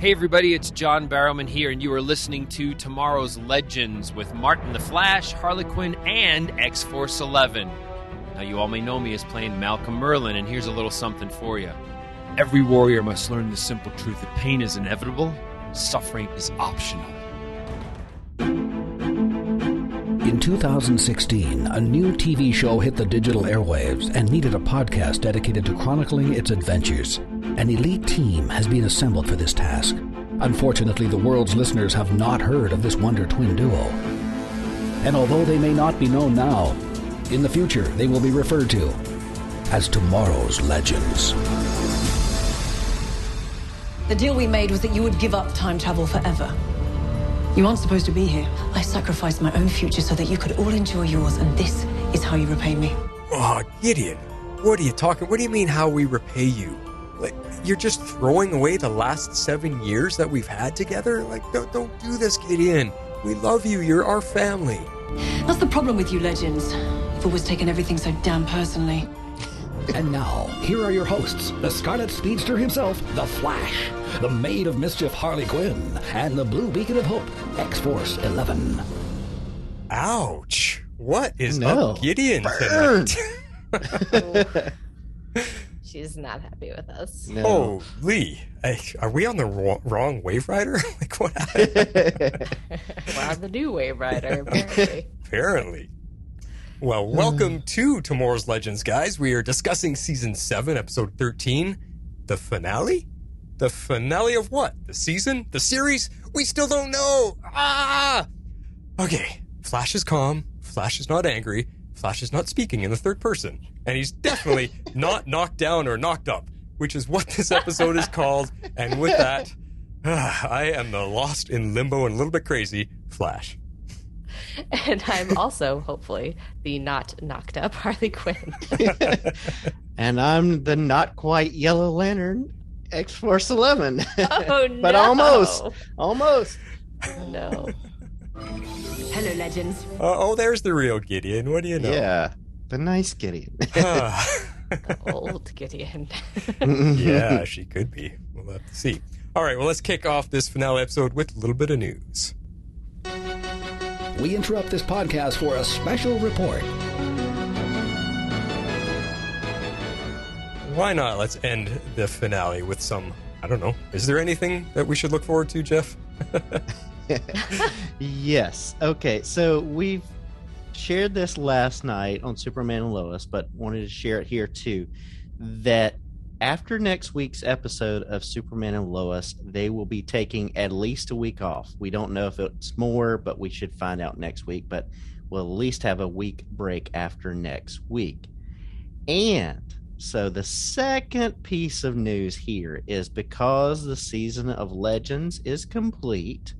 Hey everybody, it's John Barrowman here, and you are listening to Tomorrow's Legends with Martin the Flash, Harley Quinn, and X-Force 11. Now you all may know me as playing Malcolm Merlin, and here's a little something for you. Every warrior must learn the simple truth that pain is inevitable, suffering is optional. In 2016, a new TV show hit the digital airwaves and needed a podcast dedicated to chronicling its adventures. An elite team has been assembled for this task. Unfortunately, the world's listeners have not heard of this Wonder Twin duo. And although they may not be known now, in the future they will be referred to as Tomorrow's Legends. The deal we made was that you would give up time travel forever. You aren't supposed to be here. I sacrificed my own future so that you could all enjoy yours, and this is how you repay me. Oh, Gideon, what are you talking? What do you mean how we repay you? Like, you're just throwing away the last 7 years that we've had together? Like, don't do this, Gideon. We love you. You're our family. That's the problem with you legends. You've always taken everything so damn personally. And now, here are your hosts, the Scarlet Speedster himself, the Flash, the Maid of Mischief Harley Quinn, and the Blue Beacon of Hope, X-Force 11. Ouch. What is up, Gideon, tonight? She's not happy with us. No. Oh, Lee, are we on the wrong Wave Rider? Like, what happened? We're on the new Wave Rider, apparently. Apparently. Well, welcome to Tomorrow's Legends, guys. We are discussing Season 7, Episode 13, the finale? The finale of what? The season? The series? We still don't know! Ah! Okay, Flash is calm, Flash is not angry, Flash is not speaking in the third person, and he's definitely not knocked down or knocked up, which is what this episode is called, and with that, I am the lost in limbo and a little bit crazy Flash. And I'm also, hopefully, the not knocked up Harley Quinn. And I'm the not quite Yellow Lantern X-Force 11. Oh, no. But almost. No. Hello, legends. There's the real Gideon. What do you know? Yeah, the nice Gideon. The old Gideon. Yeah, she could be. We'll have to see. All right, well, let's kick off this finale episode with a little bit of news. We interrupt this podcast for a special report. Why not? Let's end the finale with some, I don't know. Is there anything that we should look forward to, Jeff? Yes. Okay, so we've shared this last night on Superman and Lois, but wanted to share it here too, that after next week's episode of Superman and Lois, they will be taking at least a week off. We don't know if it's more, but we should find out next week, but we'll at least have a week break after next week. And so the second piece of news here is because the season of Legends is complete,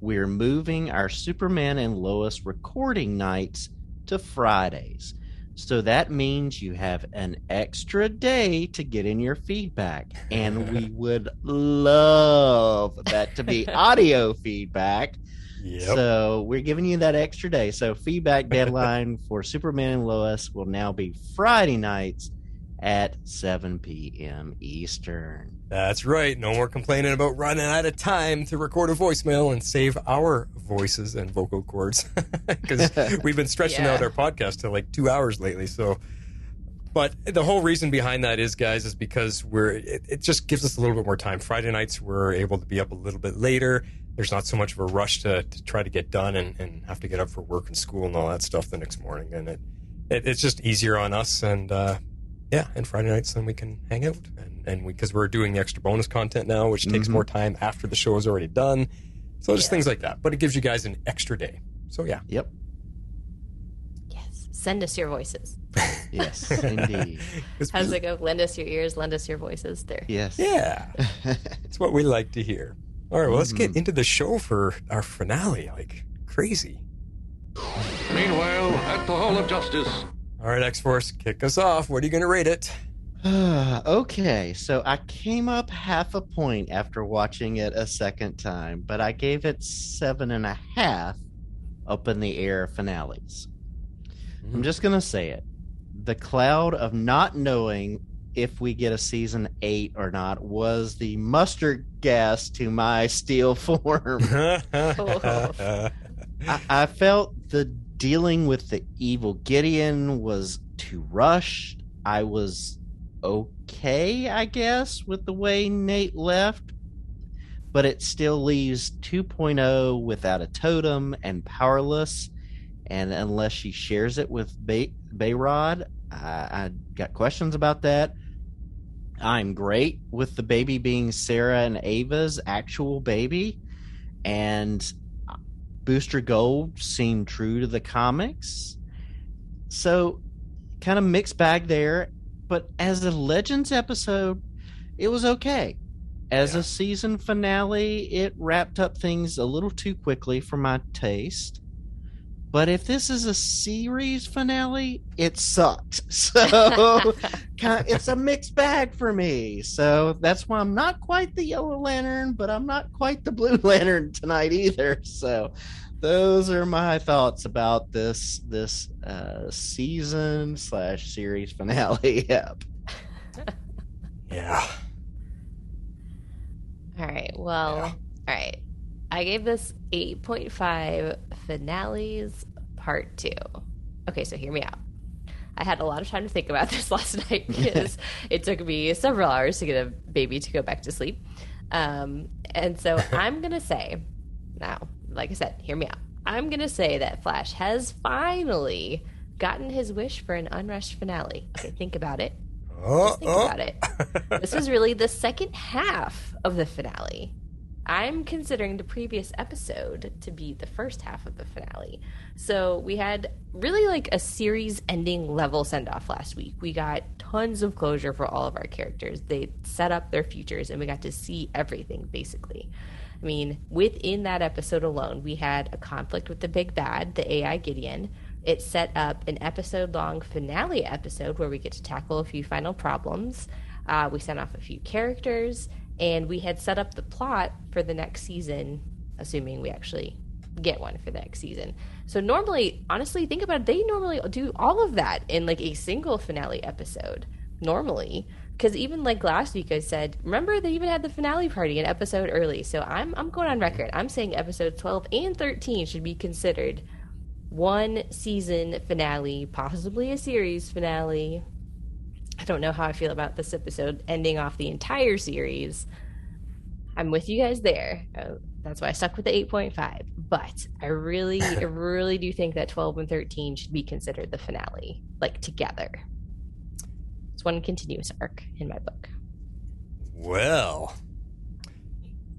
we're moving our Superman and Lois recording nights to Fridays. So that means you have an extra day to get in your feedback. And we would love that to be audio feedback. Yep. So we're giving you that extra day. So feedback deadline for Superman and Lois will now be Friday nights at 7 p.m. Eastern. That's right. No more complaining about running out of time to record a voicemail and save our voices and vocal cords. Because we've been stretching out our podcast to like 2 hours lately. So, but the whole reason behind that is, guys, is because it just gives us a little bit more time. Friday nights, we're able to be up a little bit later. There's not so much of a rush to try to get done and have to get up for work and school and all that stuff the next morning. And it's just easier on us. And, and Friday nights, then we can hang out. And because we're doing the extra bonus content now, which takes more time after the show is already done. So just things like that. But it gives you guys an extra day. So, yeah. Yep. Yes. Send us your voices. Yes, indeed. How's it go? Lend us your ears, lend us your voices. There. Yes. Yeah. It's what we like to hear. All right, well, let's get into the show for our finale. Like, crazy. Meanwhile, at the Hall of Justice. All right, X-Force, kick us off. What are you going to rate it? Okay, so I came up half a point after watching it a second time, but I gave it 7.5 up in the air finales. I'm just going to say it. The cloud of not knowing if we get a season 8 or not was the mustard gas to my steel form. I felt the dealing with the evil Gideon was too rushed. I was okay, I guess, with the way Nate left, but it still leaves 2.0 without a totem and powerless. And unless she shares it with Bayrod, I got questions about that. I'm great with the baby being Sarah and Ava's actual baby, and Booster Gold seemed true to the comics. So, kind of mixed bag there. But as a Legends episode, it was okay. As a season finale, it wrapped up things a little too quickly for my taste. But if this is a series finale, it sucked. So it's a mixed bag for me. So that's why I'm not quite the Yellow Lantern, but I'm not quite the Blue Lantern tonight either. So those are my thoughts about this season/series finale. Yep. Yeah. All right. Well, all right. I gave this 8.5 finales part 2. Okay, so hear me out. I had a lot of time to think about this last night because it took me several hours to get a baby to go back to sleep. And so I'm going to say, now, like I said, hear me out. I'm going to say that Flash has finally gotten his wish for an unrushed finale. Okay, think about it. Just think about it. This was really the second half of the finale. I'm considering the previous episode to be the first half of the finale. So we had really like a series ending level send off last week. We got tons of closure for all of our characters. They set up their futures and we got to see everything basically. I mean, within that episode alone, we had a conflict with the big bad, the AI Gideon. It set up an episode-long finale episode where we get to tackle a few final problems. We sent off a few characters, and we had set up the plot for the next season, assuming we actually get one for the next season. So normally, honestly, think about it, they normally do all of that in like a single finale episode, normally. Because even like last week I said, remember they even had the finale party an episode early. So I'm going on record. I'm saying episodes 12 and 13 should be considered one season finale, possibly a series finale. I don't know how I feel about this episode ending off the entire series. I'm with you guys there. That's why I stuck with the 8.5. But I really do think that 12 and 13 should be considered the finale, like together. It's one continuous arc in my book. Well,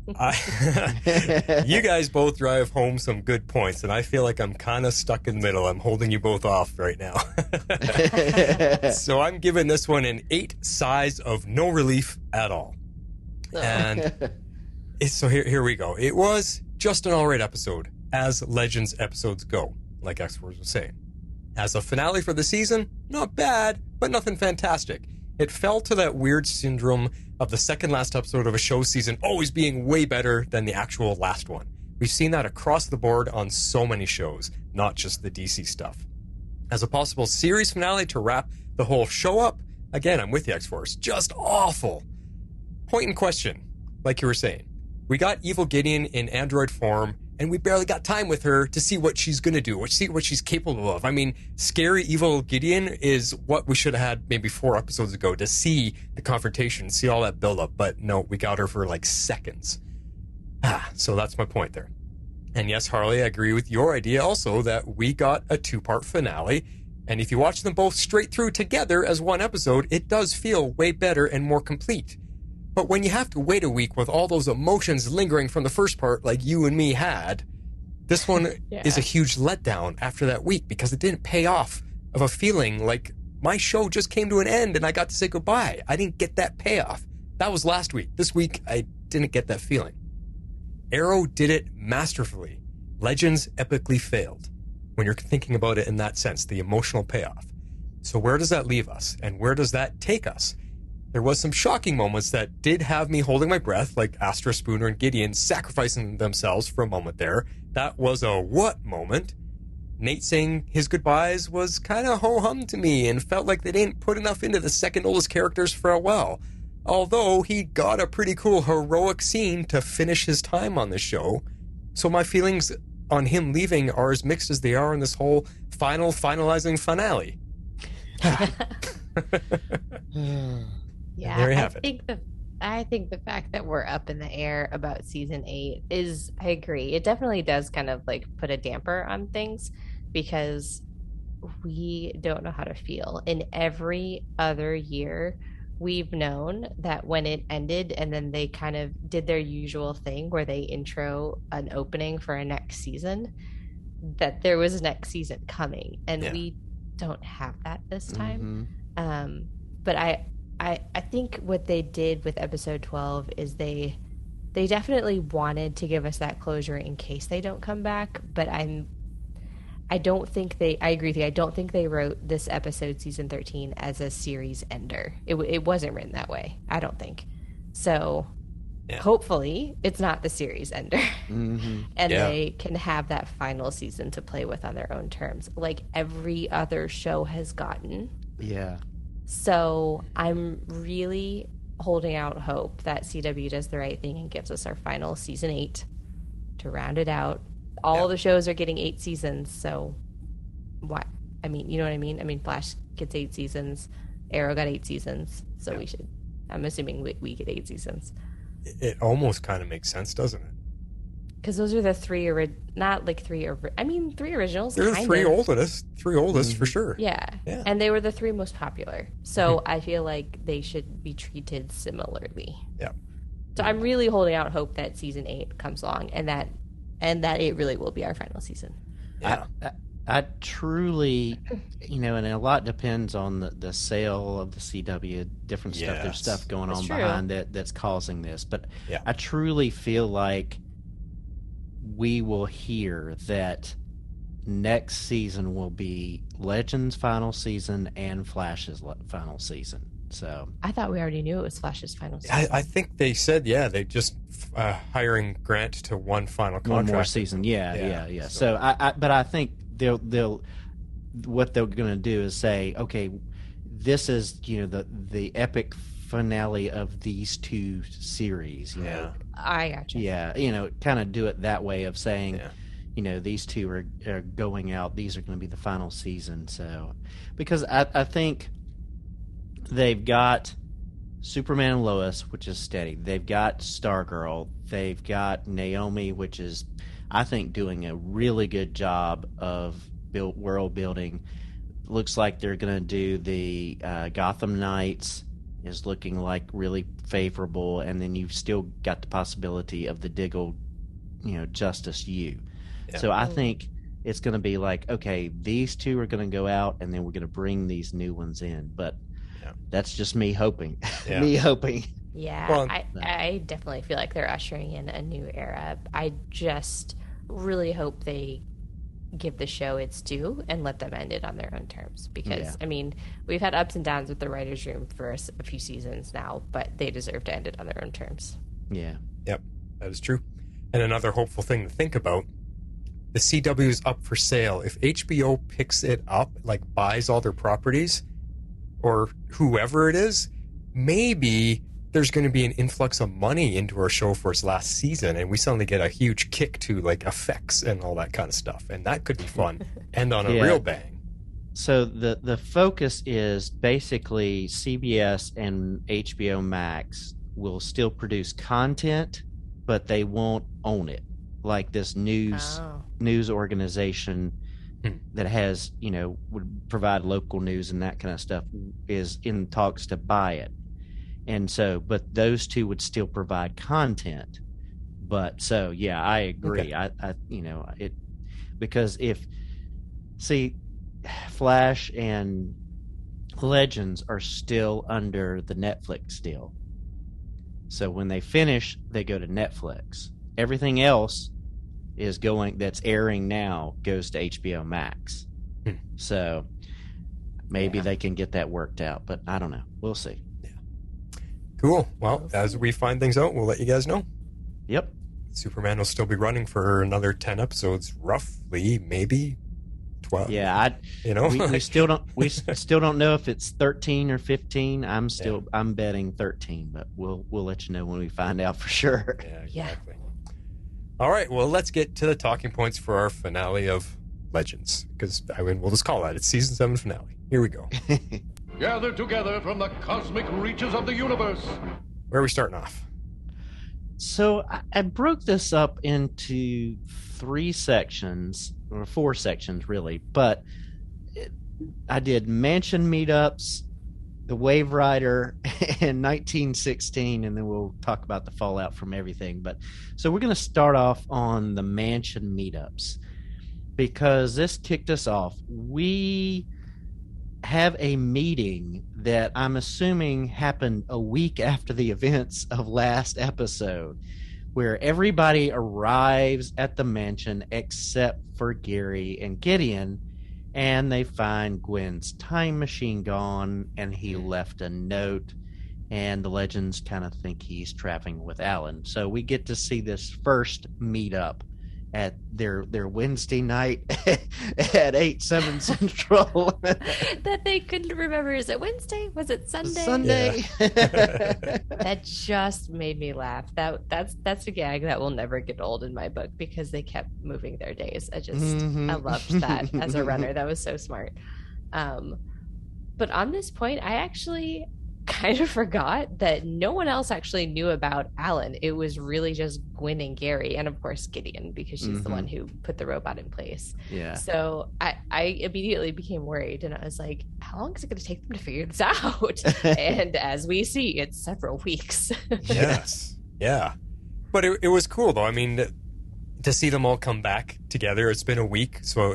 you guys both drive home some good points, and I feel like I'm kind of stuck in the middle. I'm holding you both off right now. So I'm giving this one an 8 size of no relief at all. Oh. And so here we go. It was just an alright episode, as Legends episodes go, like X-Force was saying. As a finale for the season, not bad, but nothing fantastic. It fell to that weird syndrome of the second last episode of a show season always being way better than the actual last one. We've seen that across the board on so many shows, not just the DC stuff. As a possible series finale to wrap the whole show up, again, I'm with you, X-Force, just awful. Point in question, like you were saying. We got Evil Gideon in android form, and we barely got time with her to see what she's going to do, see what she's capable of. I mean, scary Evil Gideon is what we should have had maybe 4 episodes ago to see the confrontation, see all that build-up. But no, we got her for like seconds. So that's my point there. And yes, Harley, I agree with your idea also that we got a 2-part finale. And if you watch them both straight through together as one episode, it does feel way better and more complete. But when you have to wait a week with all those emotions lingering from the first part like you and me had, this one is a huge letdown after that week because it didn't pay off of a feeling like my show just came to an end and I got to say goodbye. I didn't get that payoff. That was last week. This week, I didn't get that feeling. Arrow did it masterfully. Legends epically failed. When you're thinking about it in that sense, the emotional payoff. So where does that leave us? And where does that take us? There was some shocking moments that did have me holding my breath, like Astra, Spooner, and Gideon sacrificing themselves for a moment there. That was a what moment? Nate saying his goodbyes was kind of ho-hum to me and felt like they didn't put enough into the second oldest characters for a while. Although he got a pretty cool heroic scene to finish his time on the show. So my feelings on him leaving are as mixed as they are in this whole finalizing finale. Yeah, there you have it. I think the fact that we're up in the air about season 8 is, I agree. It definitely does kind of like put a damper on things because we don't know how to feel. In every other year, we've known that when it ended and then they kind of did their usual thing where they intro an opening for a next season, that there was a next season coming. And we don't have that this time. But I think what they did with episode 12 is they definitely wanted to give us that closure in case they don't come back, but I agree with you. I don't think they wrote this episode, season 13, as a series ender. It wasn't written that way, I don't think. So hopefully it's not the series ender. And they can have that final season to play with on their own terms, like every other show has gotten. Yeah. So I'm really holding out hope that CW does the right thing and gives us our final season 8 to round it out. All the shows are getting 8 seasons, so what? I mean, you know what I mean? I mean, Flash gets 8 seasons, Arrow got 8 seasons, so we should. I'm assuming we get 8 seasons. It almost kind of makes sense, doesn't it? Because those are the three originals. They're the three oldest for sure. Yeah, and they were the 3 most popular. So I feel like they should be treated similarly. Yeah. So I'm really holding out hope that season 8 comes along and that it really will be our final season. Yeah. I truly, and a lot depends on the sale of the CW, different stuff. There's stuff going on behind it that's causing this. But I truly feel like we will hear that next season will be Legends' final season and Flash's final season. So I thought we already knew it was Flash's final season. I think they said, they just hiring Grant to one final contract. One more season. Yeah. So I think they'll what they're going to do is say, okay, this is the epic finale of these 2 series. I gotcha. Yeah, kind of do it that way of saying, these 2 are going out. These are going to be the final season. So, because I think they've got Superman and Lois, which is steady. They've got Stargirl. They've got Naomi, which is, I think, doing a really good job of world building. Looks like they're going to do the Gotham Knights. Is looking like really favorable, and then you've still got the possibility of the Diggle, Justice U. So I think it's going to be like, okay, these 2 are going to go out, and then we're going to bring these new ones in. But that's just me hoping. Me hoping. Yeah, well, I definitely feel like they're ushering in a new era. I just really hope they give the show its due and let them end it on their own terms, because I mean, we've had ups and downs with the writers' room for a few seasons now, but they deserve to end it on their own terms. Yep, that is true. And another hopeful thing to think about, the CW is up for sale. If HBO picks it up, like buys all their properties, or whoever it is, maybe there's going to be an influx of money into our show for its last season, and we suddenly get a huge kick to like effects and all that kind of stuff, and that could be fun. End on a real bang. So the focus is basically CBS and HBO Max will still produce content, but they won't own it. Like this news organization that has, would provide local news and that kind of stuff is in talks to buy it. And so, but those 2 would still provide content. But so, I agree. Okay. Because Flash and Legends are still under the Netflix deal. So when they finish, they go to Netflix. Everything else that's airing now goes to HBO Max. So maybe they can get that worked out, but I don't know. We'll see. Cool. Well, as we find things out, we'll let you guys know. Yep. Superman will still be running for another 10 episodes, roughly, maybe 12. Yeah, we still don't know if it's 13 or 15. I'm betting 13, but we'll let you know when we find out for sure. Yeah, exactly. All right, well, let's get to the talking points for our finale of Legends, because we'll just call that. It's season 7 finale. Here we go. Gathered together from the cosmic reaches of the universe. Where are we starting off? So I broke this up into 3 sections, or 4 sections really, but I did mansion meetups, the Wave Rider, and 1916, and then we'll talk about the fallout from everything. But so we're going to start off on the mansion meetups, because this kicked us off. We have a meeting that I'm assuming happened a week after the events of last episode, where everybody arrives at the mansion except for Gary and Gideon, and they find Gwen's time machine gone, and he left a note, and the Legends kind of think he's traveling with Alan. So we get to see this first meetup at their Wednesday night at 8/7 Central. That they couldn't remember. Is it Wednesday? Was it Sunday? Sunday. That just made me laugh. That's a gag that will never get old in my book, because they kept moving their days. I loved that as a runner. That was so smart. But on this point, I actually kind of forgot that no one else actually knew about Alan. It was really just Gwen and Gary, and of course Gideon, because she's the one who put the robot in place. Yeah. So I immediately became worried, and I was like, how long is it going to take them to figure this out? And as we see, it's several weeks. Yes. Yeah. But it was cool, though. I mean, to see them all come back together. It's been a week, so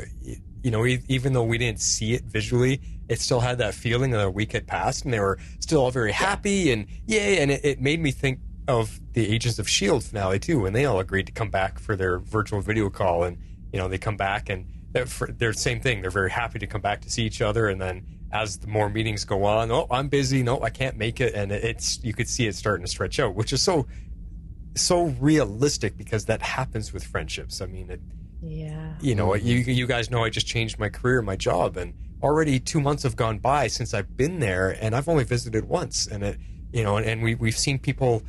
even though we didn't see it visually, it still had that feeling that a week had passed, and they were still all very happy and yay. And it made me think of the Agents of S.H.I.E.L.D. finale too, when they all agreed to come back for their virtual video call, and they come back and they're same thing. They're very happy to come back to see each other, and then as the more meetings go on, oh, I'm busy, no, I can't make it, and you could see it starting to stretch out, which is so realistic, because that happens with friendships. I mean, you guys know I just changed my career, my job, and already 2 months have gone by since I've been there, and I've only visited once. And and we've seen people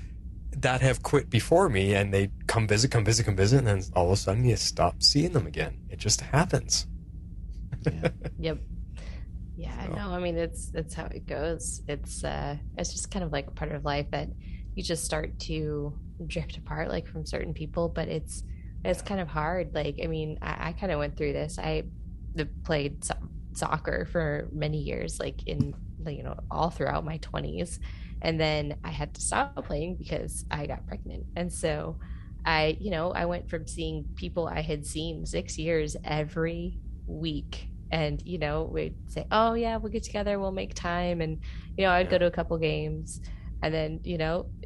that have quit before me, and they come visit, and then all of a sudden you stop seeing them again. It just happens. Yeah. Yep. Yeah, so. No, I mean it's how it goes. It's just kind of like part of life that you just start to drift apart, like from certain people, but it's kind of hard. Like, I mean, I kind of went through this. I played soccer for many years, like in all throughout my 20s, and then I had to stop playing because I got pregnant. And so I went from seeing people I had seen 6 years every week, and we'd say, oh yeah, we'll get together, we'll make time, and I'd go to a couple games, and then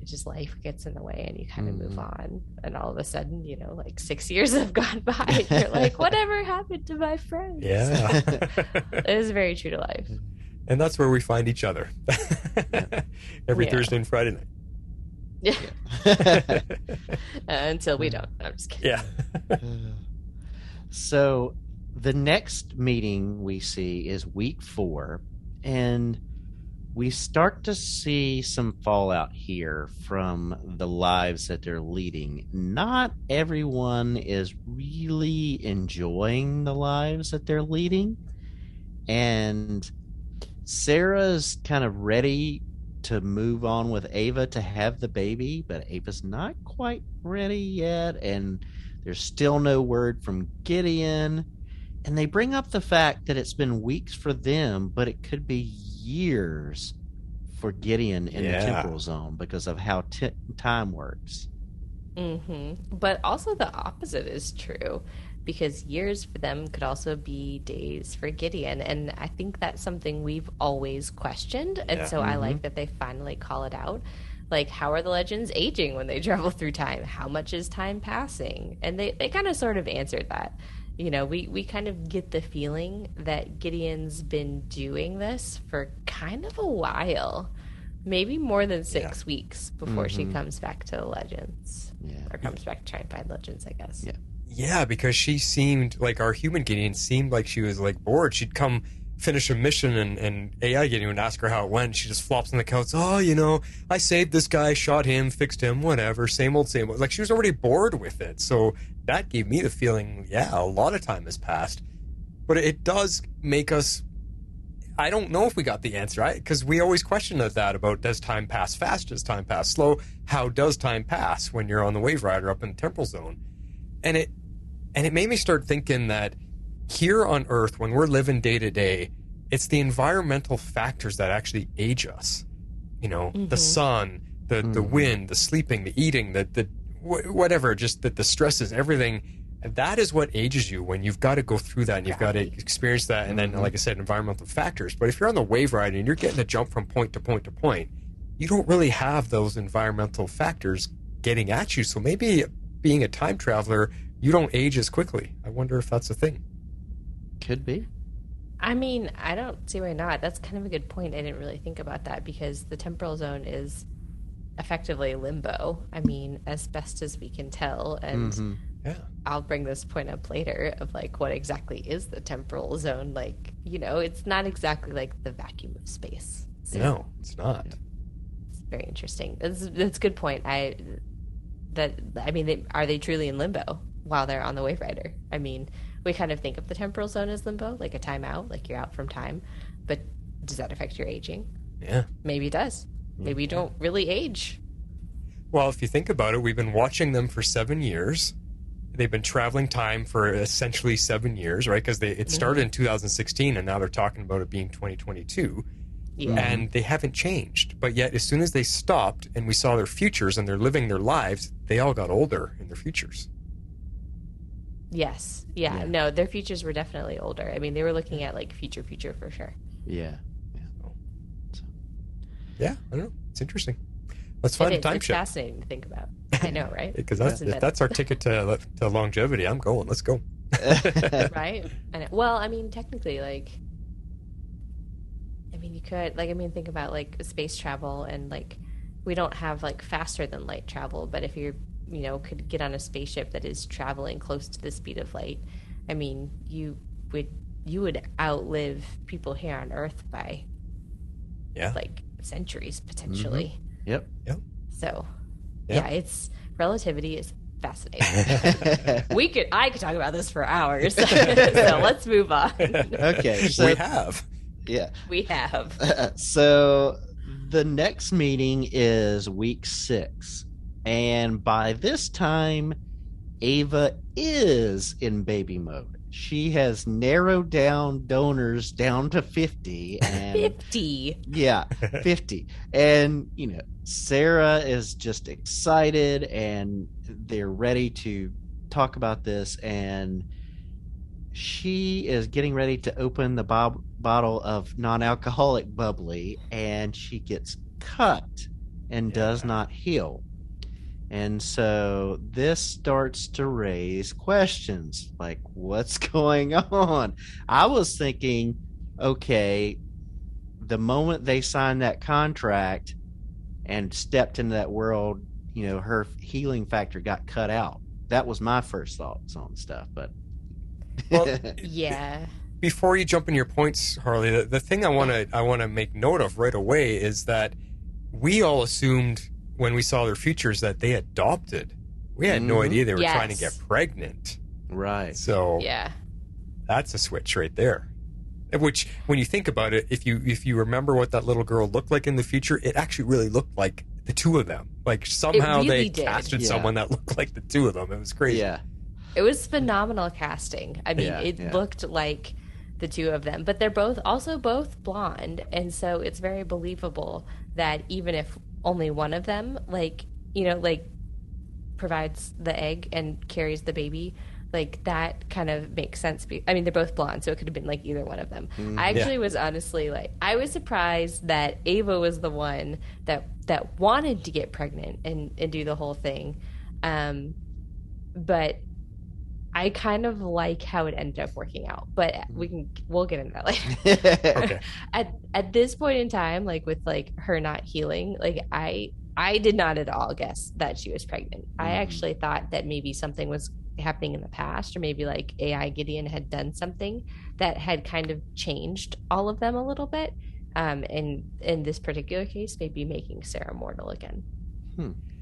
just life gets in the way, and you kind of move on, and all of a sudden like 6 years have gone by, and you're like, whatever happened to my friends? Yeah. It is very true to life, and that's where we find each other. Every Thursday and Friday night. Yeah. Until we don't. I'm just kidding. Yeah. So the next meeting we see is week 4, and we start to see some fallout here from the lives that they're leading. Not everyone is really enjoying the lives that they're leading, and Sarah's kind of ready to move on with Ava to have the baby, but Ava's not quite ready yet, and there's still no word from Gideon. And they bring up the fact that it's been weeks for them, but it could be years for Gideon in the temporal zone because of how time works. But also the opposite is true, because years for them could also be days for Gideon. And I think that's something we've always questioned. And so I like that they finally call it out. Like, how are the Legends aging when they travel through time? How much is time passing? And they kind of sort of answered that. We kind of get the feeling that Gideon's been doing this for kind of a while, maybe more than 6 weeks before she comes back to the Legends, or comes back to try and find Legends, I guess. Yeah, Yeah, because she seemed like our human Gideon seemed like she was like bored. She'd come finish a mission and AI Gideon would ask her how it went. She just flops on the couch. Oh, I saved this guy, shot him, fixed him, whatever. Same old, same old. Like she was already bored with it. So that gave me the feeling, yeah, a lot of time has passed. But it does make us, I don't know if we got the answer, right? Because we always question that about, does time pass fast? Does time pass slow? How does time pass when you're on the Wave Rider up in the temporal zone? And it made me start thinking that here on Earth, when we're living day to day, it's the environmental factors that actually age us. The sun, the wind, the sleeping, the eating, the whatever, just the stresses, everything. That is what ages you when you've got to go through that and you've got to experience that. And then, like I said, environmental factors. But if you're on the Wave Rider and you're getting to jump from point to point to point, you don't really have those environmental factors getting at you. So maybe being a time traveler, you don't age as quickly. I wonder if that's a thing. Could be. I mean, I don't see why not. That's kind of a good point. I didn't really think about that because the temporal zone is effectively limbo. I mean, as best as we can tell. And I'll bring this point up later of like what exactly is the temporal zone. Like, it's not exactly like the vacuum of space. So no, it's not. It's very interesting. That's a good point. Are they truly in limbo while they're on the Wave Rider? I mean, we kind of think of the temporal zone as limbo, like a timeout, like you're out from time. But does that affect your aging? Yeah. Maybe it does. Maybe you don't really age. Well, if you think about it, we've been watching them for 7 years. They've been traveling time for essentially 7 years, right? Because it started in 2016, and now they're talking about it being 2022. Yeah. And they haven't changed. But yet, as soon as they stopped and we saw their futures and they're living their lives, they all got older in their futures. Yes. Yeah. No, their futures were definitely older. I mean, they were looking at like future for sure. Yeah. Yeah, I don't know. It's interesting. Let's find a time ship. It's fascinating to think about. I know, right? Because if that's our ticket to longevity, I'm going. Let's go. Right? I know. Well, I mean, technically, you could, think about like space travel and like we don't have like faster than light travel, but if you're, could get on a spaceship that is traveling close to the speed of light, I mean, you would outlive people here on Earth by like centuries potentially. Yep. So it's relativity is fascinating. I could talk about this for hours. So let's move on. Okay. So we have. So the next meeting is week 6. And by this time, Ava is in baby mode. She has narrowed down donors down to 50. And 50? Yeah, 50. And, Sarah is just excited and they're ready to talk about this. And she is getting ready to open the bottle of non-alcoholic bubbly, and she gets cut and does not heal. And so this starts to raise questions like, what's going on? I was thinking, okay, the moment they signed that contract and stepped into that world, her healing factor got cut out. That was my first thoughts on stuff, but well, yeah. Before you jump in your points, Harley, the thing I want to make note of right away is that we all assumed when we saw their futures that they adopted. We had no idea they were trying to get pregnant. Right. So that's a switch right there. Which, when you think about it, if you remember what that little girl looked like in the future, it actually really looked like the two of them. Like somehow really they casted someone that looked like the two of them. It was crazy. Yeah. It was phenomenal casting. I mean, it looked like the two of them, but they're both blonde, and so it's very believable that even if only one of them provides the egg and carries the baby, like that kind of makes sense. I mean, they're both blonde, so it could have been like either one of them. I actually was honestly I was surprised that Ava was the one that wanted to get pregnant and do the whole thing, but I kind of like how it ended up working out, but we'll get into that later. Okay. At this point in time, with her not healing, I did not at all guess that she was pregnant. I actually thought that maybe something was happening in the past, or maybe like AI Gideon had done something that had kind of changed all of them a little bit. And in this particular case, maybe making Sarah mortal again.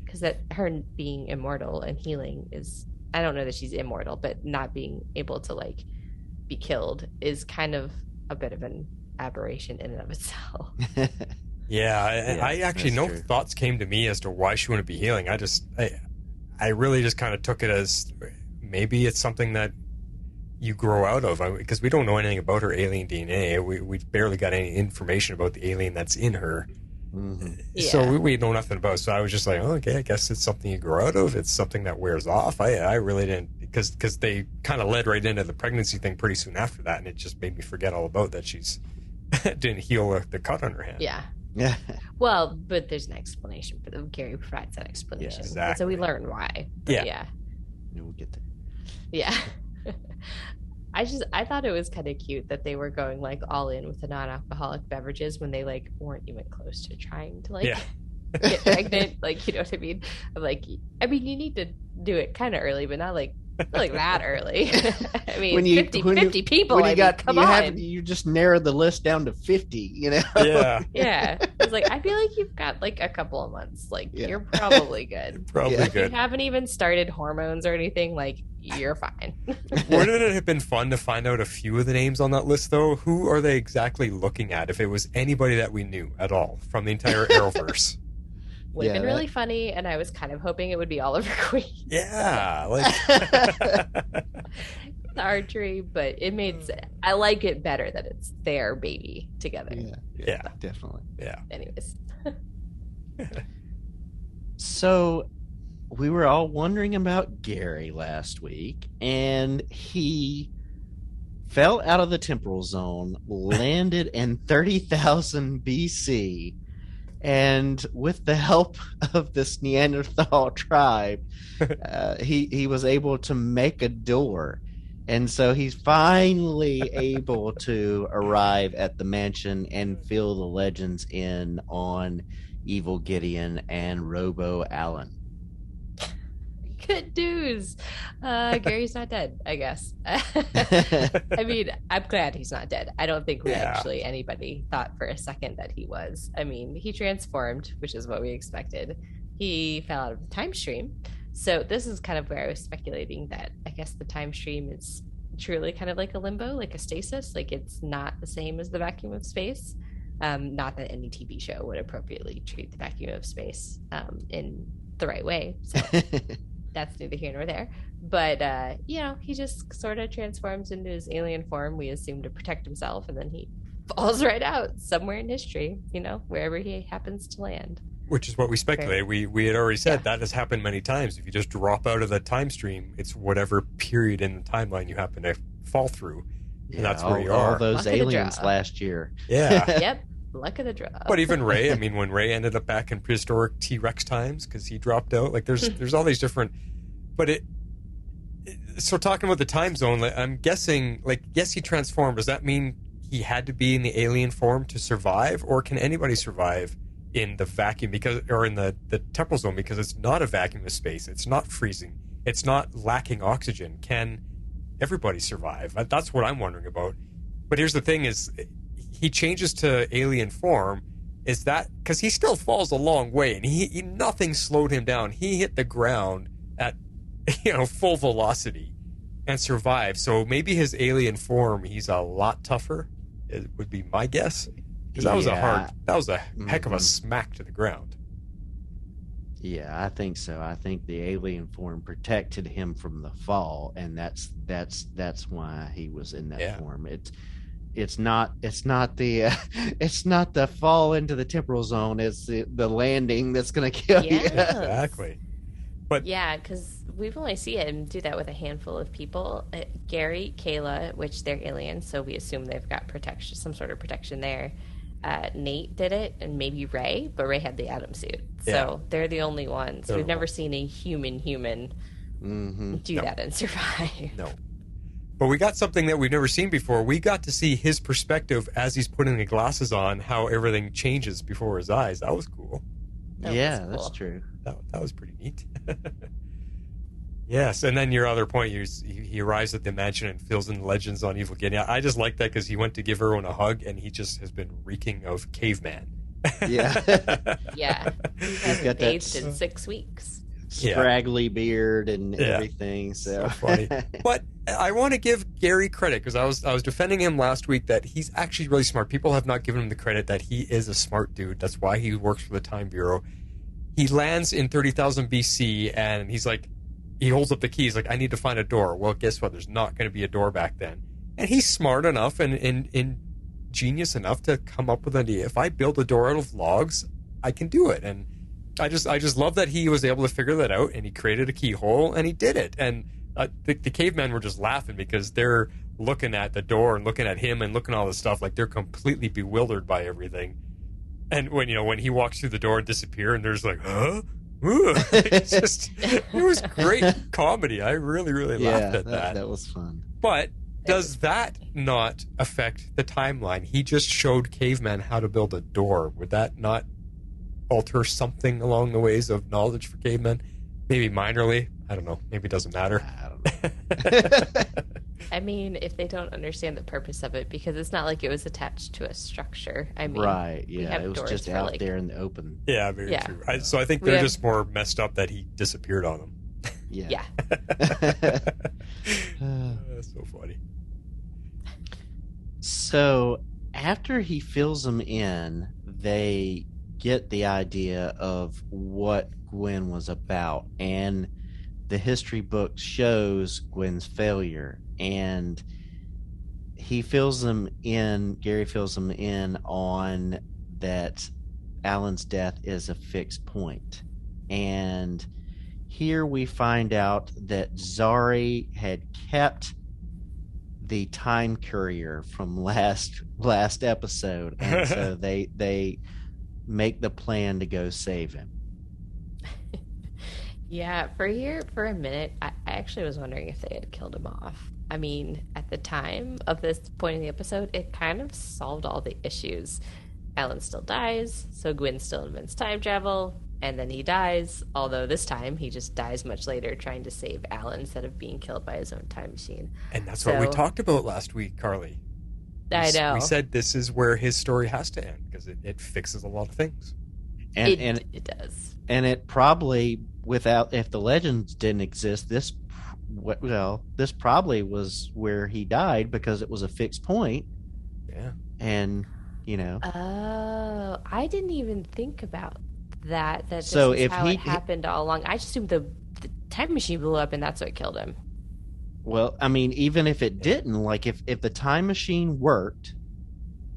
Because that her being immortal and healing is, I don't know that she's immortal, but not being able to like be killed is kind of a bit of an aberration in and of itself. I actually, no thoughts came to me as to why she wouldn't be healing. I really just kind of took it as maybe it's something that you grow out of, because we don't know anything about her alien DNA. We barely got any information about the alien that's in her. So we know nothing about it. So I was just like, oh, okay, I guess it's something you grow out of. It's something that wears off. I really didn't, because they kind of led right into the pregnancy thing pretty soon after that, and it just made me forget all about that she's didn't heal the cut on her hand. Yeah. Well, but there's an explanation for them. Gary provides that explanation. Yeah, exactly. So we learn why. But yeah. We'll get there. Yeah. I thought it was kind of cute that they were going like all in with the non-alcoholic beverages when they like weren't even close to trying to like get pregnant. Like, you know what I mean? I'm like, you need to do it kind of early, but not like that early. I mean, when 50 people. When you just narrowed the list down to 50, you know? Yeah. I was like, I feel like you've got like a couple of months. Like, you're probably good. Good. If you haven't even started hormones or anything, like, you're fine. Wouldn't it have been fun to find out a few of the names on that list, though? Who are they exactly looking at, if it was anybody that we knew at all from the entire Arrowverse? Would have been really funny, and I was kind of hoping it would be Oliver Queen. Yeah, like the archery, but it made I like it better that it's their baby together. Yeah, definitely. Yeah. Anyways. So we were all wondering about Gary last week, and he fell out of the temporal zone, landed in 30,000 BC, and with the help of this Neanderthal tribe, he was able to make a door. And so he's finally able to arrive at the mansion and fill the legends in on Evil Gideon and Robo Allen. Good news. Gary's not dead, I guess. I mean, I'm glad he's not dead. I don't think anybody thought for a second that he was. I mean, he transformed, which is what we expected. He fell out of the time stream. So this is kind of where I was speculating that I guess the time stream is truly kind of like a limbo, like a stasis. Like, it's not the same as the vacuum of space. Not that any TV show would appropriately treat the vacuum of space in the right way. So that's neither here nor there. But, he just sort of transforms into his alien form, we assume, to protect himself. And then he falls right out somewhere in history, wherever he happens to land. Which is what we speculated. We had already said that has happened many times. If you just drop out of the time stream, it's whatever period in the timeline you happen to fall through. And that's where you are. All those aliens last year. Yeah. Yep. Luck of the draw. But even Ray, I mean, when Ray ended up back in prehistoric T-Rex times because he dropped out, like there's all these different. But so talking about the time zone, like, I'm guessing, like, yes, he transformed. Does that mean he had to be in the alien form to survive, or can anybody survive in the vacuum or in the temporal zone, because it's not a vacuum of space, it's not freezing, it's not lacking oxygen? Can everybody survive? That's what I'm wondering about. But here's the thing: is he changes to alien form. Is that because he still falls a long way, and he nothing slowed him down. He hit the ground at full velocity and survived. So maybe his alien form, he's a lot tougher. It would be my guess, because that was a heck of a smack to the ground. Yeah, I think so. I think the alien form protected him from the fall, and that's why he was in that form. It's not the fall into the temporal zone. It's the landing that's going to kill you. Exactly. But yeah, because we've only seen him do that with a handful of people. Gary, Kayla, which they're aliens, so we assume they've got protection, some sort of protection there. Nate did it, and maybe Ray, but Ray had the Atom suit, so they're the only ones. We've never seen a human do that and survive. No. But we got something that we've never seen before. We got to see his perspective as he's putting the glasses on, how everything changes before his eyes. That was cool. That's true. That was pretty neat. Yes, and then your other point, he arrives at the mansion and fills in the legends on Evil Gideon. I just like that because he went to give everyone a hug, and he just has been reeking of caveman. Yeah. Yeah. He hasn't bathed in 6 weeks. Scraggly beard and everything. So funny. But I want to give Gary credit because I was defending him last week that he's actually really smart. People have not given him the credit that he is a smart dude. That's why he works for the Time Bureau. He lands in 30,000 BC, and he's like, he holds up the keys like, I need to find a door. Well, guess what? There's not going to be a door back then. And he's smart enough and genius enough to come up with an idea. If I build a door out of logs, I can do it. And I just love that he was able to figure that out, and he created a keyhole, and he did it. And the cavemen were just laughing because they're looking at the door and looking at him and looking at all this stuff like they're completely bewildered by everything. And when he walks through the door and disappears, and there's like, huh? It was great comedy. I really, really laughed at that. That was fun. But does that not affect the timeline? He just showed cavemen how to build a door. Would that not alter something along the ways of knowledge for cavemen? Maybe minorly. I don't know. Maybe it doesn't matter. I don't know. I mean, if they don't understand the purpose of it, because it's not like it was attached to a structure. I mean, right? Yeah, it was just out there in the open. Yeah, very true. So I think they're just more messed up that he disappeared on them. Yeah. That's so funny. So after he fills them in, they get the idea of what Gwen was about, and the history book shows Gwen's failure, and Gary fills them in on that Alan's death is a fixed point. And here we find out that Zari had kept the time courier from last episode, and so they make the plan to go save him. Yeah, for a minute, I actually was wondering if they had killed him off. I mean, at the time of this point in the episode, it kind of solved all the issues. Alan still dies, so Gwen still invents time travel, and then he dies, although this time he just dies much later trying to save Alan instead of being killed by his own time machine. And that's what we talked about last week, Carly. I know. We said this is where his story has to end because it fixes a lot of things. And it does. And it probably, if the legends didn't exist, this probably was where he died because it was a fixed point. Yeah. And, Oh, I didn't even think about that. That this so is if how it happened all along. I just assumed the time machine blew up and that's what killed him. Well, I mean, even if it didn't, like if the time machine worked,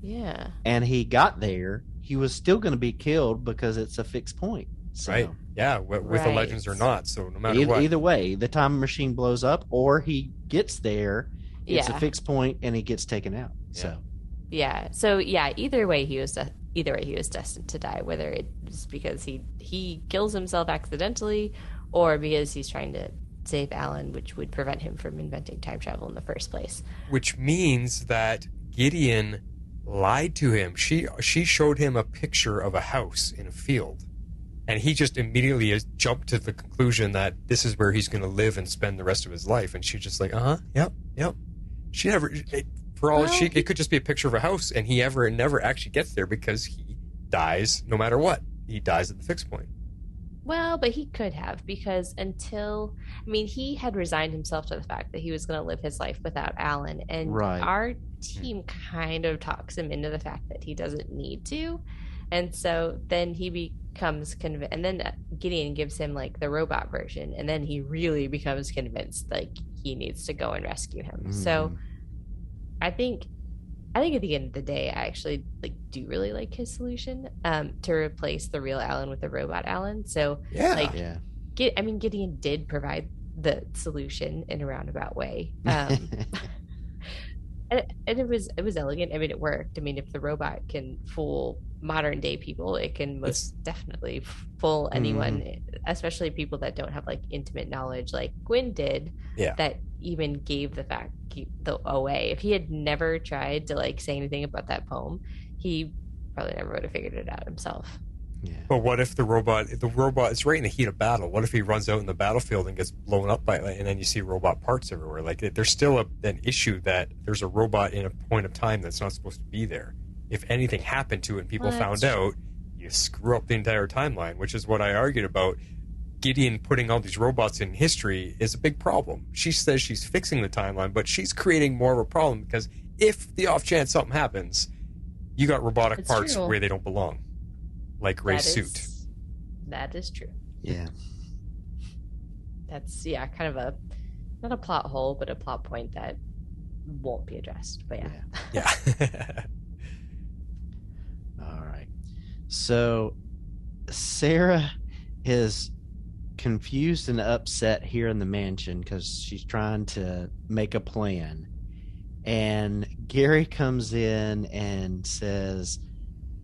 yeah, and he got there, he was still going to be killed because it's a fixed point. So, right? Yeah, with the legends or not. So no matter what, either way, the time machine blows up or he gets there. It's a fixed point, and he gets taken out. Yeah. So either way he was destined to die. Whether it's because he kills himself accidentally, or because he's trying to save Alan, which would prevent him from inventing time travel in the first place. Which means that Gideon lied to him. She showed him a picture of a house in a field, and he just immediately jumped to the conclusion that this is where he's going to live and spend the rest of his life. And she's just like, yep. She never, it could just be a picture of a house, and he never actually gets there because he dies no matter what. He dies at the fixed point. Well, but he could have, because he had resigned himself to the fact that he was going to live his life without Alan, and our team kind of talks him into the fact that he doesn't need to, and so then he becomes convinced, and then Gideon gives him like the robot version, and then he really becomes convinced like he needs to go and rescue him. So I think at the end of the day, I actually do really like his solution to replace the real Alan with the robot Alan. So Gideon did provide the solution in a roundabout way, and it was elegant. I mean, it worked. I mean, if the robot can fool modern day people, it can most definitely fool anyone, especially people that don't have like intimate knowledge like Gwen did. Yeah. That even gave the fact away. If he had never tried to like say anything about that poem, he probably never would have figured it out himself. But what if the robot is right in the heat of battle? What if he runs out in the battlefield and gets blown up and then you see robot parts everywhere? Like, there's still an issue that there's a robot in a point of time that's not supposed to be there. If anything happened to it and people found out, you screw up the entire timeline, which is what I argued about. Gideon putting all these robots in history is a big problem. She says she's fixing the timeline, but she's creating more of a problem because if the off chance something happens, you got robotic parts where they don't belong. Like Ray's suit. That is true. Yeah. That's, kind of not a plot hole, but a plot point that won't be addressed. But yeah. All right. So Sarah is confused and upset here in the mansion because she's trying to make a plan. And Gary comes in and says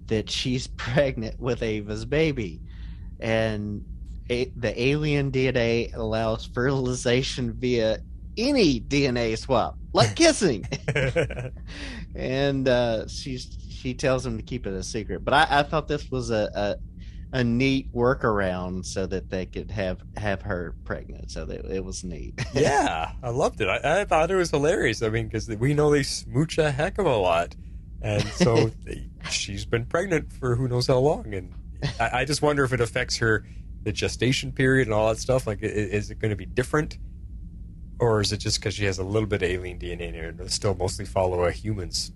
that she's pregnant with Ava's baby, and the alien DNA allows fertilization via any DNA swap, like kissing. And she tells him to keep it a secret. But I thought this was a neat workaround so that they could have her pregnant. So that it was neat. Yeah, I loved it. I thought it was hilarious. I mean, because we know they smooch a heck of a lot. And so she's been pregnant for who knows how long. And I just wonder if it affects the gestation period and all that stuff. Like, is it going to be different? Or is it just because she has a little bit of alien DNA in her and it'll still mostly follow a human's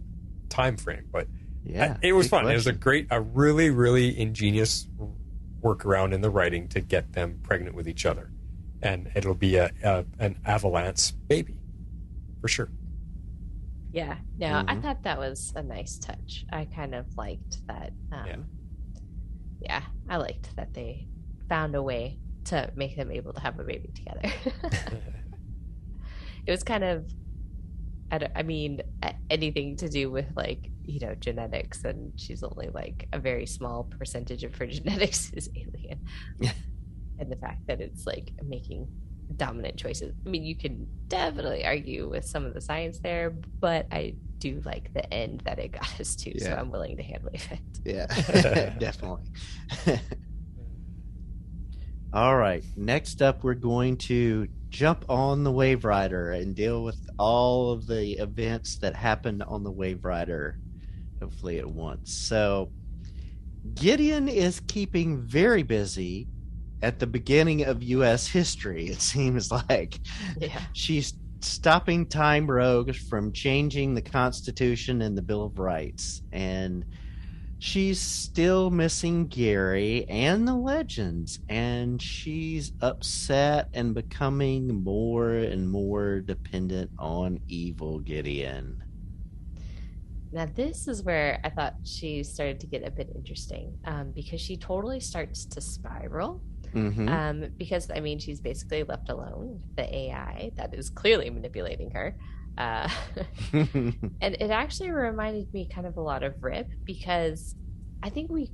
time frame? But it was fun. Question. It was a really, really ingenious workaround in the writing to get them pregnant with each other. And it'll be an Avalanche baby, for sure. Yeah, no, I thought that was a nice touch. I kind of liked that. I liked that they found a way to make them able to have a baby together. It was kind of, anything to do with genetics, and she's only like a very small percentage of her genetics is alien. And the fact that it's like making dominant choices. I mean, you can definitely argue with some of the science there, but I do like the end that it got us to, so I'm willing to hand wave it. Yeah, definitely. All right, next up we're going to jump on the Wave Rider and deal with all of the events that happened on the Wave Rider, hopefully at once. So Gideon is keeping very busy at the beginning of U.S. history, it seems like. Yeah. She's stopping time rogues from changing the Constitution and the Bill of Rights. And she's still missing Gary and the Legends. And she's upset and becoming more and more dependent on evil Gideon. Now, this is where I thought she started to get a bit interesting, because she totally starts to spiral. Because, she's basically left alone with the AI that is clearly manipulating her. And it actually reminded me kind of a lot of Rip, because I think we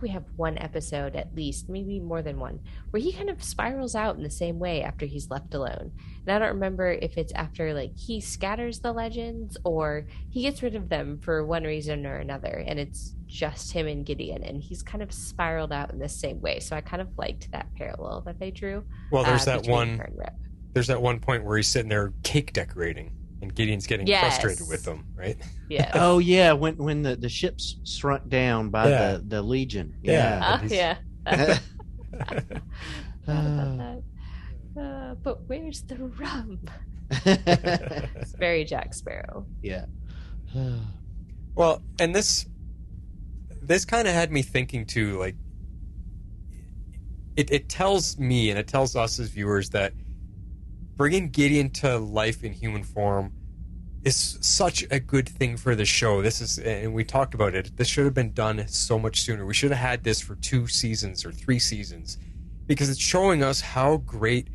have one episode at least, maybe more than one, where he kind of spirals out in the same way after he's left alone. And I don't remember if it's after he scatters the Legends or he gets rid of them for one reason or another, and it's just him and Gideon, and he's kind of spiraled out in the same way. So I kind of liked that parallel that they drew. Well, there's that one point where he's sitting there cake decorating, and Gideon's getting frustrated with them, right? Yeah. Oh yeah, when the ship's shrunk down by the Legion. Yeah. But where's the rum? It's very Jack Sparrow. Yeah. Well, and this kind of had me thinking too, it tells me and it tells us as viewers that bringing Gideon to life in human form is such a good thing for the show. And we talked about it, this should have been done so much sooner. We should have had this for 2 seasons or 3 seasons, because it's showing us how great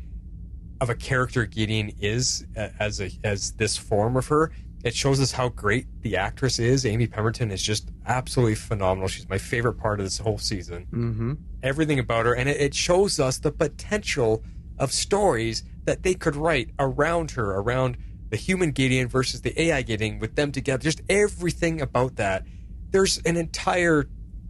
of a character Gideon is as this form of her. It shows us how great the actress is. Amy Pemberton is just absolutely phenomenal. She's my favorite part of this whole season. Everything about her. And it shows us the potential of stories that they could write around her, around the human Gideon versus the AI Gideon, with them together. Just everything about that. There's an entire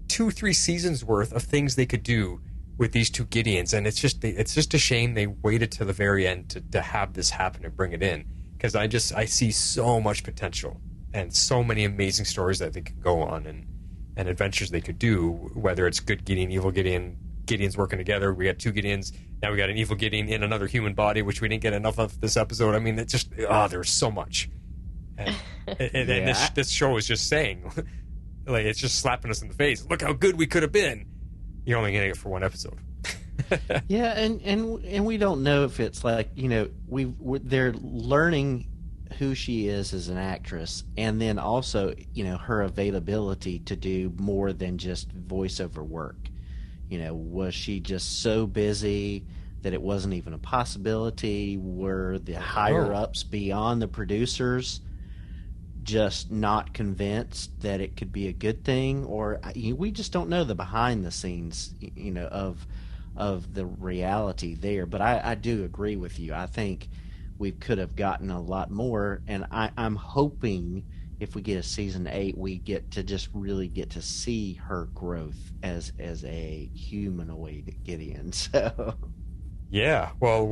2-3 seasons worth of things they could do with these two Gideons, and it's just a shame they waited to the very end to have this happen and bring it in, because I see so much potential and so many amazing stories that they could go on and adventures they could do, whether it's good Gideon, evil Gideon, Gideons working together. We got two Gideons. Now we got an evil Gideon in another human body, which we didn't get enough of this episode. I mean, it just, there's so much. And this show is just saying, like, it's just slapping us in the face. Look how good we could have been. You're only getting it for one episode. Yeah, and we don't know if it's like, they're learning who she is as an actress, and then also, her availability to do more than just voiceover work. Was she just so busy that it wasn't even a possibility? Were the higher ups beyond the producers just not convinced that it could be a good thing? Or we just don't know the behind the scenes, of the reality there. But I do agree with you. I think we could have gotten a lot more, and I'm hoping if we get a season 8, we get to just really get to see her growth as a humanoid Gideon. So, yeah. Well,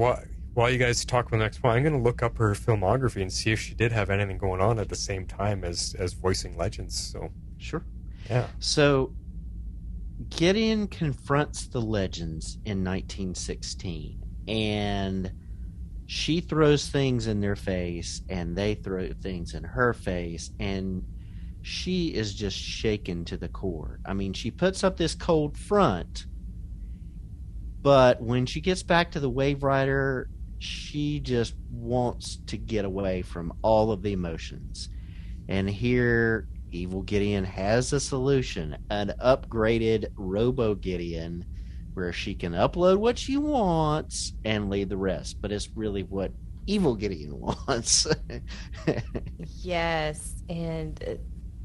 while you guys talk about the next one, I'm going to look up her filmography and see if she did have anything going on at the same time as voicing Legends. So, sure. Yeah. So, Gideon confronts the Legends in 1916, and she throws things in their face, and they throw things in her face, and she is just shaken to the core. I mean, she puts up this cold front, but when she gets back to the Wave Rider, she just wants to get away from all of the emotions. And here, Evil Gideon has a solution, an upgraded Robo Gideon, where she can upload what she wants and leave the rest. But it's really what Evil Gideon wants. Yes, and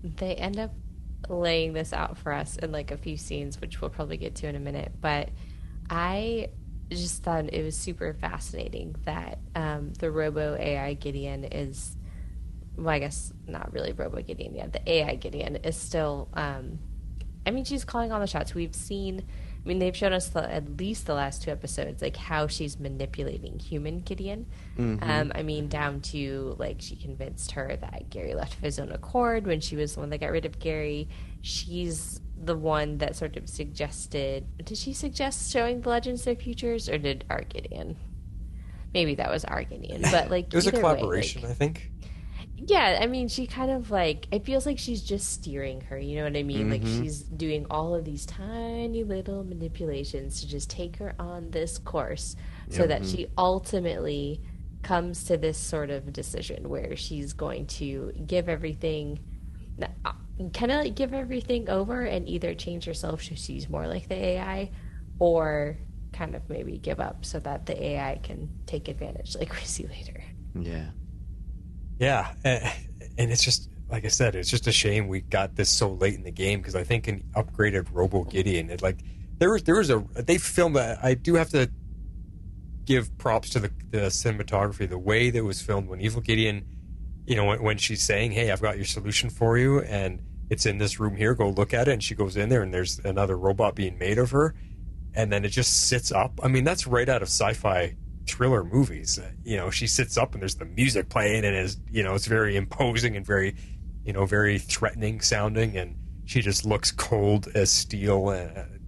they end up laying this out for us in like a few scenes, which we'll probably get to in a minute. But I just thought it was super fascinating that the Robo AI Gideon is, well, I guess not really Robo Gideon yet. The AI Gideon is still, she's calling all the shots. We've seen, they've shown us at least the last 2 episodes, like how she's manipulating human Gideon. Mm-hmm. Down to, like, she convinced her that Gary left of his own accord when she was the one that got rid of Gary. She's the one that sort of suggested, did she suggest showing the Legends their futures, or did our Gideon? Maybe that was our Gideon, but like, it was a collaboration, way, like, I think. Yeah, she kind of like, it feels like she's just steering her, you know what I mean? Mm-hmm. Like, she's doing all of these tiny little manipulations to just take her on this course so that she ultimately comes to this sort of decision where she's going to give everything, kind of like give everything over and either change herself so she's more like the AI, or kind of maybe give up so that the AI can take advantage, like we see later. Yeah. Yeah, and it's just, like I said, it's just a shame we got this so late in the game, because I think an upgraded Robo Gideon, they filmed that. I do have to give props to the cinematography, the way that it was filmed when Evil Gideon, when she's saying, "Hey, I've got your solution for you, and it's in this room here. Go look at it." And she goes in there, and there's another robot being made of her, and then it just sits up. That's right out of sci-fi thriller movies. She sits up and there's the music playing, and it's very imposing and very very threatening sounding, and she just looks cold as steel.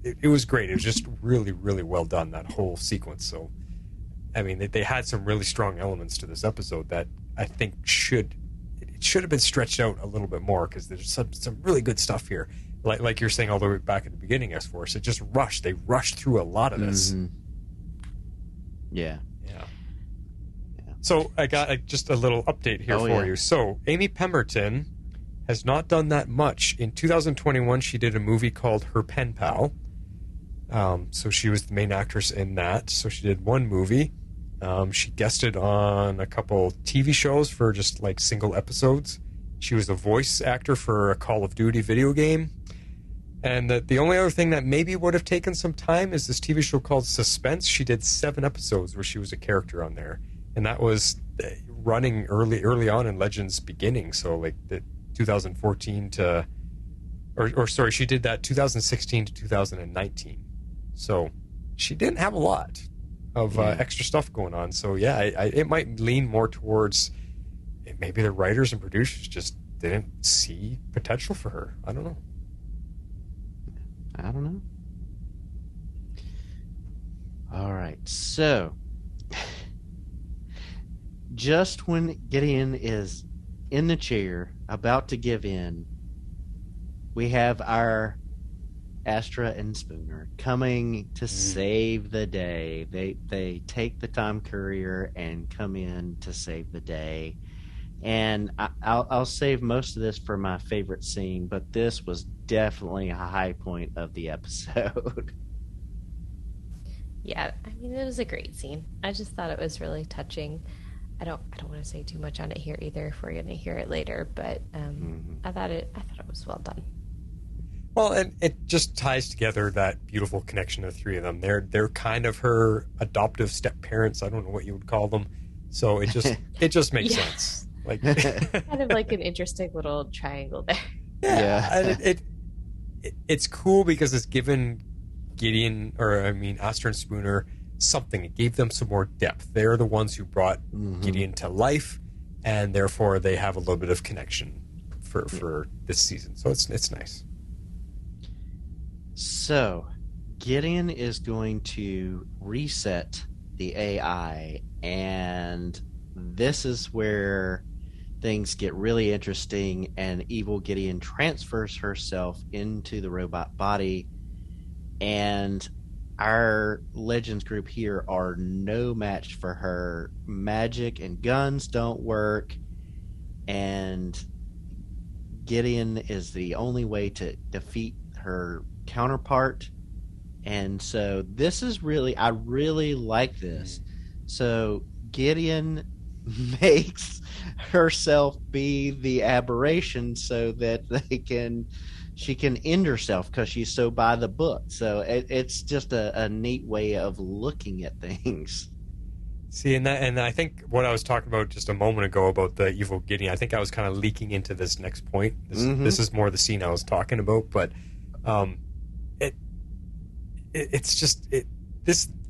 It was great. It was just really, really well done, that whole sequence. So they had some really strong elements to this episode that I think should have been stretched out a little bit more, because there's some really good stuff here, like you're saying all the way back at the beginning. S-Force, it just rushed. They rushed through a lot of this. Mm-hmm. Yeah. So I got just a little update here for you. So Amy Pemberton has not done that much. In 2021, she did a movie called Her Pen Pal. So she was the main actress in that. So she did one movie. She guested on a couple TV shows for just like single episodes. She was a voice actor for a Call of Duty video game. And the only other thing that maybe would have taken some time is this TV show called Suspense. She did 7 episodes where she was a character on there. And that was running early on in Legends' beginning. So like the 2014 to or sorry, she did that 2016 to 2019. So she didn't have a lot of extra stuff going on. So yeah, it might lean more towards maybe the writers and producers just didn't see potential for her. I don't know. All right, so just when Gideon is in the chair about to give in, we have our Astra and Spooner coming to save the day. They take the time courier and come in to save the day. And I'll save most of this for my favorite scene, but this was definitely a high point of the episode. Yeah, I mean, it was a great scene. I just thought it was really touching. I don't want to say too much on it here either, if we're going to hear it later, but I thought it was well done. Well, and it just ties together that beautiful connection of the three of them. They're kind of her adoptive step parents. I don't know what you would call them. So it just makes sense. Like kind of like an interesting little triangle there. Yeah. And it's cool because it's given Astra and Spooner something. It gave them some more depth. They're the ones who brought Gideon to life, and therefore they have a little bit of connection for this season. So it's nice. So Gideon is going to reset the AI, and this is where things get really interesting, and evil Gideon transfers herself into the robot body, and our Legends group here are no match for her. Magic and guns don't work, and Gideon is the only way to defeat her counterpart. And so this is I really like this. So Gideon makes herself be the aberration so that she can end herself because she's so by the book. So it's just a neat way of looking at things. See, and I think what I was talking about just a moment ago about the evil Gideon, I think I was kind of leaking into this next point. This is more the scene I was talking about, but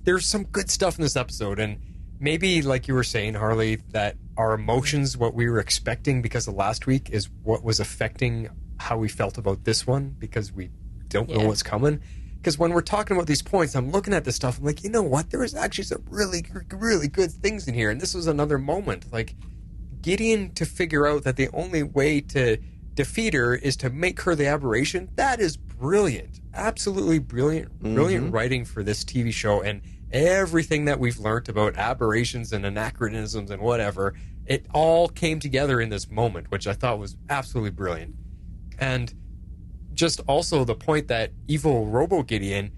there's some good stuff in this episode, and maybe like you were saying, Harley, that our emotions, what we were expecting because of last week, is what was affecting how we felt about this one, because we don't know what's coming. Because when we're talking about these points, I'm looking at this stuff, I'm like, you know what? There is actually some really, really good things in here, and this was another moment. Like, Gideon to figure out that the only way to defeat her is to make her the aberration, that is brilliant. Absolutely brilliant. Brilliant writing for this TV show, and everything that we've learned about aberrations and anachronisms and whatever, it all came together in this moment, which I thought was absolutely brilliant. And just also the point that evil Robo Gideon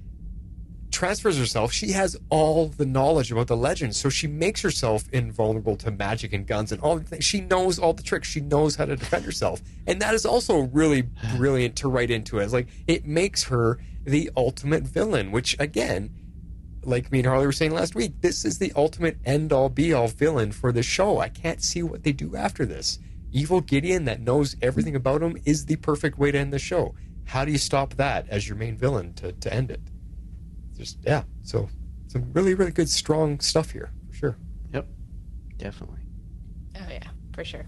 transfers herself. She has all the knowledge about the legends, so she makes herself invulnerable to magic and guns and all the things. She knows all the tricks. She knows how to defend herself, and that is also really brilliant to write into it. It's like it makes her the ultimate villain, which again, like me and Harley were saying last week, this is the ultimate end-all be-all villain for the show. I can't see what they do after this. Evil Gideon that knows everything about him is the perfect way to end the show. How do you stop that as your main villain to end it? So some really, really good, strong stuff here, for sure. Yep, definitely. Oh, yeah, for sure.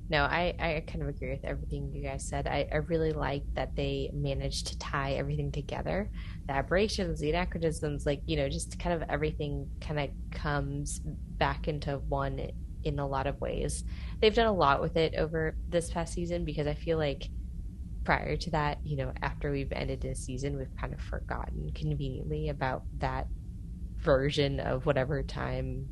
No, I kind of agree with everything you guys said. I really like that they managed to tie everything together. The aberrations, the anachronisms, just kind of everything kind of comes back into one in a lot of ways. They've done a lot with it over this past season, because I feel like prior to that, after we've ended this season, we've kind of forgotten conveniently about that version of whatever time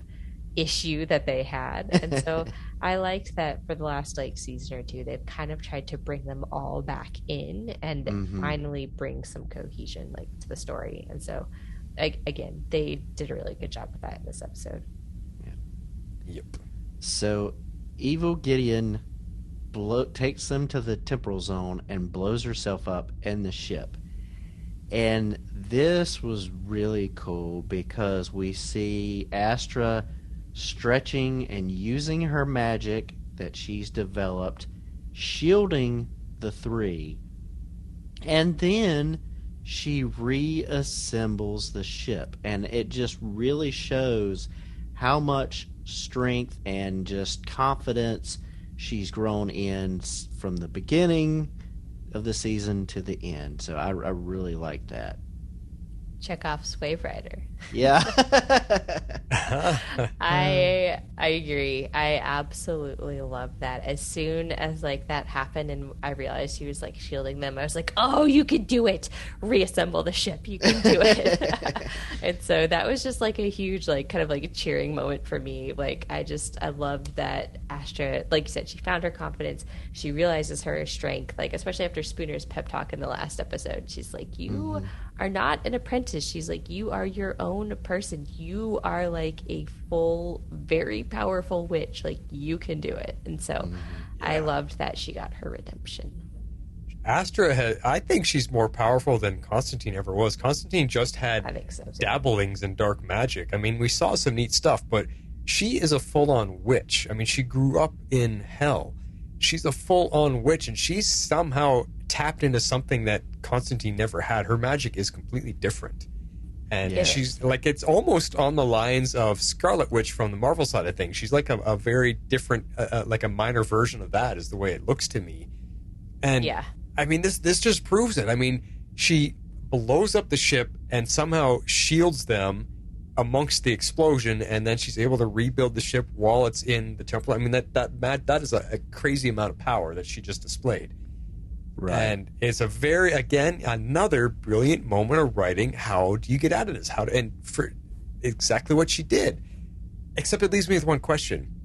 issue that they had. And so I liked that for the last season or two, they've kind of tried to bring them all back in and finally bring some cohesion to the story. And so again, they did a really good job with that in this episode. Yep. So evil Gideon takes them to the temporal zone and blows herself up in the ship. And this was really cool because we see Astra stretching and using her magic that she's developed, shielding the three, And then she reassembles the ship, and it just really shows how much strength and just confidence she's grown in from the beginning of the season to the end. So I really like that. Chekhov's Wave Rider. Yeah. I agree. I absolutely love that. As soon as like that happened and I realized he was like shielding them, I was like, "Oh, you can do it! Reassemble the ship. You can do it." And so that was just like a huge like kind of like a cheering moment for me. Like I loved that Astra, like you said, she found her confidence. She realizes her strength. Like especially after Spooner's pep talk in the last episode, she's like, "You are not an apprentice." She's like, "You are your own person. You are like a full, very powerful witch. Like you can do it." And so I loved that she got her redemption. Astra I think she's more powerful than Constantine ever was. Constantine just had I think so, too. dabblings in dark magic. I mean, we saw some neat stuff, but she is a full-on witch. I mean, she grew up in hell. She's a full-on witch, and she's somehow tapped into something that Constantine never had. Her magic is completely different. And she's like, it's almost on the lines of Scarlet Witch from the Marvel side of things. She's like a very different, like a minor version of that is the way it looks to me. And I mean, this just proves it. I mean, she blows up the ship and somehow shields them amongst the explosion, and then she's able to rebuild the ship while it's in the temple. I mean, that is a crazy amount of power that she just displayed. Right. And it's another brilliant moment of writing. How do you get out of this? And for exactly what she did. Except it leaves me with one question.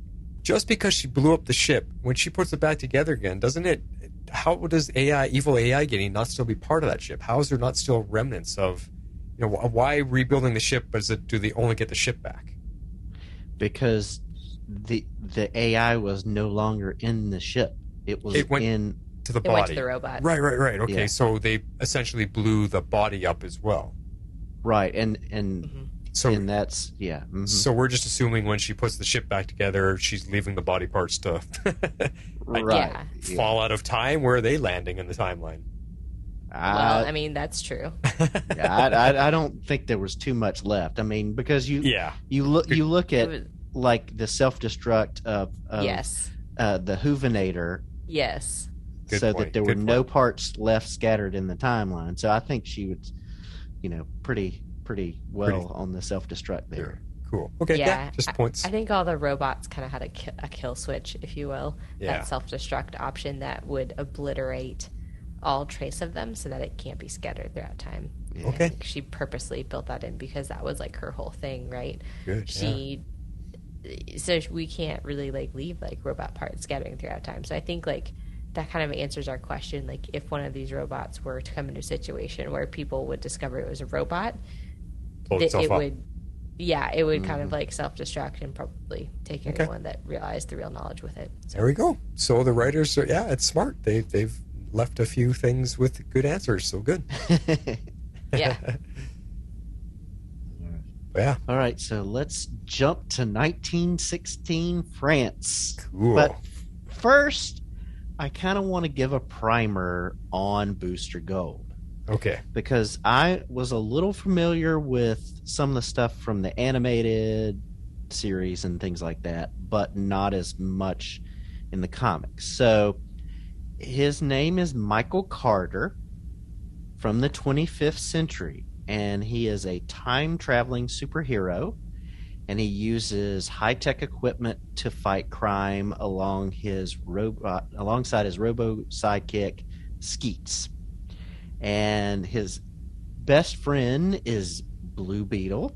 Just because she blew up the ship, when she puts it back together again, how does evil AI getting not still be part of that ship? How is there not still remnants of, why rebuilding the ship, but do they only get the ship back? Because the AI was no longer in the ship. It went to the body. It went to the robot. Right. Okay, so they essentially blew the body up as well. Right, and that's So we're just assuming when she puts the ship back together, she's leaving the body parts to fall out of time. Where are they landing in the timeline? Well, I mean, that's true. I don't think there was too much left. I mean, because you look at like the self-destruct of the Hoovinator. Yes. Good point. That there were no parts left scattered in the timeline. So I think she was, pretty well on the self-destruct there. Sure. Cool. Okay. Yeah. Just points. I think all the robots kind of had a kill switch, if you will. Yeah. That self-destruct option that would obliterate all trace of them so that it can't be scattered throughout time. Yeah. Okay. I think she purposely built that in because that was like her whole thing, right? Good. So we can't really like leave like robot parts scattering throughout time. So I think like that kind of answers our question. Like if one of these robots were to come into a situation where people would discover it was a robot, it would kind of like self-destruct and probably take anyone that realized the real knowledge with it. So. There we go. So the writers are, it's smart. They've left a few things with good answers. So good. Yeah. Yeah. All right, so let's jump to 1916 France. Cool. But first, I kind of want to give a primer on Booster Gold. Okay. Because I was a little familiar with some of the stuff from the animated series and things like that, but not as much in the comics. So his name is Michael Carter from the 25th century, and he is a time-traveling superhero, and he uses high-tech equipment to fight crime alongside his robo sidekick, Skeets. And his best friend is Blue Beetle,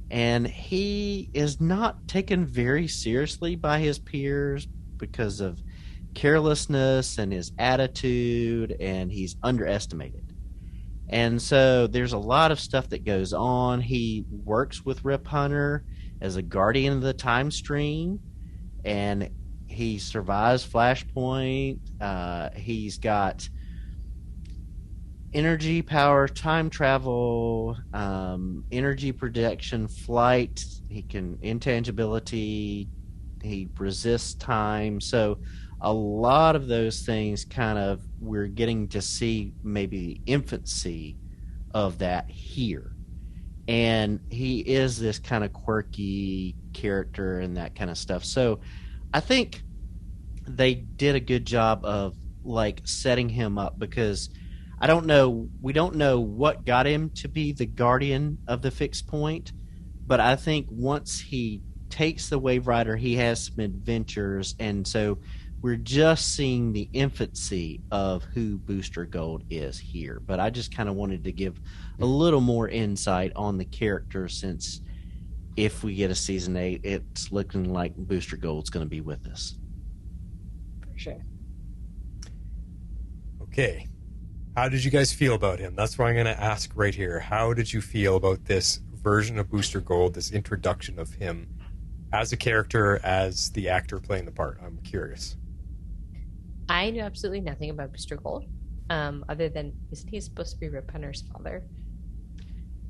and he is not taken very seriously by his peers because of carelessness and his attitude, and he's underestimated. And so there's a lot of stuff that goes on. He works with Rip Hunter as a guardian of the time stream, and he survives Flashpoint. He's got energy power, time travel, energy projection, flight. He can intangibility. He resists time. So a lot of those things kind of we're getting to see maybe the infancy of that here. And he is this kind of quirky character and that kind of stuff. So I think they did a good job of like setting him up, because we don't know what got him to be the guardian of the fixed point, but I think once he takes the Wave Rider, he has some adventures, and so we're just seeing the infancy of who Booster Gold is here. But I just kind of wanted to give a little more insight on the character, since if we get a season 8, it's looking like Booster Gold's going to be with us. For sure. Okay. How did you guys feel about him? That's what I'm going to ask right here. How did you feel about this version of Booster Gold, this introduction of him as a character, as the actor playing the part? I'm curious. I knew absolutely nothing about Booster Gold, other than, isn't he supposed to be Rip Hunter's father?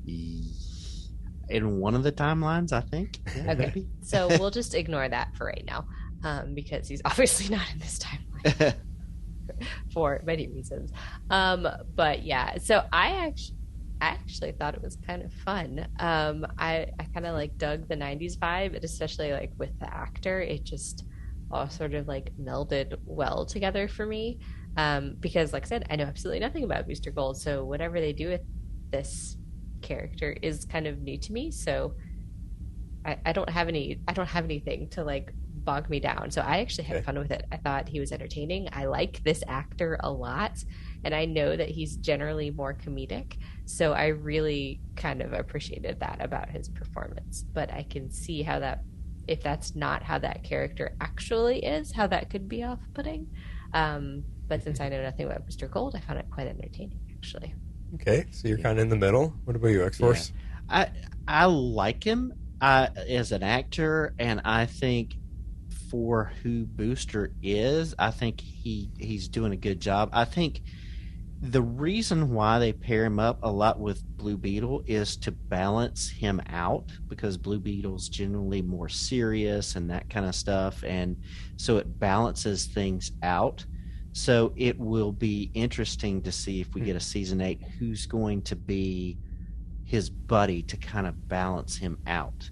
In one of the timelines, I think. Yeah, okay, maybe. So we'll just ignore that for right now, because he's obviously not in this timeline for many reasons. But yeah, so I actually thought it was kind of fun. I kind of like dug the 90s vibe, and especially like with the actor, it just all sort of like melded well together for me. Because like I said, I know absolutely nothing about Booster Gold, so whatever they do with this character is kind of new to me. So I don't have anything to like bog me down. So I actually had fun with it. I thought he was entertaining. I like this actor a lot, and I know that he's generally more comedic. So I really kind of appreciated that about his performance. But I can see how that, if that's not how that character actually is, how that could be off-putting. But since I know nothing about Mr. Gold, I found it quite entertaining, actually. Okay, so you're kind of in the middle. What about you, X-Force? Yeah. I like him as an actor, and I think for who Booster is, I think he's doing a good job. I think the reason why they pair him up a lot with Blue Beetle is to balance him out, because Blue Beetle's generally more serious and that kind of stuff, and so it balances things out. So it will be interesting to see if we get a season 8 who's going to be his buddy to kind of balance him out.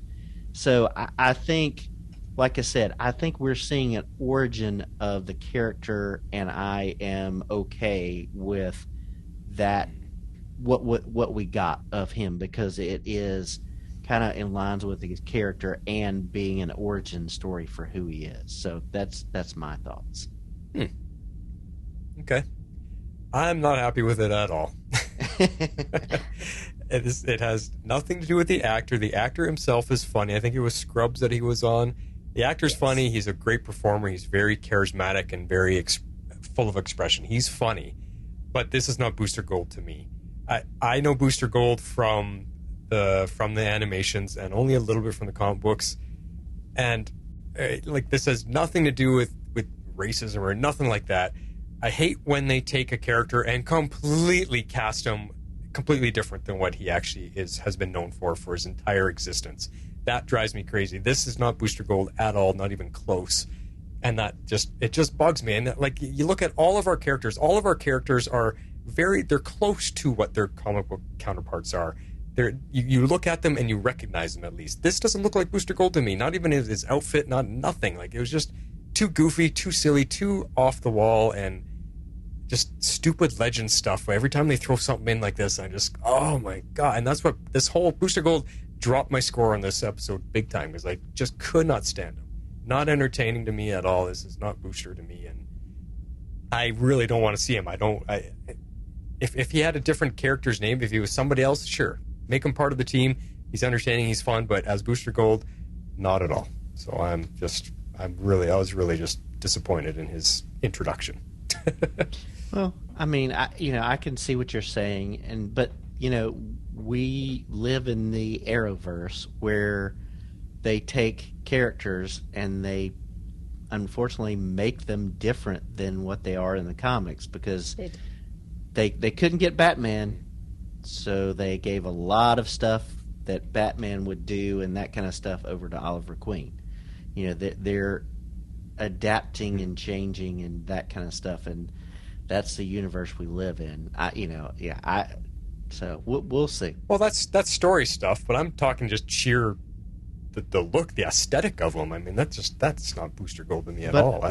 So I think, like I said, I think we're seeing an origin of the character, and I am okay with that, what we got of him, because it is kind of in lines with his character and being an origin story for who he is. So that's my thoughts. Okay. I'm not happy with it at all. It has nothing to do with the actor. The actor himself is funny. I think it was Scrubs that he was on. The actor's funny. He's a great performer. He's very charismatic and very full of expression. He's funny. But this is not Booster Gold to me. I know Booster Gold from the animations and only a little bit from the comic books. And like, this has nothing to do with racism or nothing like that. I hate when they take a character and completely cast him completely different than what he actually has been known for his entire existence. That drives me crazy. This is not Booster Gold at all, not even close. And it just bugs me. And like, you look at all of our characters are they're close to what their comic book counterparts are. You look at them and you recognize them at least. This doesn't look like Booster Gold to me, not even his outfit, nothing. Like, it was just too goofy, too silly, too off the wall, and just stupid legend stuff. Every time they throw something in like this, I just, oh my god. And that's what this whole Booster Gold dropped my score on this episode big time, because I just could not stand him. Not entertaining to me at all. This is not Booster to me, and I really don't want to see him. If he had a different character's name, if he was somebody else, sure, make him part of the team. He's entertaining, he's fun, but as Booster Gold, not at all. So I was really just disappointed in his introduction. Well, I mean, I can see what you're saying, but we live in the Arrowverse where they take characters and they unfortunately make them different than what they are in the comics, because they couldn't get Batman, so they gave a lot of stuff that Batman would do and that kind of stuff over to Oliver Queen. adapting and changing and that kind of stuff, and that's the universe we live in. So we'll see. Well, that's story stuff, but I'm talking just sheer the look, the aesthetic of him. I mean, that's not Booster Gold to me at all.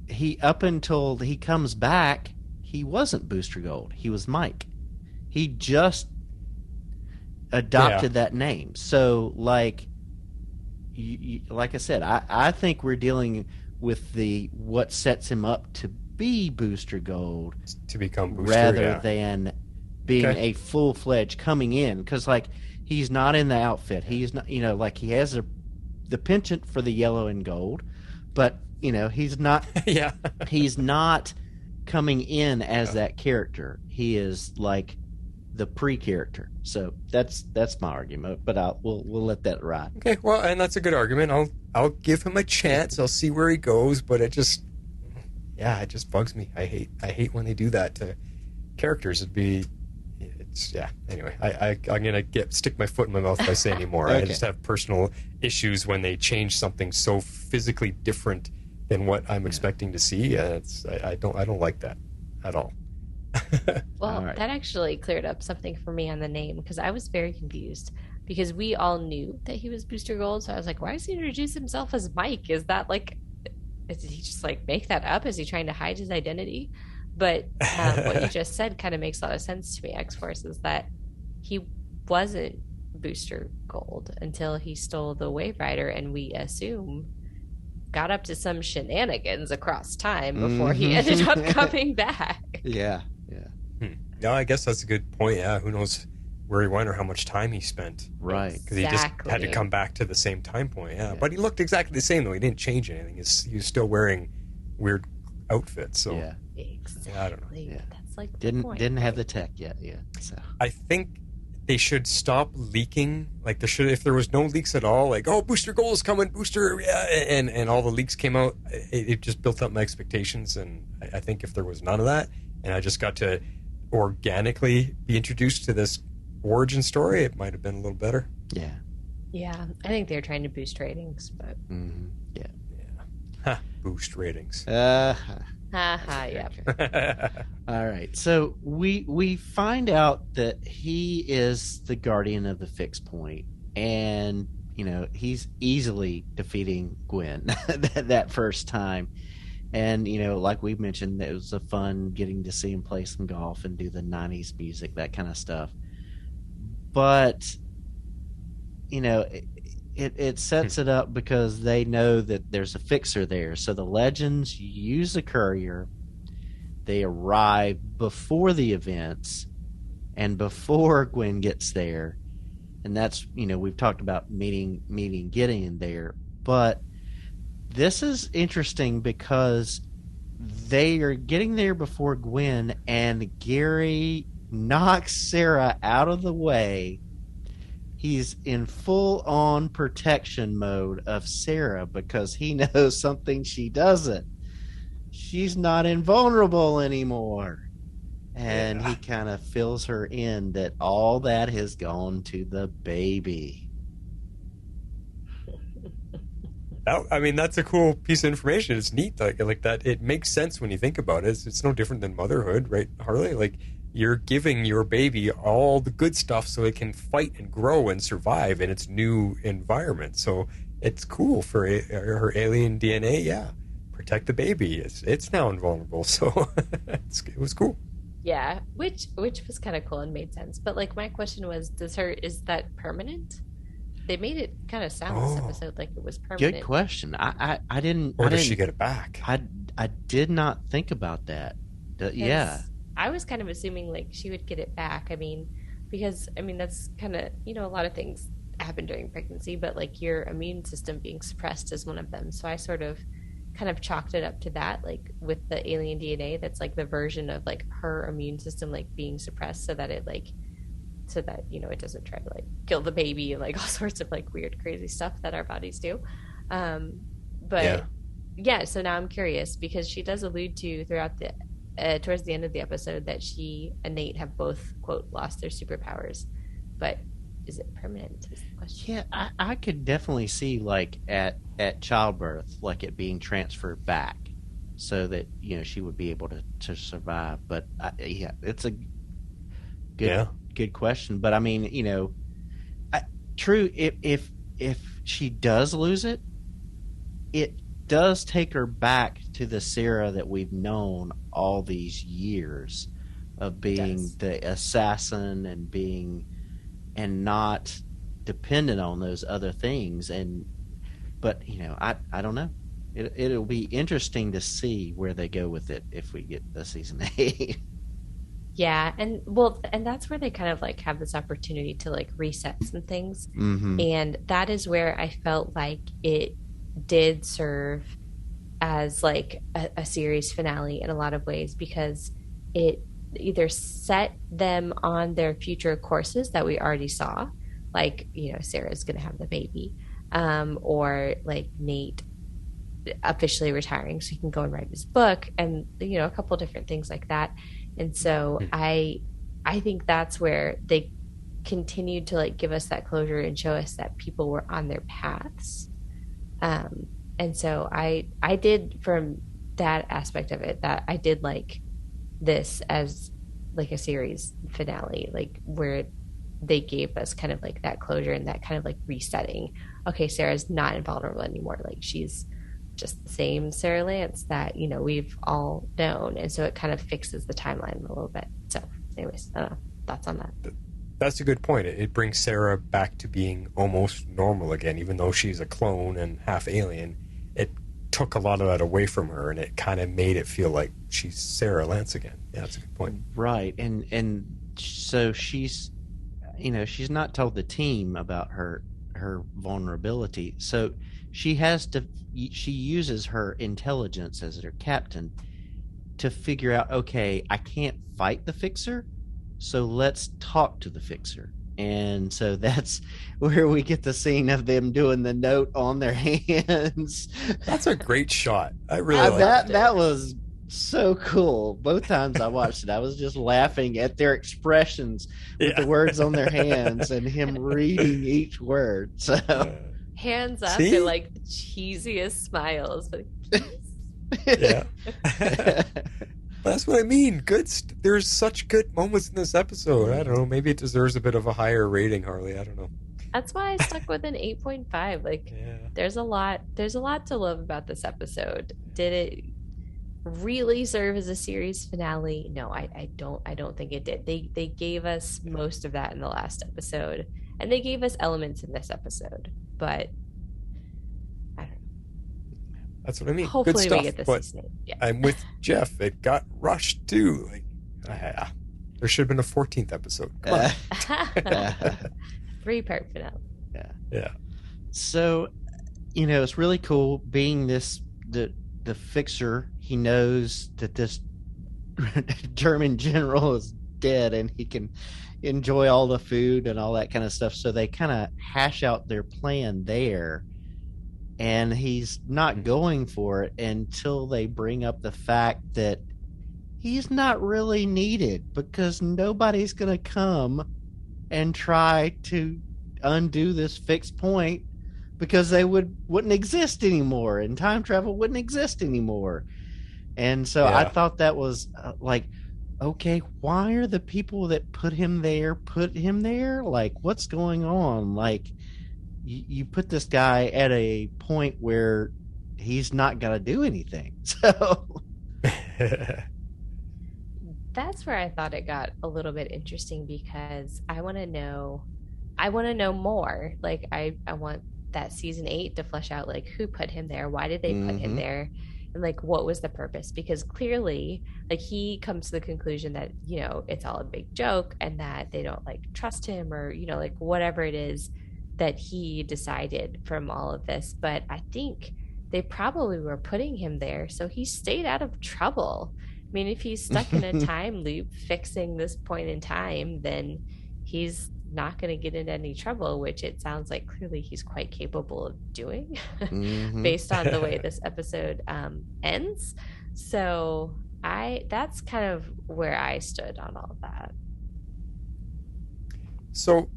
He up until he comes back, he wasn't Booster Gold. He was Mike. He just adopted that name. So, like I said, I think we're dealing with what sets him up to be Booster Gold, to become Booster, rather than being a full-fledged coming in, because like he's not in the outfit. He's not, like he has the penchant for the yellow and gold, but he's not. He's not coming in as that character. He is like the pre-character. So that's my argument, but we'll let that ride. Okay, well, and that's a good argument. I'll give him a chance. I'll see where he goes, but it just bugs me. I hate when they do that to characters. Anyway, I'm gonna stick my foot in my mouth if I say any more. Okay. I just have personal issues when they change something so physically different than what I'm expecting to see. I don't like that at all. Well, that actually cleared up something for me on the name, because I was very confused, because we all knew that he was Booster Gold. So I was like, why does he introduce himself as Mike? Is that like, did he just like make that up? Is he trying to hide his identity? But what you just said kind of makes a lot of sense to me, X-Force, is that he wasn't Booster Gold until he stole the Wave Rider, and we assume got up to some shenanigans across time before he ended up coming back. Yeah. No, I guess that's a good point. Yeah, who knows where he went or how much time he spent. Right. Because he just had to come back to the same time point. Yeah. But he looked exactly the same, though. He didn't change anything. He was still wearing weird outfits. So exactly. I don't know. Yeah. That's like didn't have the tech yet. Yeah. So I think they should stop leaking. Like if there was no leaks at all, like, oh, Booster Gold is coming, Booster, and all the leaks came out, it just built up my expectations. And I think if there was none of that, and I just got to organically be introduced to this origin story, it might have been a little better. Yeah, I think they're trying to boost ratings, but boost ratings. Yeah. All right, so we find out that he is the guardian of the fixed point, and he's easily defeating Gwen that first time. And, like we mentioned, it was a fun getting to see him play some golf and do the 90s music, that kind of stuff. But, it sets it up because they know that there's a fixer there. So the legends use a courier. They arrive before the events and before Gwen gets there. And that's, we've talked about meeting Gideon there. But this is interesting because they are getting there before Gwen, and Gary knocks Sarah out of the way. He's in full-on protection mode of Sarah because he knows something she doesn't. She's not invulnerable anymore. And he kind of fills her in that all that has gone to the baby. That's a cool piece of information. It's neat, like that. It makes sense when you think about it. It's no different than motherhood, right, Harley? Like, you're giving your baby all the good stuff so it can fight and grow and survive in its new environment. So it's cool for her alien DNA. Yeah, protect the baby. It's now invulnerable. So it was cool. Yeah, which was kind of cool and made sense. But like, my question was, is that permanent? They made it kind of sound this episode like it was permanent. Good question. I didn't. Or does she get it back? I did not think about that. Yeah. I was kind of assuming like she would get it back. Because that's kind of, a lot of things happen during pregnancy, but like your immune system being suppressed is one of them. So I sort of kind of chalked it up to that, like with the alien DNA, that's like the version of like her immune system like being suppressed so that it it doesn't try to like kill the baby and like all sorts of like weird crazy stuff that our bodies do. So now I'm curious because she does allude to throughout the towards the end of the episode that she and Nate have both, quote, lost their superpowers, but is it permanent is the question. Yeah, I could definitely see like at childbirth, like it being transferred back, so that she would be able to survive. But yeah, it's a good question. But I mean, true. If she does lose it, it does take her back to the Sarah that we've known all these years of being the assassin and not dependent on those other things. But I don't know. It'll be interesting to see where they go with it if we get the season 8. Yeah, and that's where they kind of like have this opportunity to like reset some things. Mm-hmm. And that is where I felt like it did serve as like a series finale in a lot of ways, because it either set them on their future courses that we already saw, like Sarah's gonna have the baby, or like Nate officially retiring so he can go and write his book, and a couple of different things like that. And so I think that's where they continued to like give us that closure and show us that people were on their paths. And so I did, from that aspect of it, that I did like this as like a series finale, like where they gave us kind of like that closure and that kind of like resetting. Okay, Sarah's not invulnerable anymore. Like she's just the same Sarah Lance that we've all known, and so it kind of fixes the timeline a little bit. So, anyways, I don't know, thoughts on that. That's a good point. It brings Sarah back to being almost normal again, even though she's a clone and half alien. It took a lot of that away from her, and it kind of made it feel like she's Sarah Lance again. Yeah, that's a good point. Right, and so she's not told the team about her vulnerability, so she uses her intelligence as her captain to figure out, okay, I can't fight the Fixer, so let's talk to the Fixer. And so that's where we get the scene of them doing the note on their hands. That's a great shot. I really like that. That was so cool. Both times I watched it, I was just laughing at their expressions with the words on their hands and him reading each word. So hands up and like the cheesiest smiles. Yeah. That's what I mean. There's such good moments in this episode. I don't know. Maybe it deserves a bit of a higher rating, Harley. I don't know. That's why I stuck with an 8.5. Like, there's a lot to love about this episode. Did it really serve as a series finale? No, I don't think it did. They gave us most of that in the last episode, and they gave us elements in this episode, but I don't know. That's what I mean. Hopefully good stuff, we get this but season 8. Yeah. I'm with Jeff. It got rushed too. Like, there should have been a 14th episode. Come on. 3-part finale. Yeah. So, it's really cool being the Fixer. He knows that this German general is dead and he can enjoy all the food and all that kind of stuff. So they kind of hash out their plan there. And he's not going for it until they bring up the fact that he's not really needed, because nobody's going to come and try to undo this fixed point, because they wouldn't exist anymore and time travel wouldn't exist anymore. And so I thought that was okay, why are the people that put him there? Like, what's going on? Like, you put this guy at a point where he's not going to do anything. So that's where I thought it got a little bit interesting, because I want to know more. Like, I want that season 8 to flesh out, like, who put him there? Why did they put him there? And like, what was the purpose? Because clearly, like, he comes to the conclusion that, it's all a big joke and that they don't like trust him, or, like, whatever it is that he decided from all of this. But I think they probably were putting him there so he stayed out of trouble. I mean, if he's stuck in a time loop fixing this point in time, then he's not going to get into any trouble, which it sounds like clearly he's quite capable of doing based on the way this episode ends. So that's kind of where I stood on all of that. So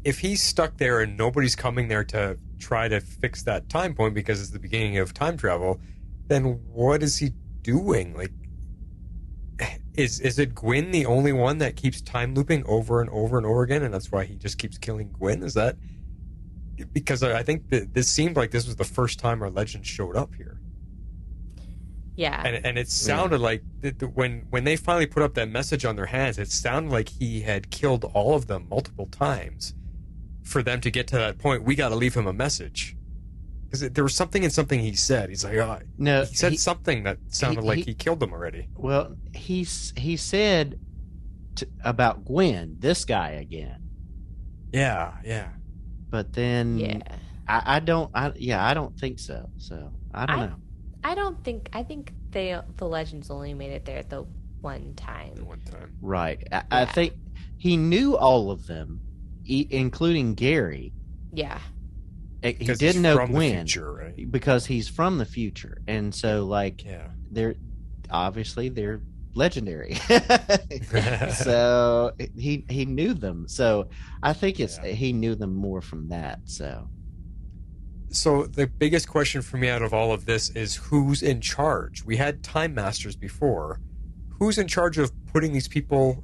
if he's stuck there and nobody's coming there to try to fix that time point because it's the beginning of time travel, then what is he doing? Like, is it Gwyn the only one that keeps time looping over and over and over again, and that's why he just keeps killing Gwyn? Is that because I think that this seemed like this was the first time our legend showed up here? Yeah, and it sounded like when they finally put up that message on their hands, it sounded like he had killed all of them multiple times for them to get to that point. We got to leave him a message because there was something in something he said. He's like, oh, no, he said something that sounded like he killed them already. Well, he said about Gwyn, this guy again. Yeah. But then, yeah, I don't think so. So I don't know. I think the legends only made it there the one time. Right. I think he knew all of them, including Gary. Yeah. He didn't know Gwyn, future, right? Because he's from the future, and so they're legendary. So he knew them. So I think he knew them more from that. So the biggest question for me out of all of this is who's in charge? We had Time Masters before. Who's in charge of putting these people?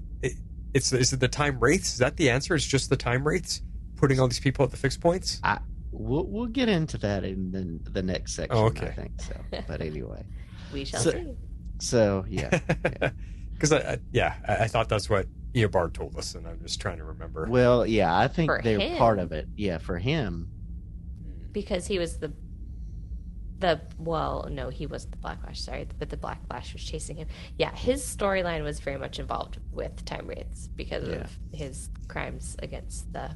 Is it the Time Wraiths? Is that the answer? It's just the Time Wraiths putting all these people at the fixed points? We'll get into that in the next section. Oh, okay. I think so. But anyway, we shall see. So yeah, because I thought that's what Eobard told us, and I'm just trying to remember. Well, yeah, I think they're him, part of it. Yeah, for him. Because he was he was the Black Flash, sorry, but the Black Flash was chasing him. Yeah, his storyline was very much involved with Time Wraiths because of his crimes against the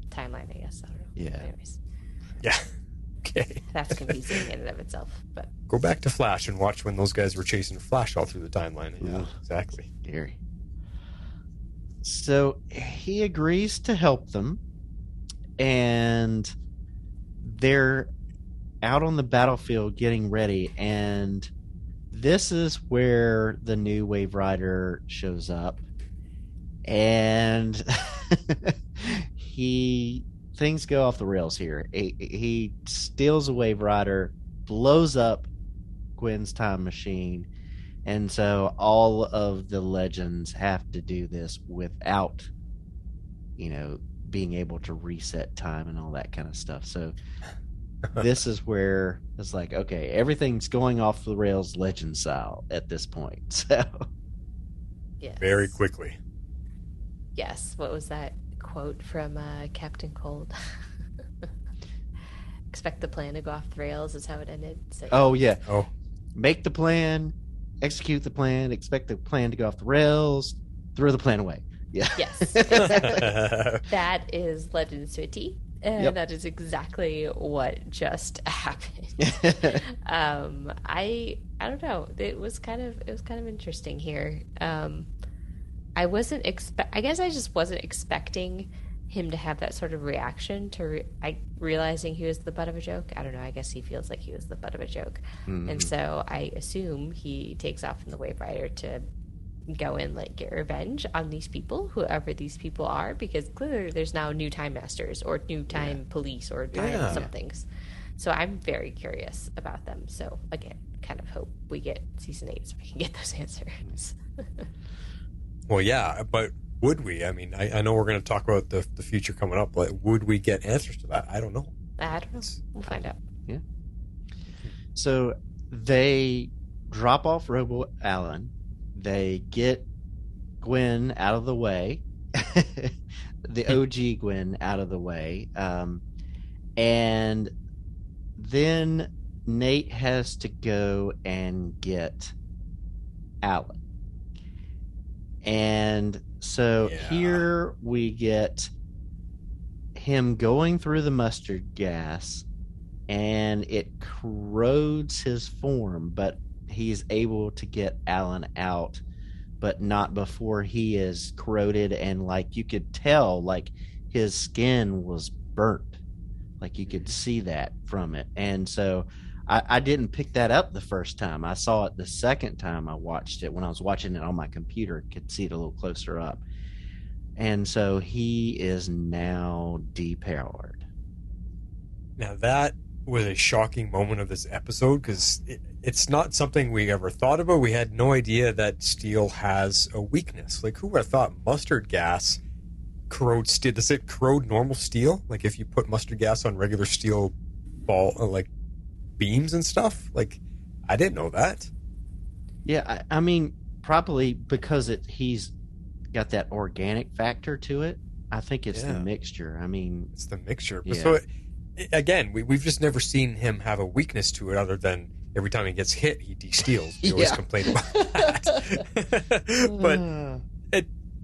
timeline, I guess. I don't know. Yeah. Anyways. Yeah. Okay. That's confusing in and of itself. But go back to Flash and watch when those guys were chasing Flash all through the timeline. Yeah, exactly. Scary. So he agrees to help them, and they're out on the battlefield getting ready, and this is where the new Wave Rider shows up, and things go off the rails here. He steals a Wave Rider, blows up Gwyn's time machine, and so all of the legends have to do this without, being able to reset time and all that kind of stuff. So this is where it's like, okay, everything's going off the rails legend style at this point. So yes. Very quickly. Yes. What was that quote from Captain Cold? Expect the plan to go off the rails is how it ended. So, make the plan, execute the plan, expect the plan to go off the rails, throw the plan away. Yeah. Yes. That is Legends to a T. And that is exactly what just happened. I don't know. It was kind of interesting here. I guess I just wasn't expecting him to have that sort of reaction to realizing he was the butt of a joke. I don't know. I guess he feels like he was the butt of a joke. Mm-hmm. And so I assume he takes off from the Wave Rider to go and get revenge on these people, whoever these people are, because clearly there's now new Time Masters or new Time Police or Time somethings. So I'm very curious about them. So again, kind of hope we get season 8 so we can get those answers. Well, yeah, but would we? I mean, I know we're going to talk about the future coming up, but would we get answers to that? I don't know. I don't know. We'll find out. Yeah. So they drop off Robo Allen. They get Gwyn out of the way, the OG Gwyn out of the way, and then Nate has to go and get Alan. And so here we get him going through the mustard gas, and it corrodes his form, but he's able to get Alan out, but not before he is corroded, and you could tell his skin was burnt, you could see that from it. And so I didn't pick that up the first time. I saw it the second time I watched it. When I was watching it on my computer, could see it a little closer up. And so he is now depowered. Now that was a shocking moment of this episode because it's not something we ever thought about. We had no idea that steel has a weakness. Like, who would have thought mustard gas corrode steel? Does it corrode normal steel? Like, if you put mustard gas on regular steel ball, like beams and stuff? Like, I didn't know that. Yeah, I mean, probably because he's got that organic factor to it. I think it's the mixture. I mean, it's the mixture. Yeah. So again, we've just never seen him have a weakness to it other than every time he gets hit, he de-steals. We always complain about that. But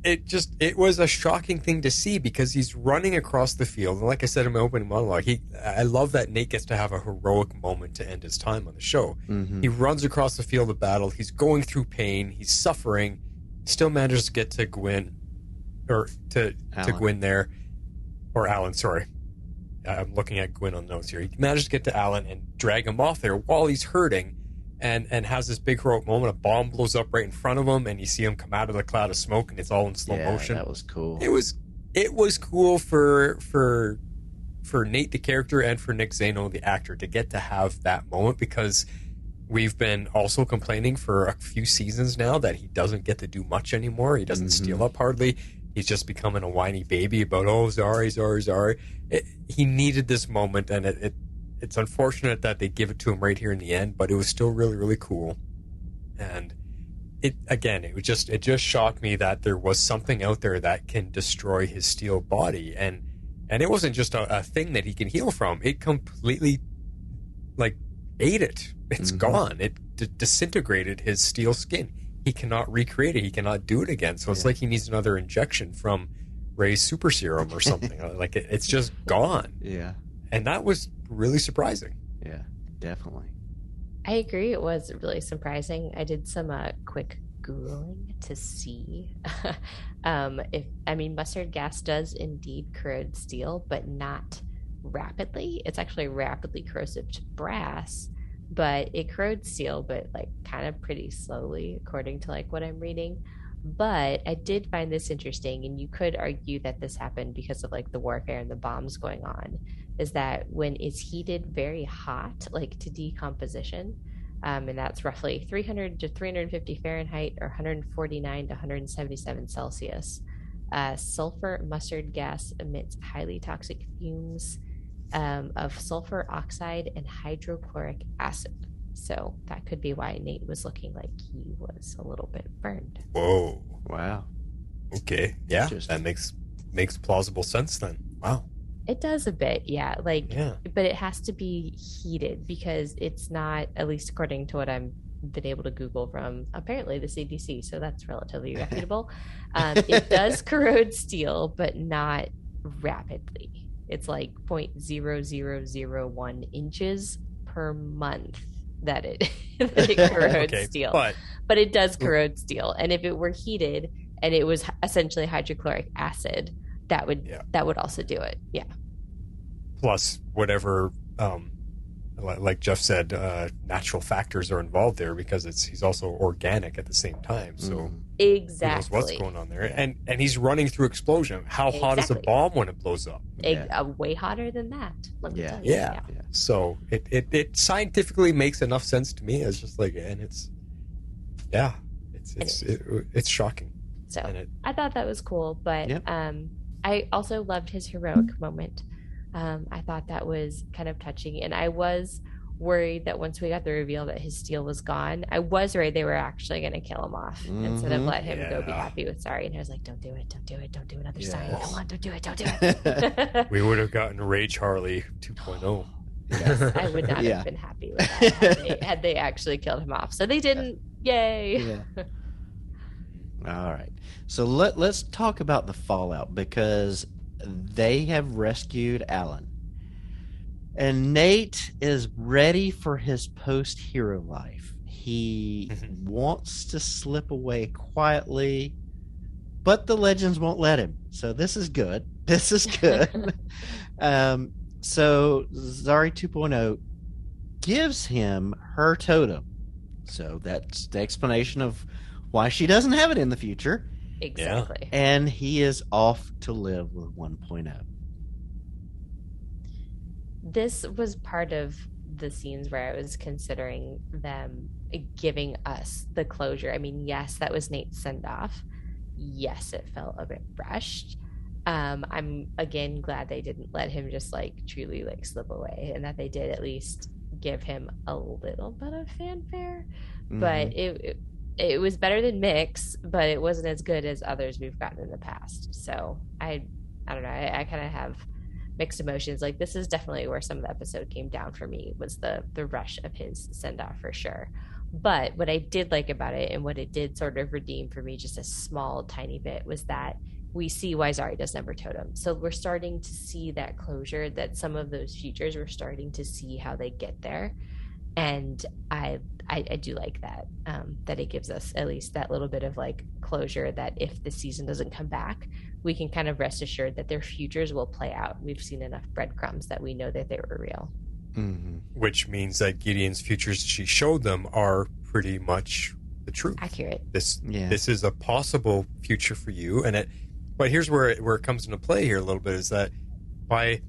it was a shocking thing to see because he's running across the field. And like I said in my opening monologue, I love that Nate gets to have a heroic moment to end his time on the show. Mm-hmm. He runs across the field of battle. He's going through pain. He's suffering. Still manages to get to Gwyn, or to Gwyn there. Or Alan, sorry. I'm looking at Gwyn on notes here. He manages to get to Alan and drag him off there while he's hurting and has this big heroic moment. A bomb blows up right in front of him and you see him come out of the cloud of smoke and it's all in slow motion. That was cool. It was cool for Nate the character and for Nick Zano the actor to get to have that moment because we've been also complaining for a few seasons now that he doesn't get to do much anymore. He doesn't steal up hardly. He's just becoming a whiny baby about, Zari. He needed this moment, and it's unfortunate that they give it to him right here in the end, but it was still really, really cool. And it just shocked me that there was something out there that can destroy his steel body, and it wasn't just a thing that he can heal from. It completely, ate it. It's gone. It disintegrated his steel skin. He cannot recreate it. He cannot do it again. So it's like he needs another injection from Ray's super serum or something. It's just gone. Yeah. And that was really surprising. Yeah, definitely. I agree. It was really surprising. I did some quick Googling to see mustard gas does indeed corrode steel, but not rapidly. It's actually rapidly corrosive to brass. But it corrodes steel, but kind of pretty slowly, according to what I'm reading. But I did find this interesting, and you could argue that this happened because of the warfare and the bombs going on. Is that when it's heated very hot, to decomposition, and that's roughly 300 to 350 Fahrenheit or 149 to 177 Celsius. Sulfur mustard gas emits highly toxic fumes of sulfur oxide and hydrochloric acid. So that could be why Nate was looking like he was a little bit burned. Whoa. Wow. Okay. Yeah. That makes plausible sense then. Wow. It does a bit, yeah. But it has to be heated because it's not, at least according to what I've been able to Google from apparently the CDC, so that's relatively reputable. It does corrode steel, but not rapidly. It's 0.0001 inches per month that it corrodes steel. But it does corrode steel. And if it were heated and it was essentially hydrochloric acid, that would also do it. Yeah. Plus whatever, like Jeff said, natural factors are involved there because he's also organic at the same time. So exactly, who knows what's going on there? And he's running through explosion. How hot is a bomb when it blows up? Way hotter than that. Let me tell you. Yeah. So it scientifically makes enough sense to me. It's just and it's shocking. So I thought that was cool, but I also loved his heroic moment. I thought that was kind of touching, and I was worried that once we got the reveal that his steel was gone, I was worried they were actually going to kill him off instead of let him go be happy with Sari. And I was like, don't do it, don't do another Sari. Come on, don't do it. We would have gotten Rage Harley 2.0. Yes, I would not have been happy with that had they actually killed him off. So they didn't. Yay. Yeah. All right. So let's talk about the fallout because they have rescued Alan. And Nate is ready for his post-hero life. He wants to slip away quietly, but the legends won't let him. So this is good. So Zari 2.0 gives him her totem. So that's the explanation of why she doesn't have it in the future. Exactly. And he is off to live with 1.0. This was part of the scenes where I was considering them giving us the closure. I mean, yes, that was Nate's send off. Yes, it felt a bit rushed. I'm again glad they didn't let him just like truly like slip away, and that they did at least give him a little bit of fanfare. But it was better than Mix, but it wasn't as good as others we've gotten in the past. So I don't know. I kind of have mixed emotions. Like, this is definitely where some of the episode came down for me, was the rush of his send off for sure. But what I did like about it, and what it did sort of redeem for me just a small tiny bit, was that we see why Zari does Never Totem. So we're starting to see that closure, that some of those futures, we're starting to see how they get there. And I do like that, that it gives us at least that little bit of like closure, that if the season doesn't come back, we can kind of rest assured that their futures will play out. We've seen enough breadcrumbs that we know that they were real. Which means that Gideon's futures she showed them are pretty much the truth. Accurate. This is a possible future for you, but here's where it comes into play here a little bit, is that by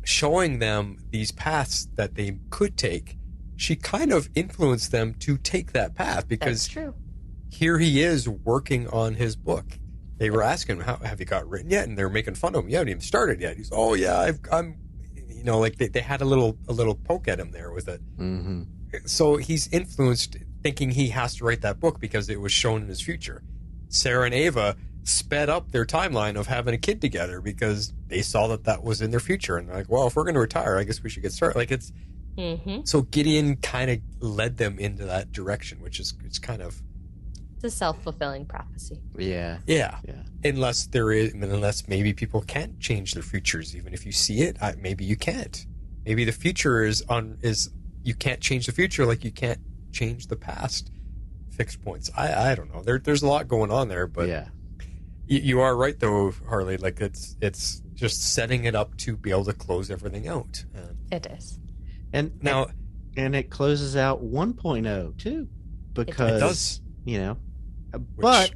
showing them these paths that they could take, she kind of influenced them to take that path, because that's true. Here he is working on his book. They were asking him, have you got written yet? And they're making fun of him. You haven't even started yet. He's, oh yeah, I'm, like they had a little poke at him there with it. So he's influenced, thinking he has to write that book because it was shown in his future. Sarah and Ava sped up their timeline of having a kid together because they saw that was in their future, and they're like, well, if we're going to retire, I guess we should get started. Like, it's so Gideon kind of led them into that direction, which is, it's kind of, it's a self-fulfilling prophecy. Yeah. Unless maybe people can't change their futures, even if you see it. Maybe you can't. Maybe the future is you can't change the future, like you can't change the past. Fixed points. I don't know. There's a lot going on there, but you are right though, Harley. Like, it's just setting it up to be able to close everything out. It is. And now, and it closes out 1.0 too, because it does. But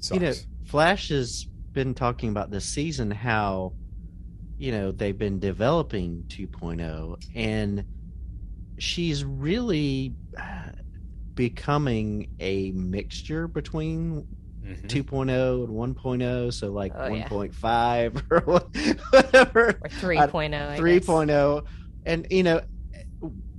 sucks. Flash has been talking about this season how they've been developing 2.0, and she's really becoming a mixture between 2.0 and 1.0, so like 1.5 or whatever, or 3.0. 3.0. And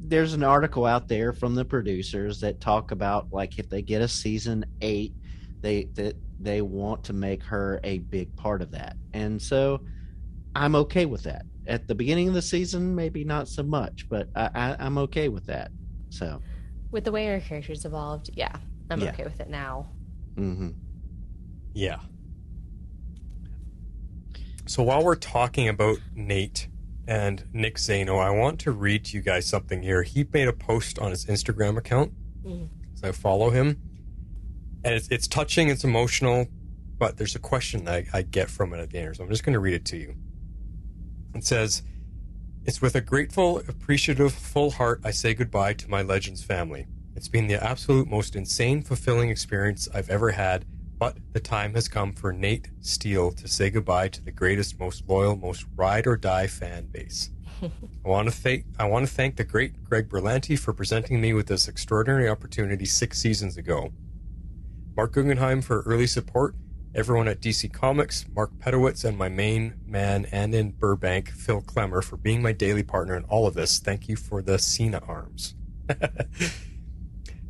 there's an article out there from the producers that talk about, like, if they get a season 8, they want to make her a big part of that. And so I'm okay with that. At the beginning of the season, maybe not so much, but I'm okay with that. So with the way her character's evolved, I'm okay with it now. Yeah. So while we're talking about Nate and Nick Zano, I want to read to you guys something here. He made a post on his Instagram account, so I follow him, and it's touching, it's emotional, but there's a question that I get from it at the end, so I'm just going to read it to you. It says, "It's with a grateful, appreciative, full heart I say goodbye to my Legends family. It's been the absolute most insane, fulfilling experience I've ever had, but the time has come for Nate Steele to say goodbye to the greatest, most loyal, most ride-or-die fan base. I want to thank the great Greg Berlanti for presenting me with this extraordinary opportunity 6 seasons ago. Mark Guggenheim for early support, everyone at DC Comics, Mark Pedowitz, and my main man and in Burbank, Phil Klemmer, for being my daily partner in all of this. Thank you for the Cena arms.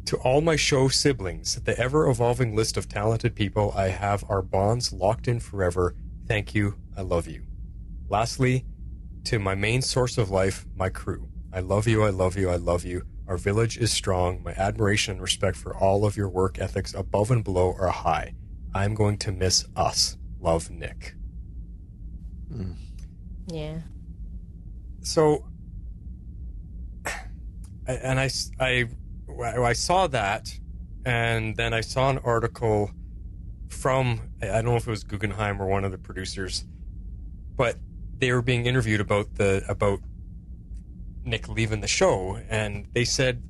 To all my show siblings, the ever-evolving list of talented people I have our bonds locked in forever. Thank you. I love you. Lastly, to my main source of life, my crew. I love you, I love you, I love you. Our village is strong. My admiration and respect for all of your work ethics above and below are high. I'm going to miss us. Love, Nick." Yeah. So, and I saw that, and then I saw an article from, I don't know if it was Guggenheim or one of the producers, but they were being interviewed about Nick leaving the show, and they said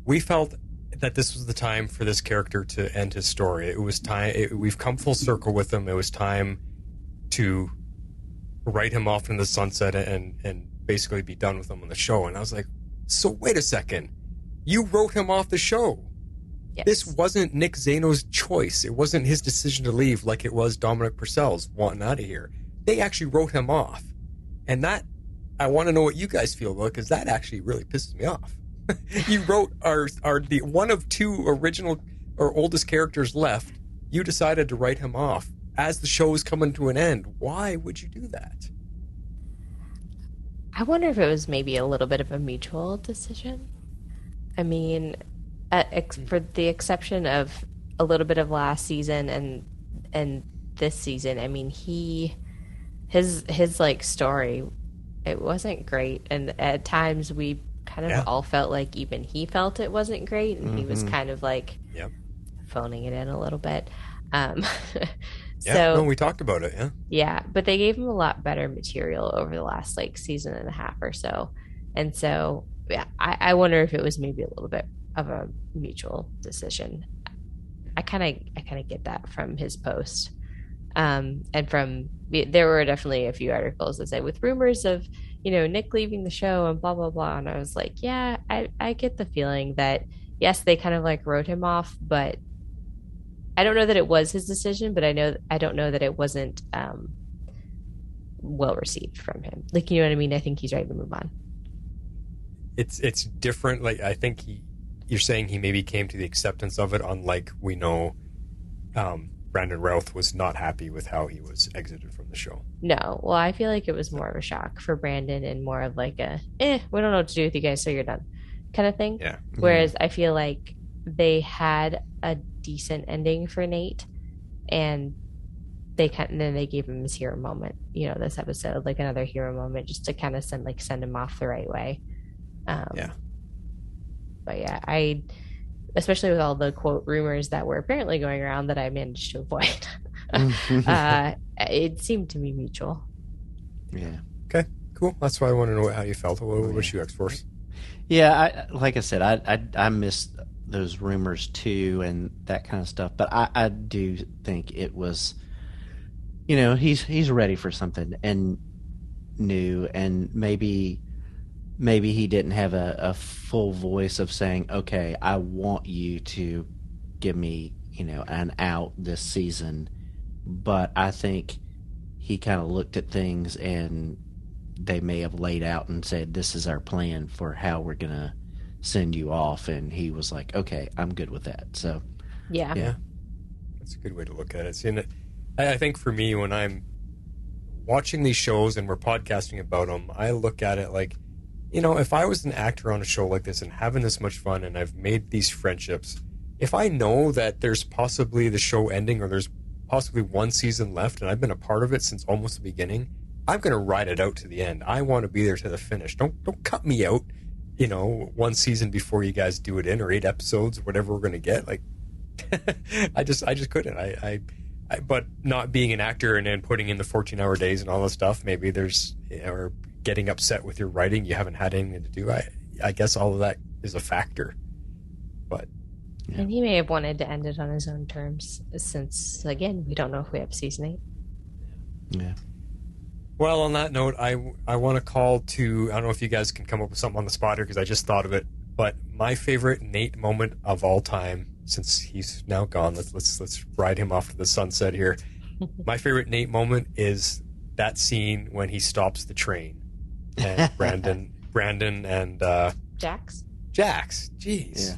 we felt that this was the time for this character to end his story. It was time. We've come full circle with him. It was time to write him off in the sunset and basically be done with him on the show. And I was like, so wait a second. You wrote him off the show. Yes. This wasn't Nick Zano's choice. It wasn't his decision to leave like it was Dominic Purcell's wanting out of here. They actually wrote him off. And that, I want to know what you guys feel about, because that actually really pisses me off. You wrote the one of two original or oldest characters left. You decided to write him off as the show is coming to an end. Why would you do that? I wonder if it was maybe a little bit of a mutual decision. I mean, for the exception of a little bit of last season and this season, I mean, his like story, it wasn't great, and at times we kind of all felt like even he felt it wasn't great, and he was kind of like phoning it in a little bit. So we talked about it. Yeah, but they gave him a lot better material over the last like season and a half or so, and so I wonder if it was maybe a little bit of a mutual decision. I kind of get that from his post, and from there were definitely a few articles that said with rumors of Nick leaving the show and blah blah blah, and I was like, yeah, I get the feeling that yes, they kind of like wrote him off, but I don't know that it was his decision, but I don't know that it wasn't well received from him. Like, you know what I mean? I think he's ready to move on. It's different. Like, I think you're saying he maybe came to the acceptance of it, unlike we know Brandon Routh was not happy with how he was exited from the show. No, well, I feel like it was more of a shock for Brandon and more of like we don't know what to do with you guys, so you're done kind of thing. Yeah. Whereas I feel like they had a decent ending for Nate, and then they gave him his hero moment, this episode, like another hero moment, just to kind of send him off the right way. But yeah, I, especially with all the quote rumors that were apparently going around that I managed to avoid, it seemed to be mutual. Yeah. Okay, cool. That's why I want to know how you felt. What was you, X-Force? Yeah, like I said, I missed those rumors too and that kind of stuff, but I do think it was, he's ready for something and new, and maybe he didn't have a full voice of saying, okay, I want you to give me an out this season, but I think he kind of looked at things and they may have laid out and said, this is our plan for how we're gonna send you off, and he was like, okay, I'm good with that. So yeah, that's a good way to look at it. See, and I think for me, when I'm watching these shows and we're podcasting about them, I look at it like, if I was an actor on a show like this and having this much fun and I've made these friendships, if I know that there's possibly the show ending or there's possibly one season left and I've been a part of it since almost the beginning, I'm going to ride it out to the end. I want to be there to the finish. Don't cut me out, one season before you guys do it in, or 8 episodes, or whatever we're going to get. Like, I just couldn't. I but not being an actor and then putting in the 14-hour days and all this stuff, maybe there's, or getting upset with your writing, you haven't had anything to do. I guess all of that is a factor. But yeah. And he may have wanted to end it on his own terms, since again, we don't know if we have season 8. Yeah. Well, on that note, I want to call to, I don't know if you guys can come up with something on the spot here because I just thought of it, but my favorite Nate moment of all time, since he's now gone, let's ride him off to the sunset here. My favorite Nate moment is that scene when he stops the train and Brandon and Jax, jeez. Yeah.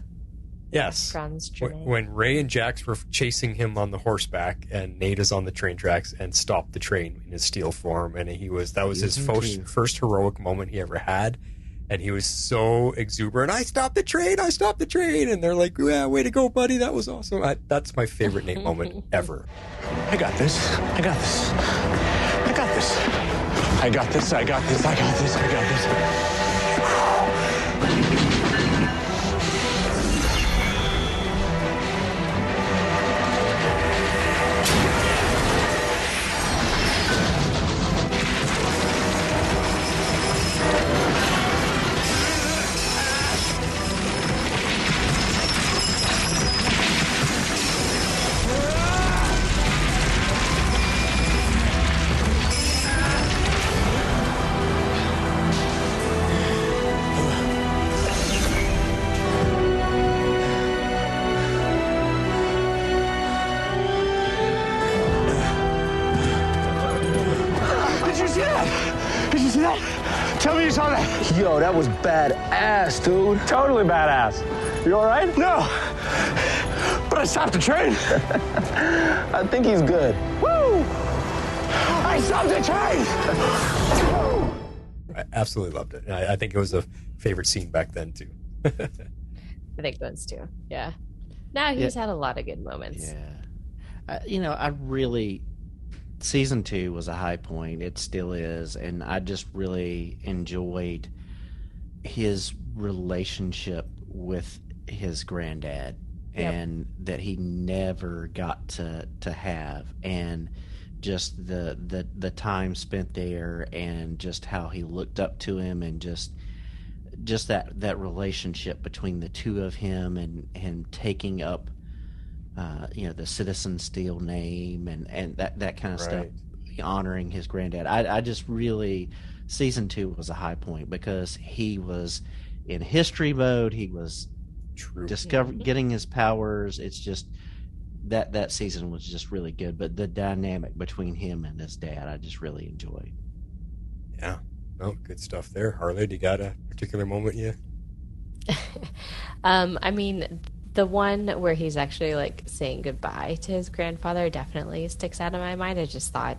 Yes. When Ray and Jax were chasing him on the horseback and Nate is on the train tracks and stopped the train in his steel form, and that was his first heroic moment he ever had, and he was so exuberant. I stopped the train, and they're like, yeah, way to go, buddy, that was awesome. That's my favorite Nate moment ever. I got this. see that? Tell me you saw that. Yo, that was badass, dude. Totally badass. You all right? No. But I stopped the train. I think he's good. Woo! I stopped the train! I absolutely loved it. I think it was a favorite scene back then, too. I think it was, too. Yeah. Now he's had a lot of good moments. Yeah. I really... Season 2 was a high point. It still is. And I just really enjoyed his relationship with his granddad. And that he never got to have. And just the time spent there and just how he looked up to him and just that relationship between the two of him and him taking up the Citizen Steel name and that kind of stuff, honoring his granddad. I just really, season 2 was a high point because he was in history mode. He was getting his powers. It's just that season was just really good. But the dynamic between him and his dad, I just really enjoyed. Yeah. Oh, good stuff there. Harley, do you got a particular moment yet? I mean, the one where he's actually like saying goodbye to his grandfather definitely sticks out of my mind. I just thought,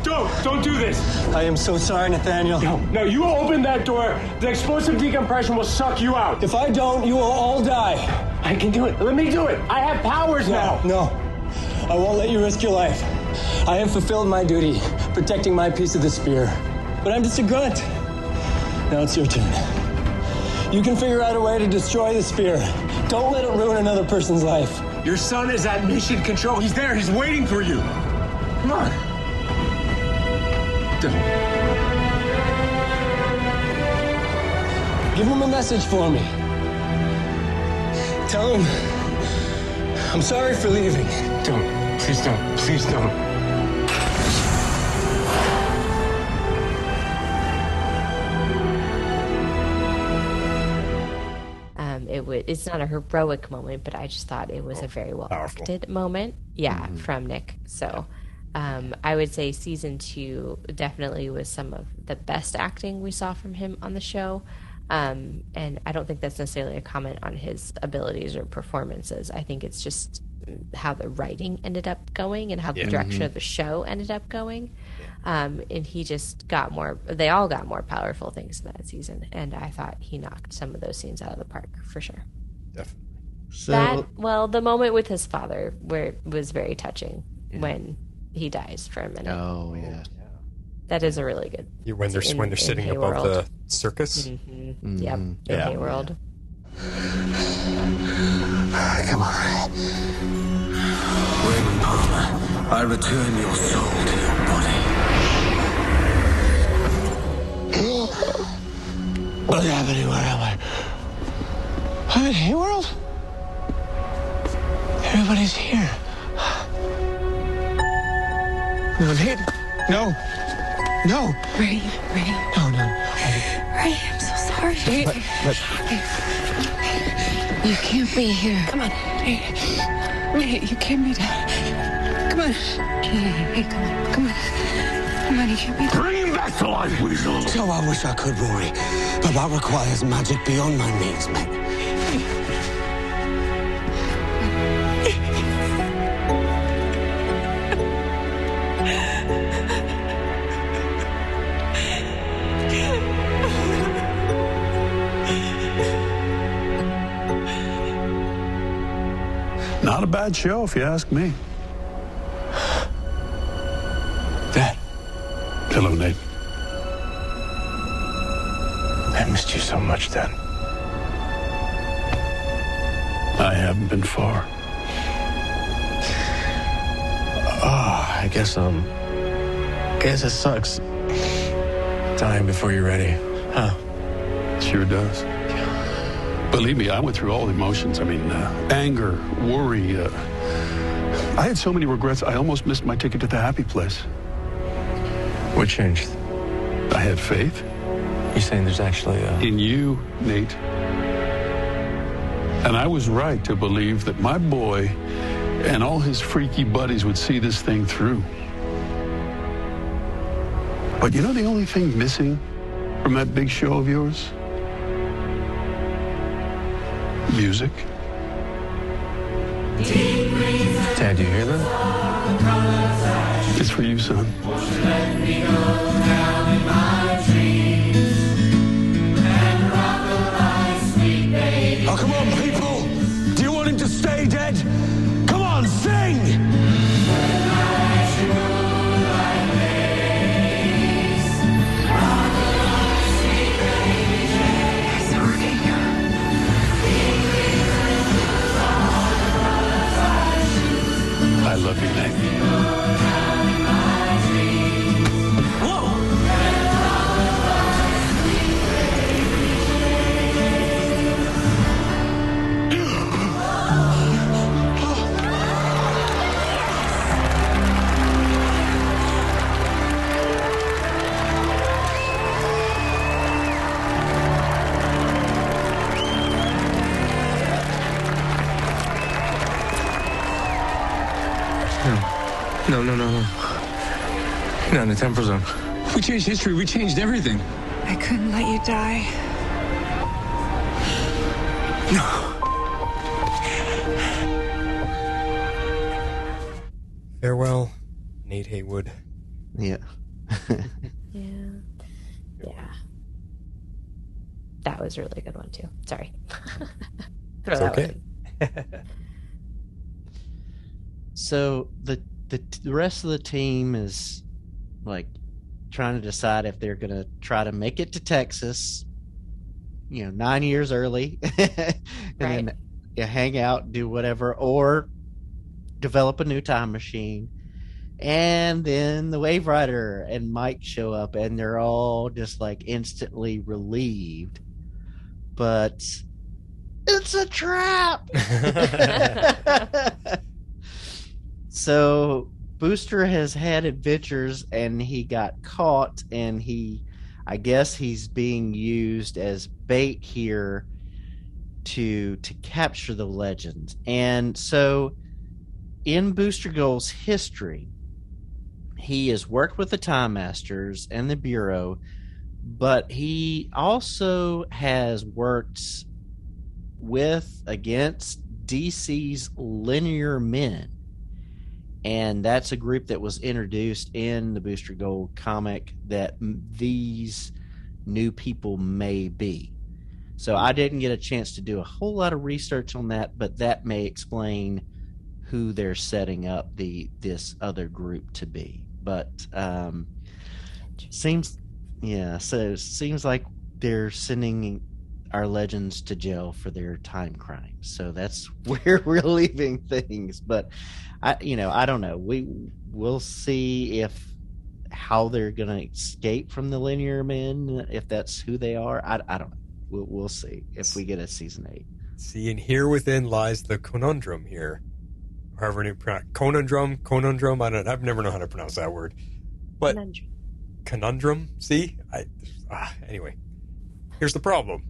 Don't do this. I am so sorry, Nathaniel. No, you open that door. The explosive decompression will suck you out. If I don't, you will all die. I can do it. Let me do it. I have powers now. No, I won't let you risk your life. I have fulfilled my duty, protecting my piece of the spear. But I'm just a grunt. Now it's your turn. You can figure out a way to destroy the spear. Don't let it ruin another person's life. Your son is at mission control. He's there. He's waiting for you. Come on. Give him a message for me. Tell him I'm sorry for leaving. Don't. Please don't. Please don't. it's not a heroic moment, but I just thought it was a very well acted moment. Yeah, from Nick. So I would say season 2 definitely was some of the best acting we saw from him on the show. And I don't think that's necessarily a comment on his abilities or performances. I think it's just how the writing ended up going and how the direction of the show ended up going. And he just got more, they all got more powerful things in that season. And I thought he knocked some of those scenes out of the park for sure. Definitely. So, the moment with his father where it was very touching when he dies for a minute. Oh, yeah. That is a really good. When they're sitting above the circus. Yep. In Hayworld. Come on, Raymond Palmer. I return your soul to your body. What's happening? Where am I? I'm in Hayworld? Everybody's here. No, Nate. No. No. Ray. No. Ray, I'm so sorry. You can't be here. Come on. Ray, you can't be there. Come on. Hey, come on. Come on, you can't be there. Bring him back to life, Weasel. So I wish I could, Rory. But that requires magic beyond my means, mate. Not a bad show, if you ask me. Dad. Hello, Nate. I missed you so much, Dad. I haven't been far. I guess it sucks. Dying before you're ready, huh? Sure does. Believe me, I went through all the emotions. I mean, anger, worry. I had so many regrets, I almost missed my ticket to the happy place. What changed? I had faith. You're saying there's actually in you, Nate. And I was right to believe that my boy and all his freaky buddies would see this thing through. But you know the only thing missing from that big show of yours? Music. Dad, do you hear that? It's for you, son. Oh, come on, people! Do you want him to stay dead? Come on, sing! It's working. I love you, Nick. No. Not in the temporal zone. We changed history. We changed everything. I couldn't let you die. Farewell, Nate Haywood. Yeah. Yeah. That was a really good one too. Sorry. Throw It's that okay. one. So the rest of the team is like trying to decide if they're gonna try to make it to Texas, 9 years early, and then hang out, do whatever, or develop a new time machine. And then the Wave Rider and Mike show up, and they're all just like instantly relieved. But it's a trap. So Booster has had adventures, and he got caught, and I guess he's being used as bait here to capture the legends. And so in Booster Gold's history, he has worked with the Time Masters and the Bureau, but he also has worked against DC's Linear Men. And that's a group that was introduced in the Booster Gold comic that these new people may be. So I didn't get a chance to do a whole lot of research on that, but that may explain who they're setting up this other group to be. But seems like they're sending our legends to jail for their time crimes. So that's where we're leaving things. But I don't know. We'll see how they're going to escape from the Linear Men, if that's who they are. I don't know. We'll see if we get a season 8. See, and here within lies the conundrum here. However you pronounce conundrum. I've never known how to pronounce that word. But conundrum. See, anyway. Here's the problem.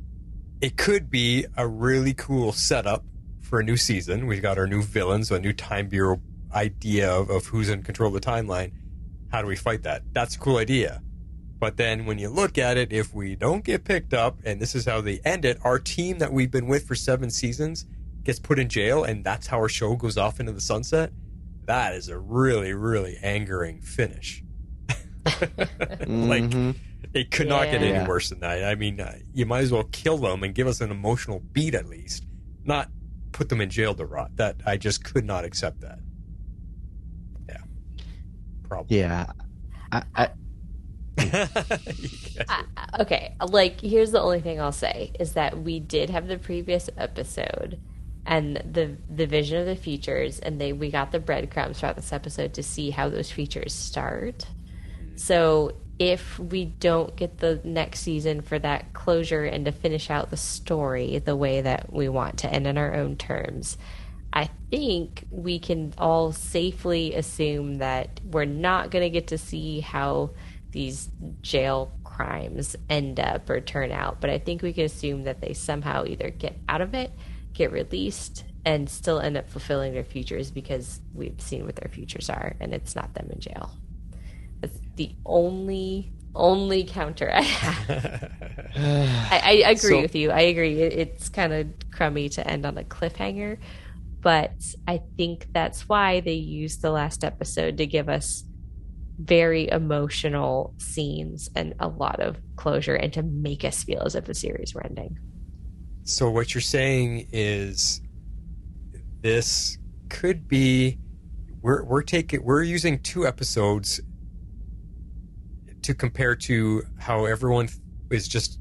It could be a really cool setup for a new season. We've got our new villains, a new Time Bureau idea of who's in control of the timeline. How do we fight that? That's a cool idea. But then when you look at it, if we don't get picked up, and this is how they end it, our team that we've been with for 7 seasons gets put in jail, and that's how our show goes off into the sunset. That is a really, really angering finish. It could not get any worse than that. I mean, you might as well kill them and give us an emotional beat at least, not put them in jail to rot. That I just could not accept that. Yeah, probably. Yeah, okay. Like, here's the only thing I'll say is that we did have the previous episode and the vision of the features, and we got the breadcrumbs throughout this episode to see how those features start. So if we don't get the next season for that closure and to finish out the story the way that we want to end on our own terms, I think we can all safely assume that we're not going to get to see how these jail crimes end up or turn out. But I think we can assume that they somehow either get out of it, get released, and still end up fulfilling their futures, because we've seen what their futures are, and it's not them in jail. That's the only only counter I have. I agree with you. I agree. It's kind of crummy to end on a cliffhanger, but I think that's why they used the last episode to give us very emotional scenes and a lot of closure and to make us feel as if the series were ending. So what you're saying is this could be we're using 2 episodes to compare to how everyone is just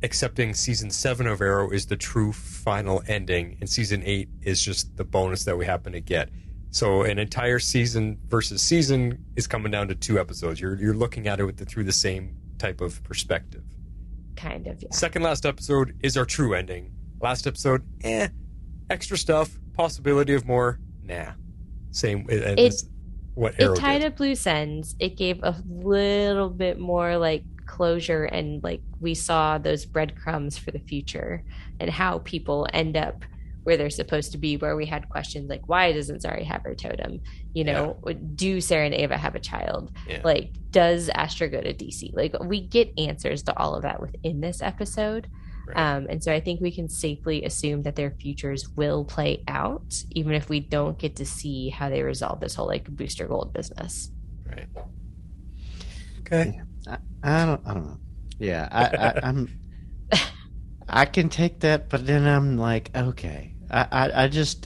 accepting season 7 of Arrow is the true final ending, and season 8 is just the bonus that we happen to get. So an entire season versus season is coming down to 2 episodes. You're looking at it through the same type of perspective. Kind of, yeah. Second last episode is our true ending. Last episode, extra stuff, possibility of more, nah. Same. What Arrow it tied did. up loose ends. It gave a little bit more like closure, and like we saw those breadcrumbs for the future and how people end up where they're supposed to be, where we had questions like, why doesn't Zari have her totem? Do Sarah and Ava have a child? Yeah. Like, does Astra go to DC? Like, we get answers to all of that within this episode. Right. And so I think we can safely assume that their futures will play out, even if we don't get to see how they resolve this whole like Booster Gold business. Right. Okay. I don't know. Yeah, I'm. I can take that, but then I'm like, okay. I just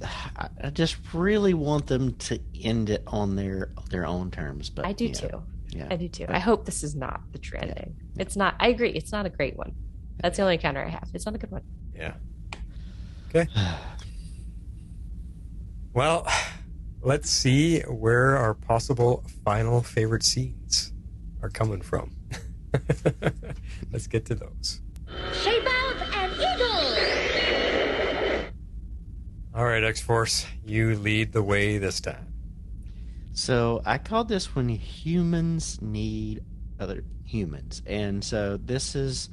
really want them to end it on their own terms. But I do too. Yeah, I do too. I hope this is not the true ending. It's not. I agree. It's not a great one. That's the only counter I have. It's not a good one. Yeah. Okay. Well, let's see where our possible final favorite scenes are coming from. Let's get to those. Shape out an eagle! All right, X-Force, you lead the way this time. So I called this when humans need other humans. And so this is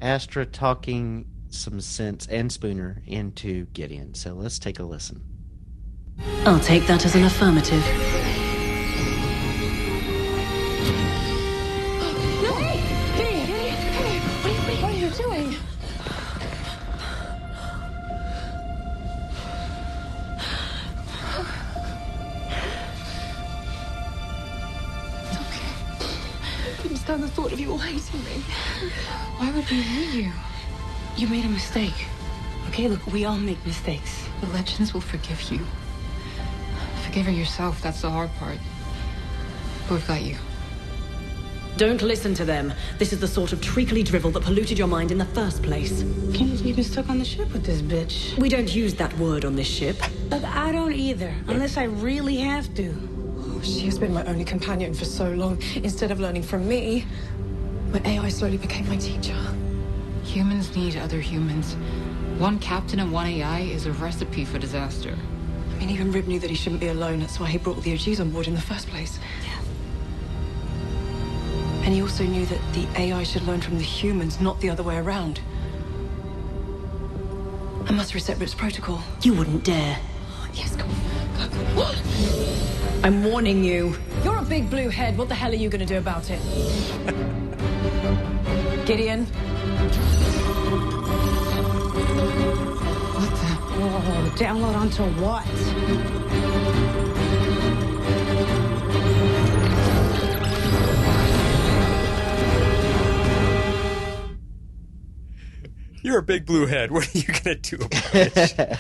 Astra talking some sense and Spooner into Gideon. So let's take a listen. I'll take that as an affirmative. No! Gideon! What are you doing? It's okay. I couldn't stand the thought of you all hating me. Why would we hate you? You made a mistake. Okay, look, we all make mistakes. The legends will forgive you. Forgiving yourself, that's the hard part. But we've got you. Don't listen to them. This is the sort of treacly drivel that polluted your mind in the first place. Can't believe you've been stuck on the ship with this bitch. We don't use that word on this ship. But I don't either, unless I really have to. Oh, she has been my only companion for so long. Instead of learning from me, my AI slowly became my teacher. Humans need other humans. One captain and one AI is a recipe for disaster. I mean, even Rib knew that he shouldn't be alone. That's why he brought all the OGs on board in the first place. Yeah. And he also knew that the AI should learn from the humans, not the other way around. I must reset Rip's protocol. You wouldn't dare. Yes, come on. Go. I'm warning you. You're a big blue head. What the hell are you going to do about it? Gideon? What the? Oh, download onto what? You're a big blue head. What are you going to do about it?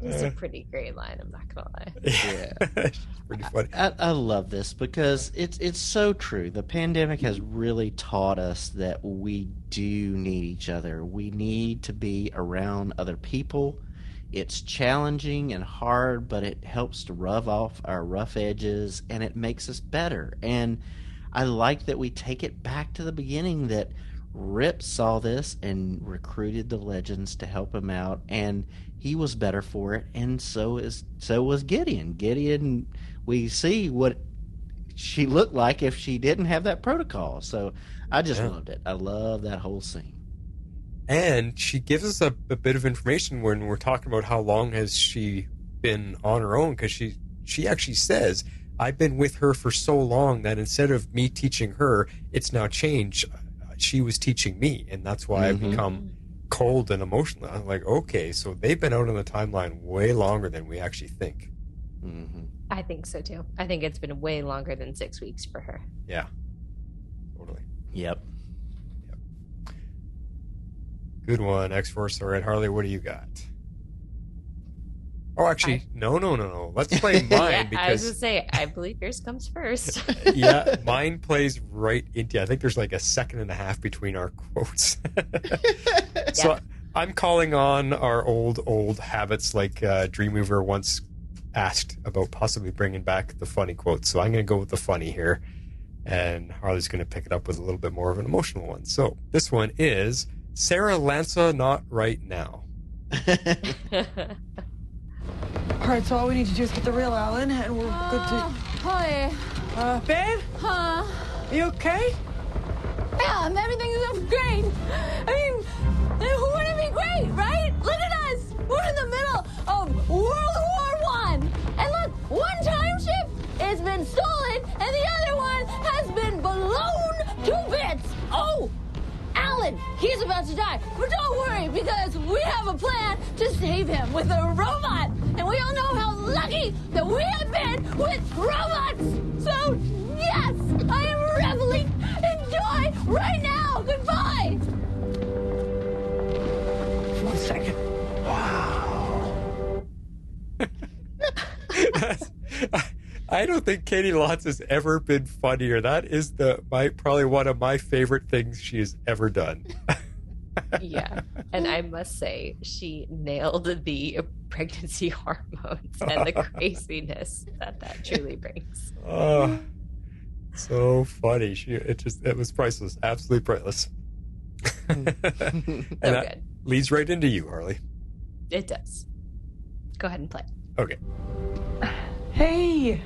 It's a pretty great line, I'm not gonna lie. Yeah. It's pretty funny. I love this because it's so true. The pandemic has really taught us that we do need each other. We need to be around other people. It's challenging and hard, but it helps to rub off our rough edges, and it makes us better. And I like that we take it back to the beginning, that Rip saw this and recruited the legends to help him out, and he was better for it, and so was Gideon. Gideon, we see what she looked like if she didn't have that protocol. So I just loved it. I love that whole scene. And she gives us a bit of information when we're talking about how long has she been on her own, because she actually says, I've been with her for so long that instead of me teaching her, it's now changed. She was teaching me, and that's why I've become cold and emotional. I'm like, okay, so they've been out on the timeline way longer than we actually think. I think so too. I think it's been way longer than 6 weeks for her. Yeah, totally. Yep. Good one, X-Force. All right, Harley, what do you got? Oh, actually, no. Let's play mine because I was going to say, I believe yours comes first. Yeah, mine plays right into. I think there's like a second and a half between our quotes. So I'm calling on our old habits, like Dreamweaver once asked about possibly bringing back the funny quotes. So I'm going to go with the funny here, and Harley's going to pick it up with a little bit more of an emotional one. So this one is Sarah Lanza, not right now. All right, so all we need to do is get the real Alan, and we're good to... Hi. Babe? Huh? Are you okay? Yeah, everything's great. I mean, who wouldn't be great, right? Look at us. We're in the middle of World War I. And look, one time ship has been stolen, and the other one has been blown to bits. Oh, Alan, he's about to die. But don't worry, because we have a plan to save him with a robot. And we all know how lucky that we have been with robots. So, yes, I am reveling in joy right now. Goodbye. 1 second. Wow. I don't think Katie Lotz has ever been funnier. That is probably one of my favorite things she has ever done. Yeah, and I must say, she nailed the pregnancy hormones and the craziness that truly brings. Oh, so funny. It was priceless, absolutely priceless. And that good. Leads right into you, Harley. It does. Go ahead and play. Okay. Hey.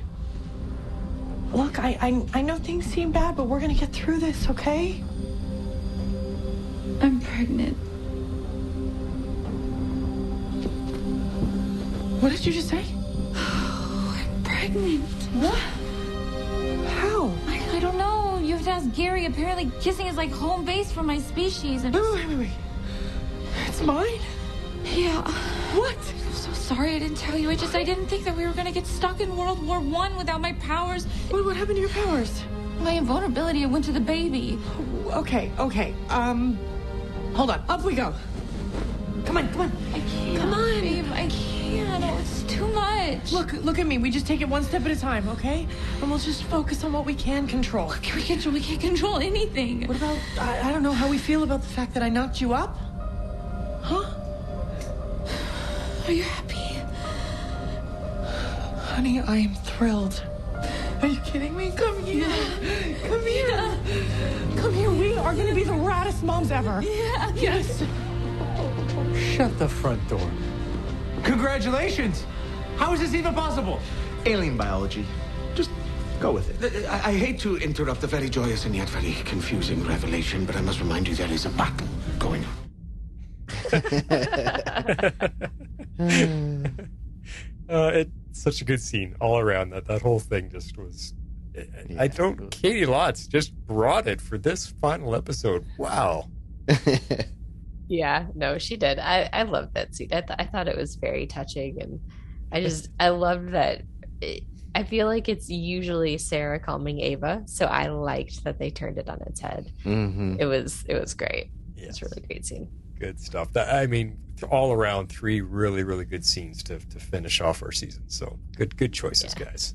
Look, I know things seem bad, but we're gonna get through this, okay? I'm pregnant. What did you just say? I'm pregnant. What? How? I don't know. You have to ask Gary. Apparently kissing is like home base for my species. And Wait. It's mine? Yeah. What? I'm so sorry I didn't tell you. I didn't think that we were going to get stuck in World War I without my powers. What happened to your powers? My invulnerability, I went to the baby. Okay. Hold on. Up we go. Come on. I can't. Come on. Babe, I can't. Oh, it's too much. Look at me. We just take it one step at a time, okay? And we'll just focus on what we can control. We can't control anything. What about, I don't know how we feel about the fact that I knocked you up? Huh? Are you happy? Honey, I am thrilled. Are you kidding me? Come here. Come here. Come here. We are going to be the raddest moms ever. Yeah. Yes. Shut the front door. Congratulations. How is this even possible? Alien biology. Just go with it. I hate to interrupt the very joyous and yet very confusing revelation, but I must remind you there is a battle going on. It's such a good scene all around. That whole thing just was. Katie Lotz just brought it for this final episode. Wow. Yeah, no, she did. I loved that scene. I thought it was very touching, and I loved that. I feel like it's usually Sarah calming Ava, so I liked that they turned it on its head. Mm-hmm. It was great. Yes. It's a really great scene. Good stuff. All around 3 really, really good scenes to finish off our season. So good choices, guys.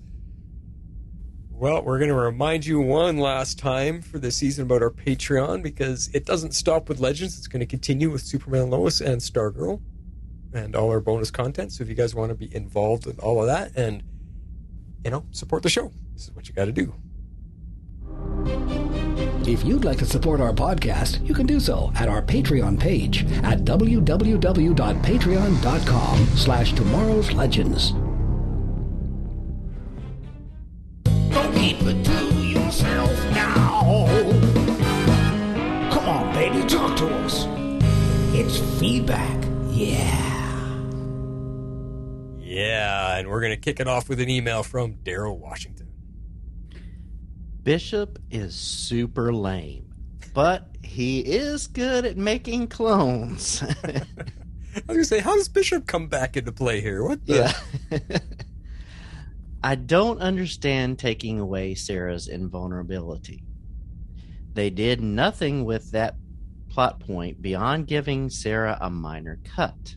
Well, we're going to remind you one last time for this season about our Patreon, because it doesn't stop with Legends. It's going to continue with Superman and Lois and Stargirl and all our bonus content. So if you guys want to be involved in all of that and, support the show, this is what you got to do. If you'd like to support our podcast, you can do so at our Patreon page at www.patreon.com/tomorrowslegends. Don't keep it to yourself now. Come on, baby, talk to us. It's feedback. Yeah, and we're going to kick it off with an email from Daryl Washington. Bishop is super lame, but he is good at making clones. I was going to say, how does Bishop come back into play here? What the? Yeah. I don't understand taking away Sarah's invulnerability. They did nothing with that plot point beyond giving Sarah a minor cut.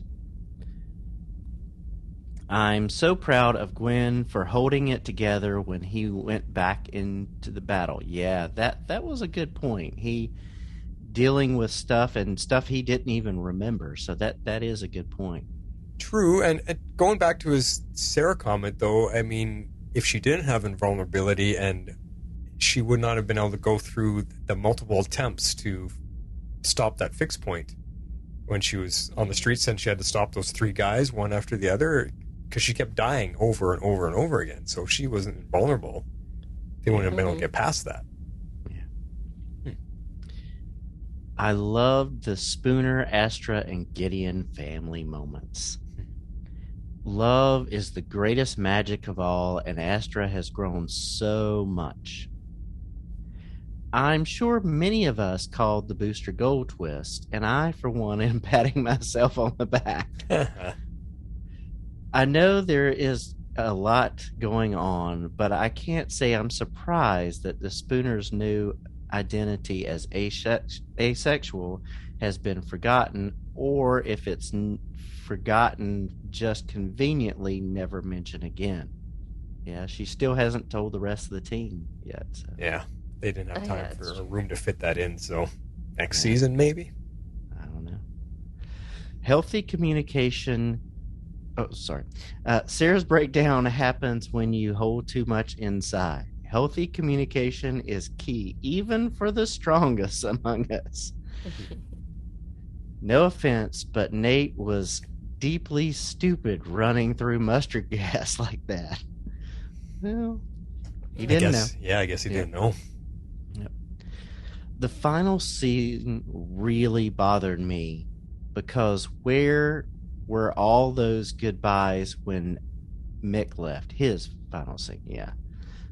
I'm so proud of Gwen for holding it together when he went back into the battle. Yeah, that was a good point. He dealing with stuff he didn't even remember. So that is a good point. True, and going back to his Sarah comment, though, I mean, if she didn't have invulnerability and she would not have been able to go through the multiple attempts to stop that fix point when she was on the streets, and she had to stop those 3 guys one after the other because she kept dying over and over and over again. So if she wasn't invulnerable, they wouldn't have been able to get past that. I loved the Spooner, Astra, and Gideon family moments. Love is the greatest magic of all, and Astra has grown so much. I'm sure many of us called the Booster Gold twist, and I, for one, am patting myself on the back. I know there is a lot going on, but I can't say I'm surprised that the Spooner's new identity as asexual has been forgotten, or if it's forgotten, just conveniently never mentioned again. Yeah, she still hasn't told the rest of the team yet. So. Yeah, they didn't have time for a room to fit that in, so next season maybe? I don't know. Healthy communication... Oh, sorry. Sarah's breakdown happens when you hold too much inside. Healthy communication is key, even for the strongest among us. No offense, but Nate was deeply stupid running through mustard gas like that. Well, he didn't know. Yeah, I guess he didn't know. Yep. The final scene really bothered me because where were all those goodbyes when Mick left? His final scene, yeah.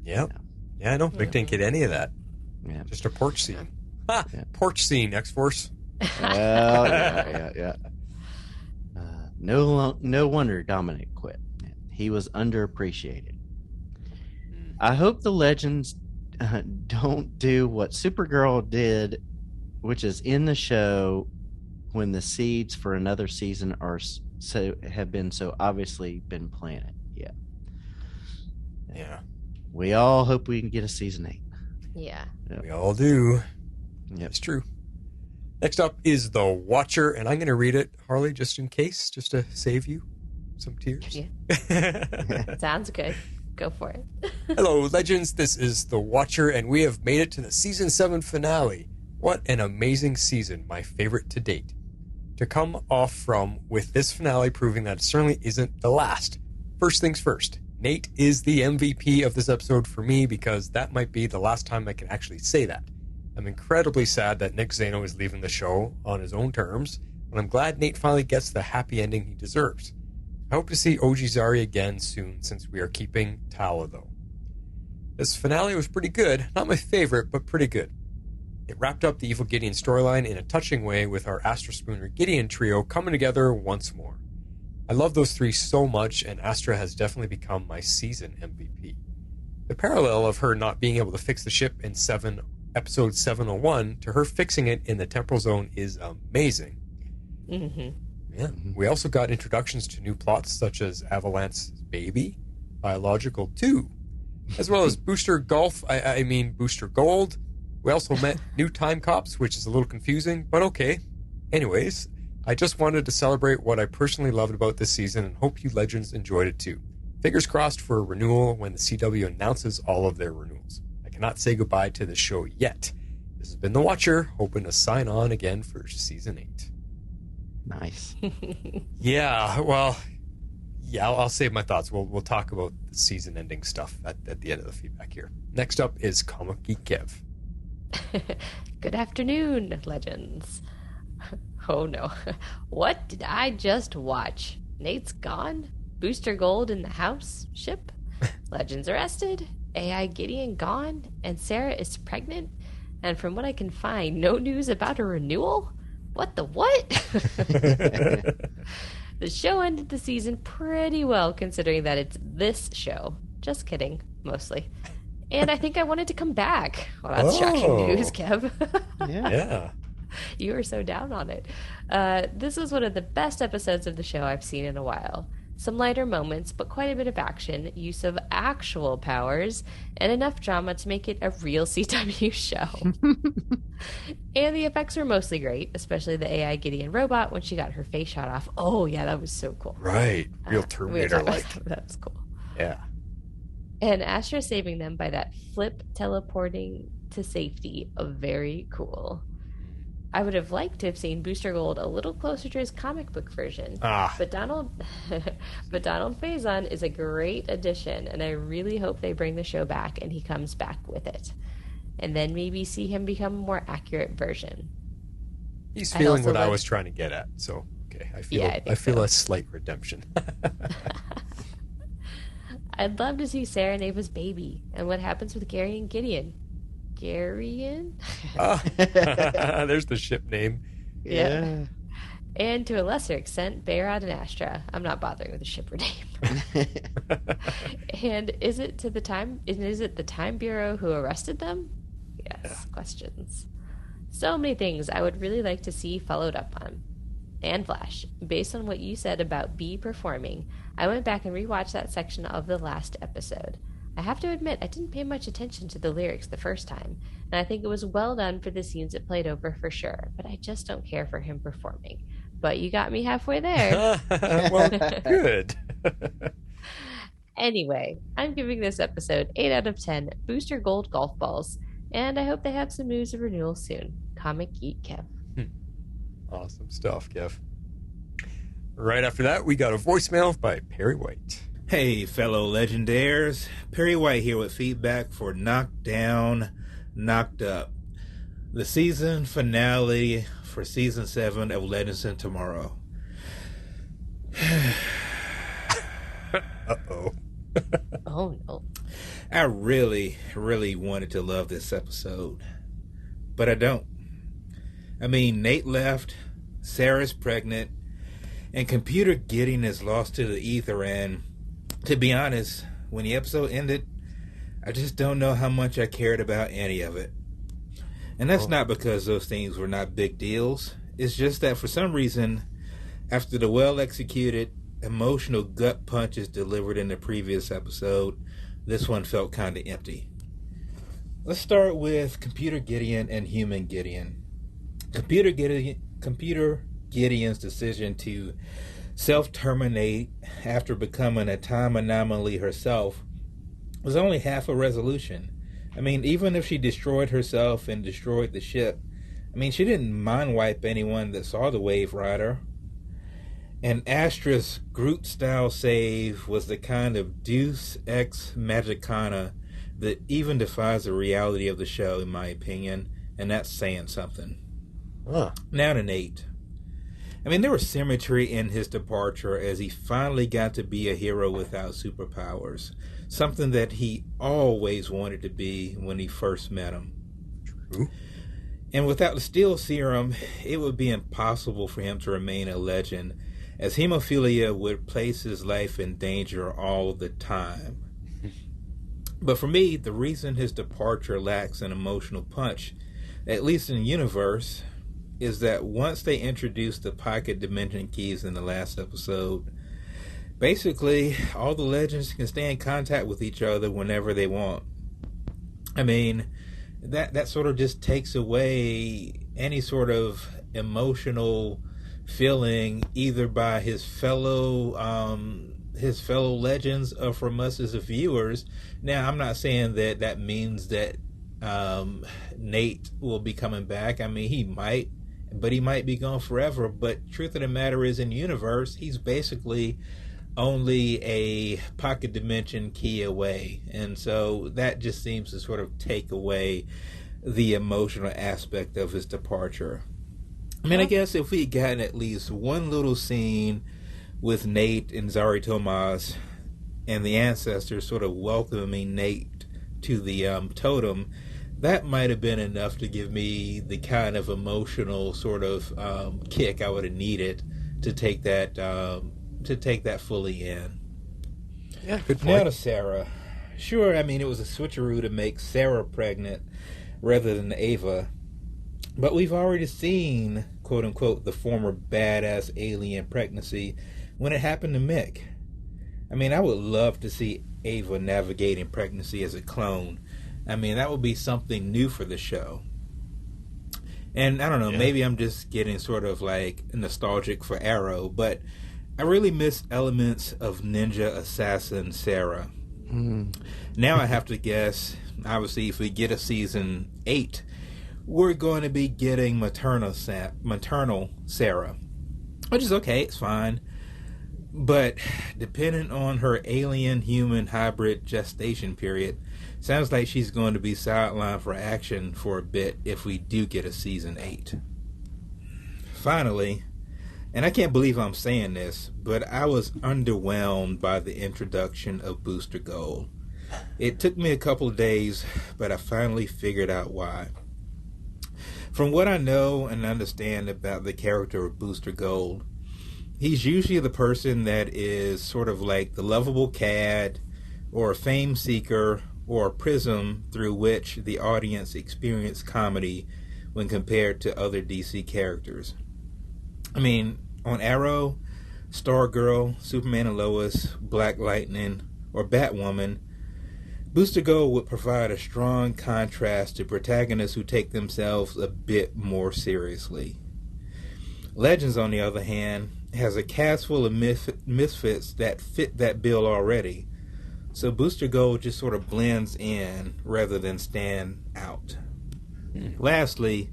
Yep. Yeah, I know. Mick didn't get any of that. Yeah. Just a porch scene. Ha! Yeah. Porch scene, X-Force. Well, yeah. No wonder Dominic quit. He was underappreciated. I hope the Legends don't do what Supergirl did, which is in the show when the seeds for another season have been so obviously been planted. Yeah. We all hope we can get a season 8. Yeah. Yep. We all do. Yep. It's true. Next up is The Watcher, and I'm going to read it, Harley, just in case, just to save you some tears. Yeah. Sounds good. Go for it. Hello, Legends. This is The Watcher, and we have made it to the Season 7 finale. What an amazing season, my favorite to date. To come off from with this finale proving that it certainly isn't the last. First things first, Nate is the MVP of this episode for me because that might be the last time I can actually say that. I'm incredibly sad that Nick Zano is leaving the show on his own terms, but I'm glad Nate finally gets the happy ending he deserves. I hope to see OG Zari again soon since we are keeping Tala though. This finale was pretty good, not my favorite, but pretty good. It wrapped up the Evil Gideon storyline in a touching way with our Astra Spooner Gideon trio coming together once more. I love those 3 so much, and Astra has definitely become my season MVP. The parallel of her not being able to fix the ship in episode 701 to her fixing it in the temporal zone is amazing. Mm-hmm. Yeah. We also got introductions to new plots such as Avalanche's baby, Biological 2, as well as Booster Booster Gold. We also met new time cops, which is a little confusing, but okay. Anyways, I just wanted to celebrate what I personally loved about this season and hope you Legends enjoyed it too. Fingers crossed for a renewal when the CW announces all of their renewals. I cannot say goodbye to the show yet. This has been The Watcher, hoping to sign on again for Season 8. Nice. Yeah, well, I'll save my thoughts. We'll talk about the season-ending stuff at the end of the feedback here. Next up is Comic Geek Kev. Good afternoon, Legends. Oh no. What did I just watch? Nate's gone? Booster Gold in the house? Ship? Legends arrested? AI Gideon gone, and Sarah is pregnant, and from what I can find, no news about a renewal? What the what? The show ended the season pretty well, considering that it's this show. Just kidding, mostly. And I think I wanted to come back. Well, that's shocking news, Kev. Yeah. You were so down on it. This was one of the best episodes of the show I've seen in a while. Some lighter moments, but quite a bit of action, use of actual powers, and enough drama to make it a real CW show. And the effects were mostly great, especially the AI Gideon robot when she got her face shot off. Oh, yeah, that was so cool. Right. Real Terminator-like. That was cool. Yeah. And Astra saving them by that flip teleporting to safety, very cool. I would have liked to have seen Booster Gold a little closer to his comic book version. But Donald Faison is a great addition, and I really hope they bring the show back and he comes back with it. And then maybe see him become a more accurate version. He's feeling what I was trying to get at, so okay. I feel a slight redemption. I'd love to see Sarah and Ava's baby and what happens with Gary and Gideon. Garion? There's the ship name. Yeah. And to a lesser extent, Behrad and Astra. I'm not bothering with the shipper name. And is it the Time Bureau who arrested them? Yes, questions. So many things I would really like to see followed up on. And Flash, based on what you said about B performing, I went back and rewatched that section of the last episode. I have to admit, I didn't pay much attention to the lyrics the first time, and I think it was well done for the scenes it played over for sure, but I just don't care for him performing. But you got me halfway there. Well, good. Anyway, I'm giving this episode 8 out of 10 Booster Gold golf balls, and I hope they have some news of renewal soon. Comic Geek Kev. Awesome stuff, Kev. Right after that, we got a voicemail by Perry White. Hey, fellow Legendaires. Perry White here with feedback for Knocked Down, Knocked Up, the season finale for Season 7 of Legends in Tomorrow. Uh-oh. Oh, no. I really, really wanted to love this episode, but I don't. I mean, Nate left, Sarah's pregnant, and Computer Gideon is lost to the ether, and to be honest, when the episode ended, I just don't know how much I cared about any of it. And that's not because those things were not big deals. It's just that for some reason, after the well-executed, emotional gut punches delivered in the previous episode, this one felt kind of empty. Let's start with Computer Gideon and Human Gideon. Computer Gideon's decision to self-terminate after becoming a time anomaly herself was only half a resolution. I mean, even if she destroyed herself and destroyed the ship, I mean, she didn't mind wipe anyone that saw the Wave Rider. And Astra's Groot-style save was the kind of Deus Ex Magicana that even defies the reality of the show, in my opinion, and that's saying something. Now to Nate. I mean, there was symmetry in his departure as he finally got to be a hero without superpowers, something that he always wanted to be when he first met him. True. And without the Steel Serum, it would be impossible for him to remain a legend, as hemophilia would place his life in danger all the time. But for me, the reason his departure lacks an emotional punch, at least in the universe, is that once they introduced the pocket dimension keys in the last episode, basically all the legends can stay in contact with each other whenever they want. I mean, that sort of just takes away any sort of emotional feeling either by his fellow legends or from us as viewers. Now, I'm not saying that means that Nate will be coming back. I mean, he might, but he might be gone forever. But truth of the matter is, in the universe, he's basically only a pocket dimension key away. And so that just seems to sort of take away the emotional aspect of his departure. I mean, I guess if we had gotten at least one little scene with Nate and Zari Tomas and the ancestors sort of welcoming Nate to the totem, that might have been enough to give me the kind of emotional sort of kick I would have needed to take that fully in. Yeah, good point. Now to Sarah. Sure, I mean, it was a switcheroo to make Sarah pregnant rather than Ava, but we've already seen, quote unquote, the former badass alien pregnancy when it happened to Mick. I mean, I would love to see Ava navigating pregnancy as a clone. I mean, that would be something new for the show. And I don't know, maybe I'm just getting sort of like nostalgic for Arrow, but I really miss elements of ninja assassin Sarah. Now I have to guess, obviously, if we get a season 8, we're going to be getting maternal Sarah, which is okay, it's fine. But depending on her alien-human hybrid gestation period, sounds like she's going to be sidelined for action for a bit if we do get a season 8. Finally, and I can't believe I'm saying this, but I was underwhelmed by the introduction of Booster Gold. It took me a couple of days, but I finally figured out why. From what I know and understand about the character of Booster Gold, he's usually the person that is sort of like the lovable cad, or a fame seeker, or a prism through which the audience experience comedy when compared to other DC characters. I mean, on Arrow, Stargirl, Superman and Lois, Black Lightning, or Batwoman, Booster Gold would provide a strong contrast to protagonists who take themselves a bit more seriously. Legends, on the other hand, has a cast full of misfits that fit that bill already, so Booster Gold just sort of blends in rather than stand out. Lastly,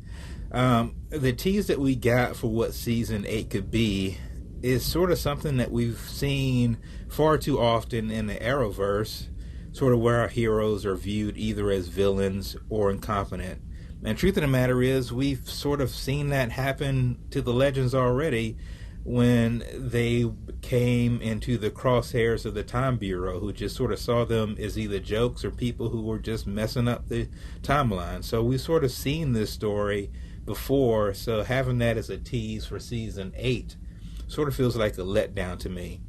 the tease that we got for what season 8 could be is sort of something that we've seen far too often in the Arrowverse, sort of where our heroes are viewed either as villains or incompetent. And truth of the matter is, we've sort of seen that happen to the Legends already when they came into the crosshairs of the Time Bureau, who just sort of saw them as either jokes or people who were just messing up the timeline. So we've sort of seen this story before, so having that as a tease for season 8 sort of feels like a letdown to me.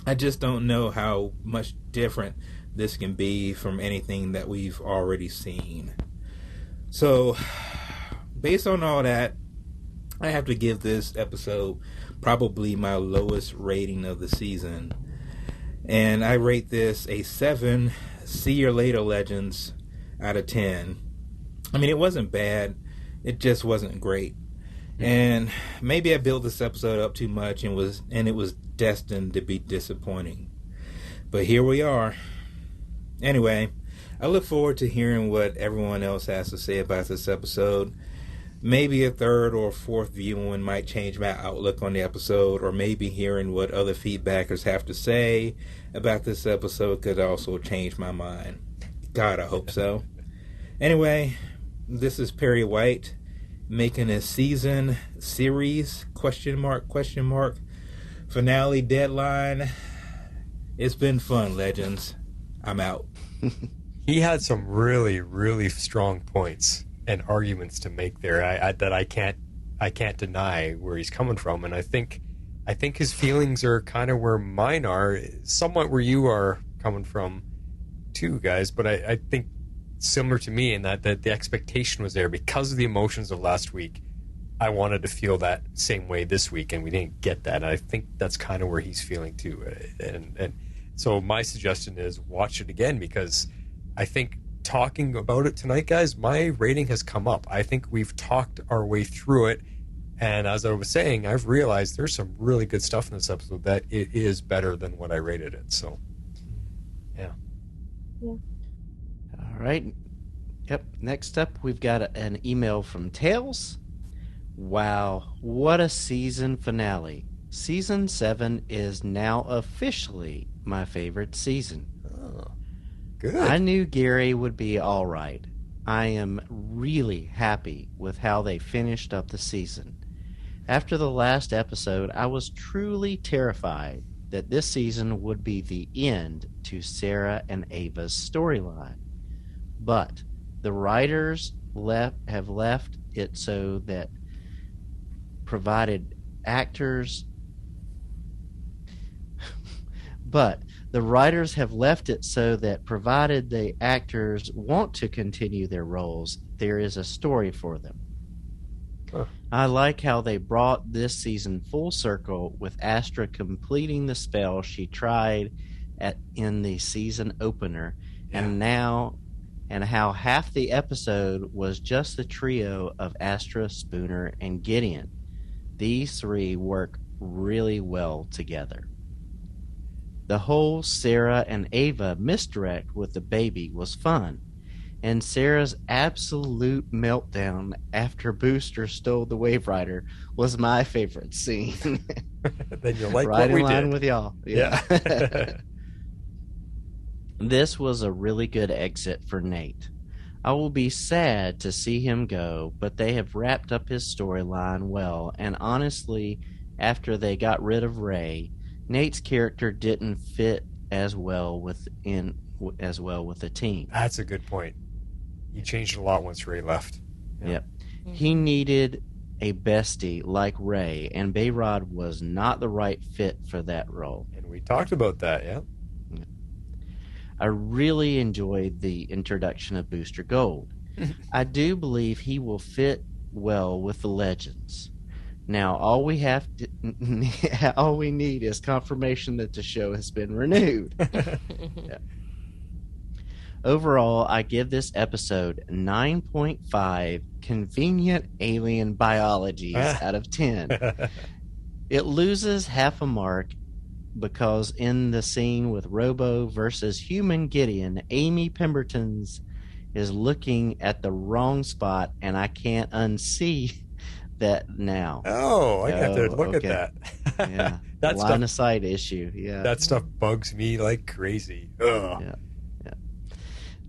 I just don't know how much different this can be from anything that we've already seen. So, based on all that, I have to give this episode probably my lowest rating of the season. And I rate this a 7 See You Later Legends out of 10. I mean, it wasn't bad. It just wasn't great. And maybe I built this episode up too much and it was destined to be disappointing. But here we are. Anyway, I look forward to hearing what everyone else has to say about this episode. Maybe a third or fourth viewing might change my outlook on the episode, or maybe hearing what other feedbackers have to say about this episode could also change my mind. God, I hope so. Anyway, this is Perry White making a season series question mark finale deadline. It's been fun, Legends. I'm out. He had some really, really strong points and arguments to make there that I can't deny where he's coming from, and I think his feelings are kind of where mine are, somewhat where you are coming from too, guys. But I think similar to me in that the expectation was there because of the emotions of last week. I wanted to feel that same way this week, and we didn't get that. And I think that's kind of where he's feeling too. And so my suggestion is watch it again, because I think talking about it tonight, guys, my rating has come up. I think we've talked our way through it, and as I was saying, I've realized there's some really good stuff in this episode that it is better than what I rated it. So, yeah. All right. Yep. Next up, we've got an email from Tails. Wow, what a season finale. Season 7 is now officially my favorite season. Oh, good. I knew Gary would be all right. I am really happy with how they finished up the season. After the last episode, I was truly terrified that this season would be the end to Sarah and Ava's storyline. But the writers have left it so that provided actors but the writers have left it so that provided the actors want to continue their roles, there is a story for them. I like how they brought this season full circle with Astra completing the spell she tried in the season opener, and how half the episode was just the trio of Astra, Spooner, and Gideon. These three work really well together. The whole Sarah and Ava misdirect with the baby was fun, and Sarah's absolute meltdown after Booster stole the Wave Rider was my favorite scene. Then you like right what we in line did. with y'all. Yeah. This was a really good exit for Nate. I will be sad to see him go, but they have wrapped up his storyline well, and honestly, after they got rid of Ray, Nate's character didn't fit as well with the team. That's a good point. He changed a lot once Ray left. Yep. He needed a bestie like Ray, and Bayrod was not the right fit for that role. And we talked about that, yeah. I really enjoyed the introduction of Booster Gold. I do believe he will fit well with the Legends. Now, all we need is confirmation that the show has been renewed. Yeah. Overall, I give this episode 9.5 convenient alien biologies out of 10. It loses half a mark because in the scene with Robo versus human Gideon, Amy Pemberton's is looking at the wrong spot, and I can't unsee that now. Oh, I have to look at that. Yeah, That line of sight issue. Yeah, that stuff bugs me like crazy. Ugh. Yeah.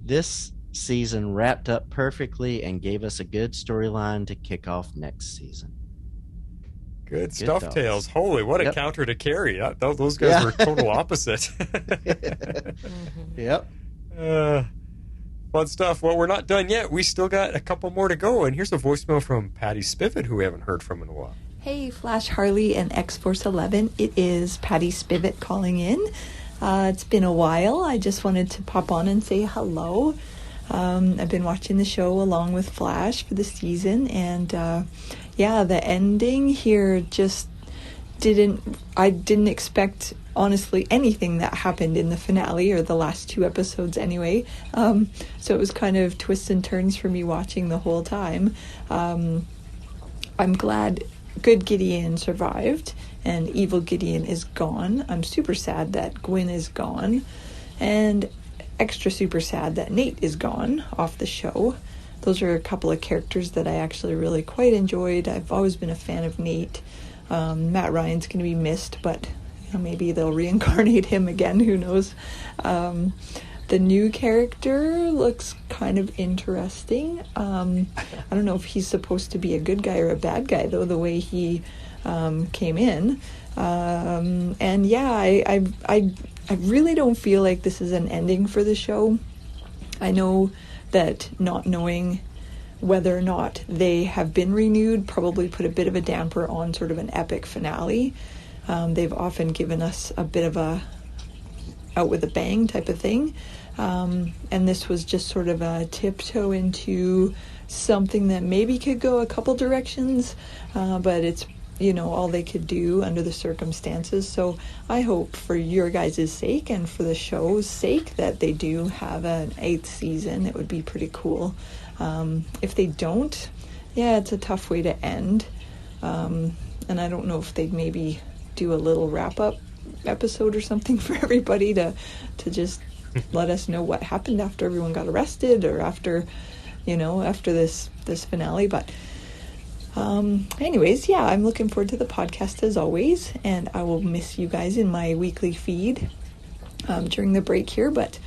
This season wrapped up perfectly and gave us a good storyline to kick off next season. Good stuff, Tails. Holy, what a counter to carry. Those guys were total opposite. Yep. Fun stuff. Well, we're not done yet. We still got a couple more to go. And here's a voicemail from Patty Spivot, who we haven't heard from in a while. Hey, Flash Harley and X-Force 11. It is Patty Spivot calling in. It's been a while. I just wanted to pop on and say hello. I've been watching the show along with Flash for the season, and the ending here just I didn't expect, honestly, anything that happened in the finale, or the last two episodes anyway. So it was kind of twists and turns for me watching the whole time. I'm glad good Gideon survived and evil Gideon is gone. I'm super sad that Gwyn is gone, and extra super sad that Nate is gone off the show. Those are a couple of characters that I actually really quite enjoyed. I've always been a fan of Nate. Matt Ryan's going to be missed, but maybe they'll reincarnate him again. Who knows? The new character looks kind of interesting. I don't know if he's supposed to be a good guy or a bad guy, though, the way he came in. And yeah, I really don't feel like this is an ending for the show. I know that not knowing whether or not they have been renewed probably put a bit of a damper on sort of an epic finale. They've often given us a bit of a out with a bang type of thing. And this was just sort of a tiptoe into something that maybe could go a couple directions, but it's, all they could do under the circumstances. So I hope for your guys' sake and for the show's sake that they do have an 8th season. It would be pretty cool. If they don't, it's a tough way to end. And I don't know if they'd maybe do a little wrap-up episode or something for everybody to just let us know what happened after everyone got arrested, or after this finale. But anyways, I'm looking forward to the podcast as always, and I will miss you guys in my weekly feed during the break here, but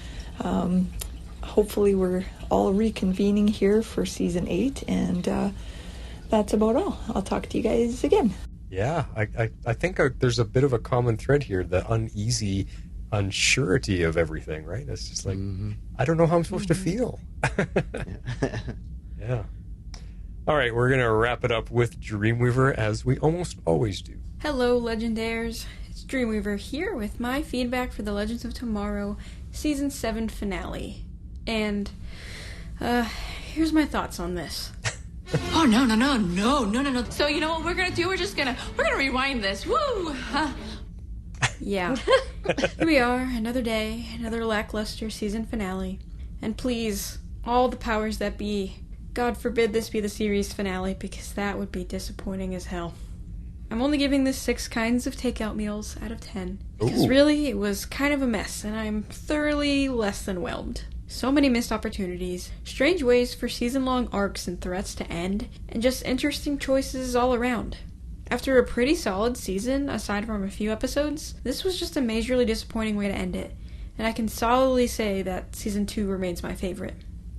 hopefully we're all reconvening here for season 8, and that's about all. I'll talk to you guys again. Yeah, I think there's a bit of a common thread here, the uneasy unsurety of everything, right? It's just like, I don't know how I'm supposed to feel. Yeah. All right, we're going to wrap it up with Dreamweaver, as we almost always do. Hello, Legendaires. It's Dreamweaver here with my feedback for the Legends of Tomorrow Season 7 finale. And, here's my thoughts on this. Oh, no. So you know what we're gonna do? We're gonna rewind this. Woo! Yeah. Here we are, another day, another lackluster season finale. And please, all the powers that be, God forbid this be the series finale, because that would be disappointing as hell. I'm only giving this 6 kinds of takeout meals out of 10. Because really, it was kind of a mess, and I'm thoroughly less than whelmed. So many missed opportunities, strange ways for season-long arcs and threats to end, and just interesting choices all around. After a pretty solid season, aside from a few episodes, this was just a majorly disappointing way to end it, and I can solidly say that Season 2 remains my favorite.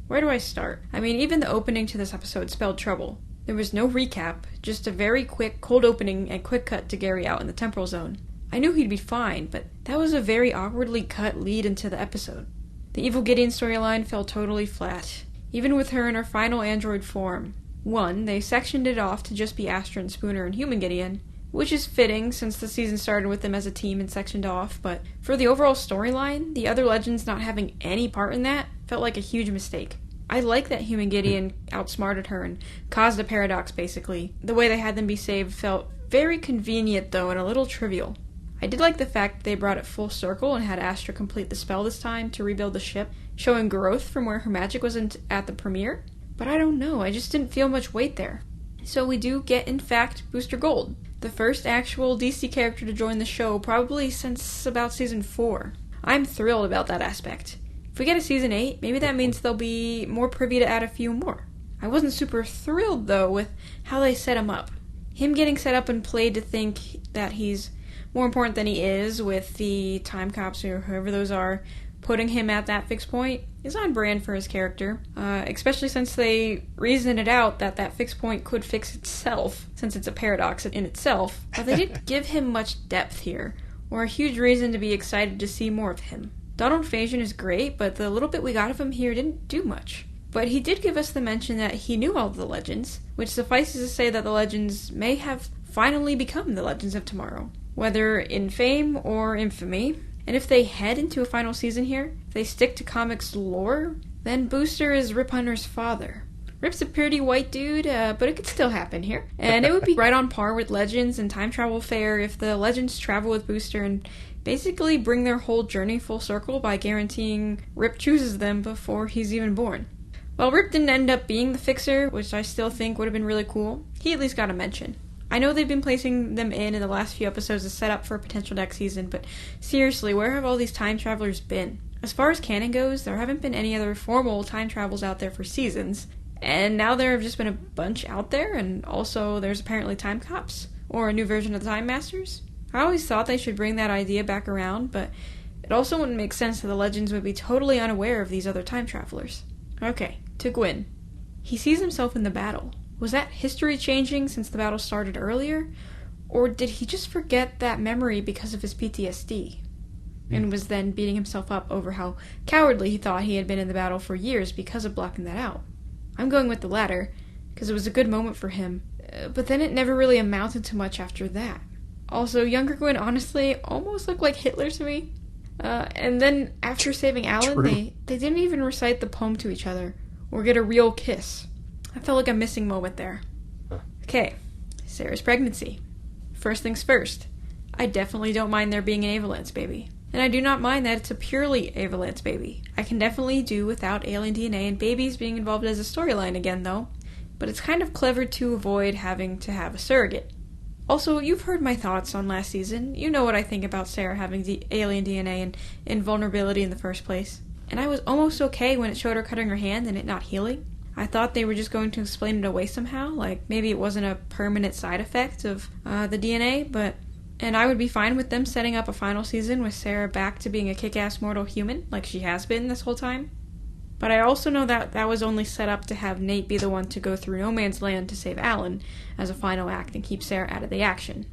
Where do I start? I mean, even the opening to this episode spelled trouble. There was no recap, just a very quick, cold opening and quick cut to Gary out in the temporal zone. I knew he'd be fine, but that was a very awkwardly cut lead into the episode. The Evil Gideon storyline fell totally flat, even with her in her final android form. 1, they sectioned it off to just be Astra and Spooner and Human Gideon, which is fitting since the season started with them as a team and sectioned off, but for the overall storyline, the other Legends not having any part in that felt like a huge mistake. I like that Human Gideon outsmarted her and caused a paradox, basically. The way they had them be saved felt very convenient, though, and a little trivial. I did like the fact that they brought it full circle and had Astra complete the spell this time to rebuild the ship, showing growth from where her magic was at the premiere. But I don't know, I just didn't feel much weight there. So we do get, in fact, Booster Gold, the first actual DC character to join the show probably since about Season 4. I'm thrilled about that aspect. If we get a Season 8, maybe that means they'll be more privy to add a few more. I wasn't super thrilled, though, with how they set him up. Him getting set up and played to think that he's more important than he is, with the time cops or whoever those are putting him at that fixed point, is on brand for his character, especially since they reasoned it out that that fixed point could fix itself, since it's a paradox in itself, but they didn't give him much depth here, or a huge reason to be excited to see more of him. Donald Faison is great, but the little bit we got of him here didn't do much. But he did give us the mention that he knew all of the Legends, which suffices to say that the Legends may have finally become the Legends of Tomorrow, whether in fame or infamy. And if they head into a final season here, if they stick to comics lore, then Booster is Rip Hunter's father. Rip's a pretty white dude, but it could still happen here. And it would be right on par with Legends and time travel fare if the Legends travel with Booster and basically bring their whole journey full circle by guaranteeing Rip chooses them before he's even born. While Rip didn't end up being the Fixer, which I still think would have been really cool, he at least got a mention. I know they've been placing them in the last few episodes to set up for a potential next season, but seriously, where have all these time travelers been? As far as canon goes, there haven't been any other formal time travels out there for seasons, and now there have just been a bunch out there, and also there's apparently time cops, or a new version of the Time Masters. I always thought they should bring that idea back around, but it also wouldn't make sense that the Legends would be totally unaware of these other time travelers. Okay, to Gwyn. He sees himself in the battle. Was that history changing since the battle started earlier? Or did he just forget that memory because of his PTSD? And was then beating himself up over how cowardly he thought he had been in the battle for years because of blocking that out. I'm going with the latter, because it was a good moment for him, but then it never really amounted to much after that. Also, younger Gwyn honestly almost looked like Hitler to me. And then after saving Alan, they didn't even recite the poem to each other, or get a real kiss. I felt like a missing moment there. Okay, Sarah's pregnancy. First things first, I definitely don't mind there being an Avalance baby. And I do not mind that it's a purely Avalance baby. I can definitely do without alien DNA and babies being involved as a storyline again, though. But it's kind of clever to avoid having to have a surrogate. Also, you've heard my thoughts on last season. You know what I think about Sarah having the alien DNA and invulnerability in the first place. And I was almost okay when it showed her cutting her hand and it not healing. I thought they were just going to explain it away somehow, like maybe it wasn't a permanent side effect of the DNA, and I would be fine with them setting up a final season with Sarah back to being a kick-ass mortal human, like she has been this whole time. But I also know that that was only set up to have Nate be the one to go through no man's land to save Alan as a final act and keep Sarah out of the action.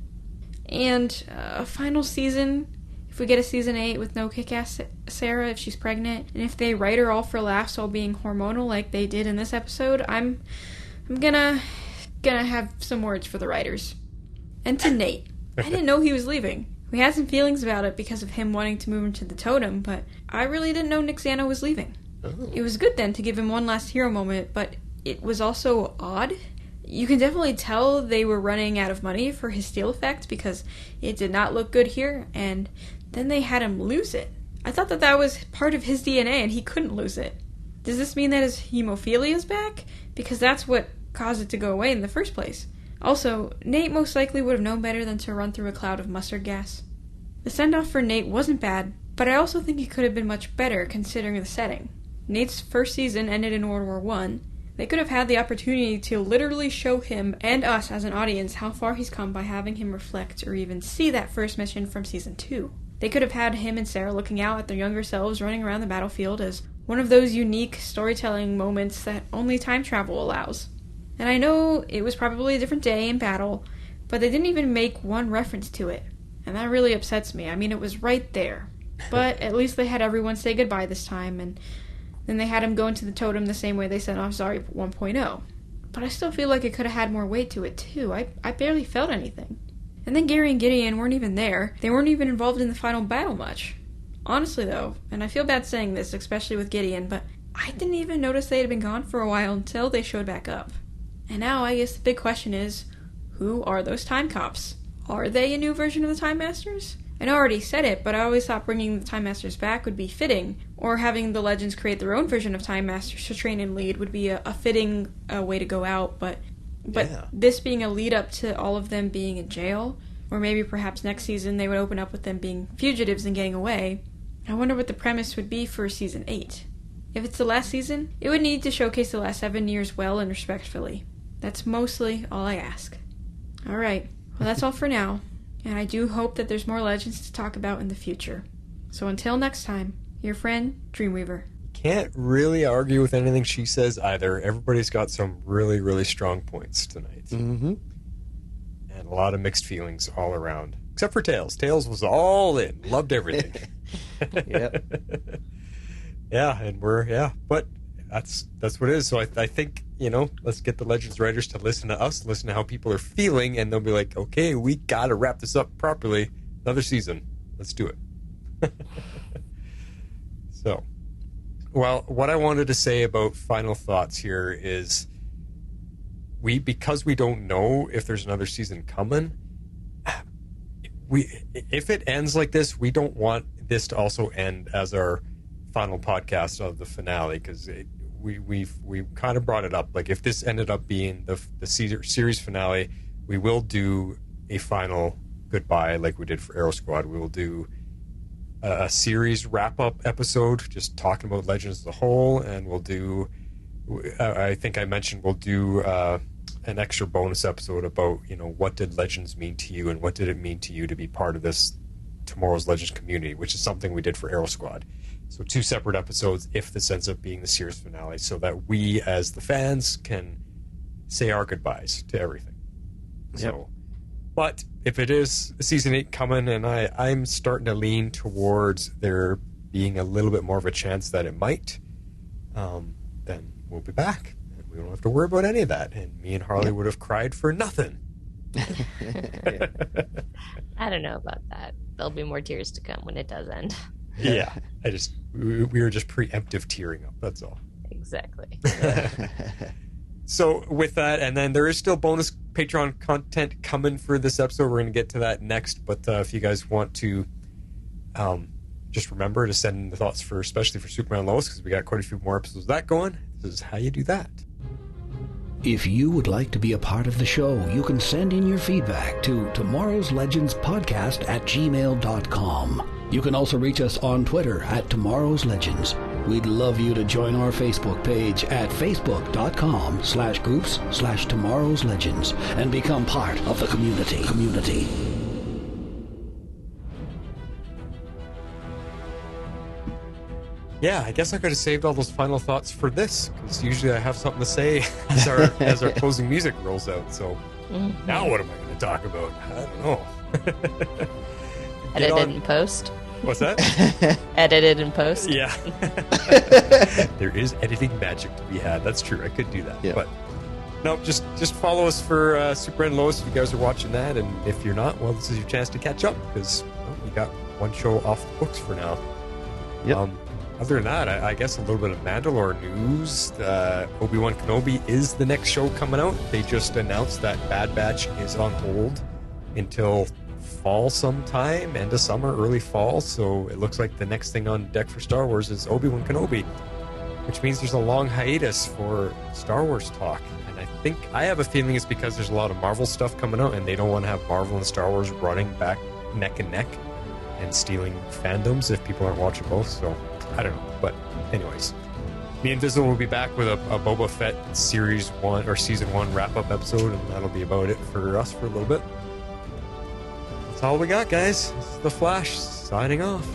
And a final season, If we get a season 8 with no kick-ass Sarah if she's pregnant, and if they write her all for laughs while being hormonal like they did in this episode, I'm gonna have some words for the writers. And to Nate. I didn't know he was leaving. We had some feelings about it because of him wanting to move into the totem, but I really didn't know Nick Zano was leaving. Oh. It was good then to give him one last hero moment, but it was also odd. You can definitely tell they were running out of money for his steel effect because it did not look good here, and then they had him lose it. I thought that was part of his DNA and he couldn't lose it. Does this mean that his hemophilia is back? Because that's what caused it to go away in the first place. Also, Nate most likely would have known better than to run through a cloud of mustard gas. The send-off for Nate wasn't bad, but I also think it could have been much better considering the setting. Nate's first season ended in World War I. They could have had the opportunity to literally show him and us as an audience how far he's come by having him reflect or even see that first mission from season 2. They could have had him and Sarah looking out at their younger selves running around the battlefield as one of those unique storytelling moments that only time travel allows. And I know it was probably a different day in battle, but they didn't even make one reference to it. And that really upsets me. I mean, it was right there. But at least they had everyone say goodbye this time, and then they had him go into the totem the same way they sent off Zari 1.0. But I still feel like it could have had more weight to it, too. I barely felt anything. And then Gary and Gideon weren't even there. They weren't even involved in the final battle much. Honestly, though, and I feel bad saying this, especially with Gideon, but I didn't even notice they had been gone for a while until they showed back up. And now I guess the big question is, who are those time cops? Are they a new version of the Time Masters? I know I already said it, but I always thought bringing the Time Masters back would be fitting, or having the Legends create their own version of Time Masters to train and lead would be a fitting way to go out, but yeah. This being a lead up to all of them being in jail, or maybe perhaps next season they would open up with them being fugitives and getting away, I wonder what the premise would be for season 8. If it's the last season, it would need to showcase the last 7 years well and respectfully. That's mostly all I ask. Alright, well that's all for now, and I do hope that there's more Legends to talk about in the future. So until next time, your friend, Dreamweaver. Can't really argue with anything she says either. Everybody's got some really, really strong points tonight. Mm-hmm. And a lot of mixed feelings all around. Except for Tails. Tails was all in. Loved everything. Yep. But that's what it is. So I think, let's get the Legends writers to listen to us, listen to how people are feeling, and they'll be like, okay, we got to wrap this up properly. Another season. Let's do it. So, well, what I wanted to say about final thoughts here is because we don't know if there's another season coming, if it ends like this, we don't want this to also end as our final podcast of the finale, because we kind of brought it up. Like, if this ended up being the series finale, we will do a final goodbye like we did for Arrow Squad. We will do a series wrap-up episode just talking about Legends as a whole, and we'll do, I think I mentioned we'll do an extra bonus episode about, what did Legends mean to you, and what did it mean to you to be part of this Tomorrow's Legends community, which is something we did for Arrow Squad. So 2 separate episodes if this ends up being the series finale, so that we as the fans can say our goodbyes to everything. Yep. So, but if it is season 8 coming, and I'm starting to lean towards there being a little bit more of a chance that it might, then we'll be back. And we don't have to worry about any of that. And me and Harley would have cried for nothing. I don't know about that. There'll be more tears to come when it does end. Yeah. We were just preemptive tearing up. That's all. Exactly. So with that, and then there is still bonus Patreon content coming for this episode. We're going to get to that next. But if you guys want to just remember to send in the thoughts especially for Superman and Lois, because we got quite a few more episodes of that going. This is how you do that. If you would like to be a part of the show, you can send in your feedback to Tomorrow's Legends Podcast at gmail.com. You can also reach us on Twitter at Tomorrow's Legends. We'd love you to join our Facebook page at facebook.com/groups/Tomorrow's Legends and become part of the community. Yeah, I guess I could have saved all those final thoughts for this, because usually I have something to say as our closing music rolls out. So now what am I going to talk about? I don't know. Edit it in post? What's that? Edited in post. Yeah. There is editing magic to be had. That's true. I could do that. Yeah. But no, just follow us for Super and Lois if you guys are watching that. And if you're not, well, this is your chance to catch up because we got one show off the books for now. Yep. Other than that, I guess a little bit of Mandalore news. Obi-Wan Kenobi is the next show coming out. They just announced that Bad Batch is on hold until fall sometime, end of summer, early fall. So it looks like the next thing on deck for Star Wars is Obi-Wan Kenobi, which means there's a long hiatus for Star Wars talk. And I have a feeling it's because there's a lot of Marvel stuff coming out and they don't want to have Marvel and Star Wars running back neck and neck and stealing fandoms if people aren't watching both. So I don't know. But anyways, Me Invisible will be back with a Boba Fett Series 1 or Season 1 wrap-up episode, and that'll be about it for us for a little bit. That's all we got, guys. This is The Flash signing off.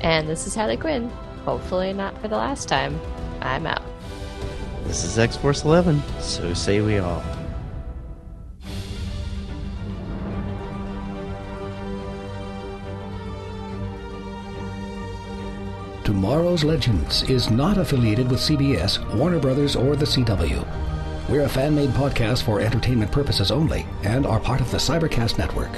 And this is Harley Quinn. Hopefully not for the last time. I'm out. This is X-Force 11. So say we all. Tomorrow's Legends is not affiliated with CBS, Warner Brothers, or the CW. We're a fan-made podcast for entertainment purposes only and are part of the Cybercast Network.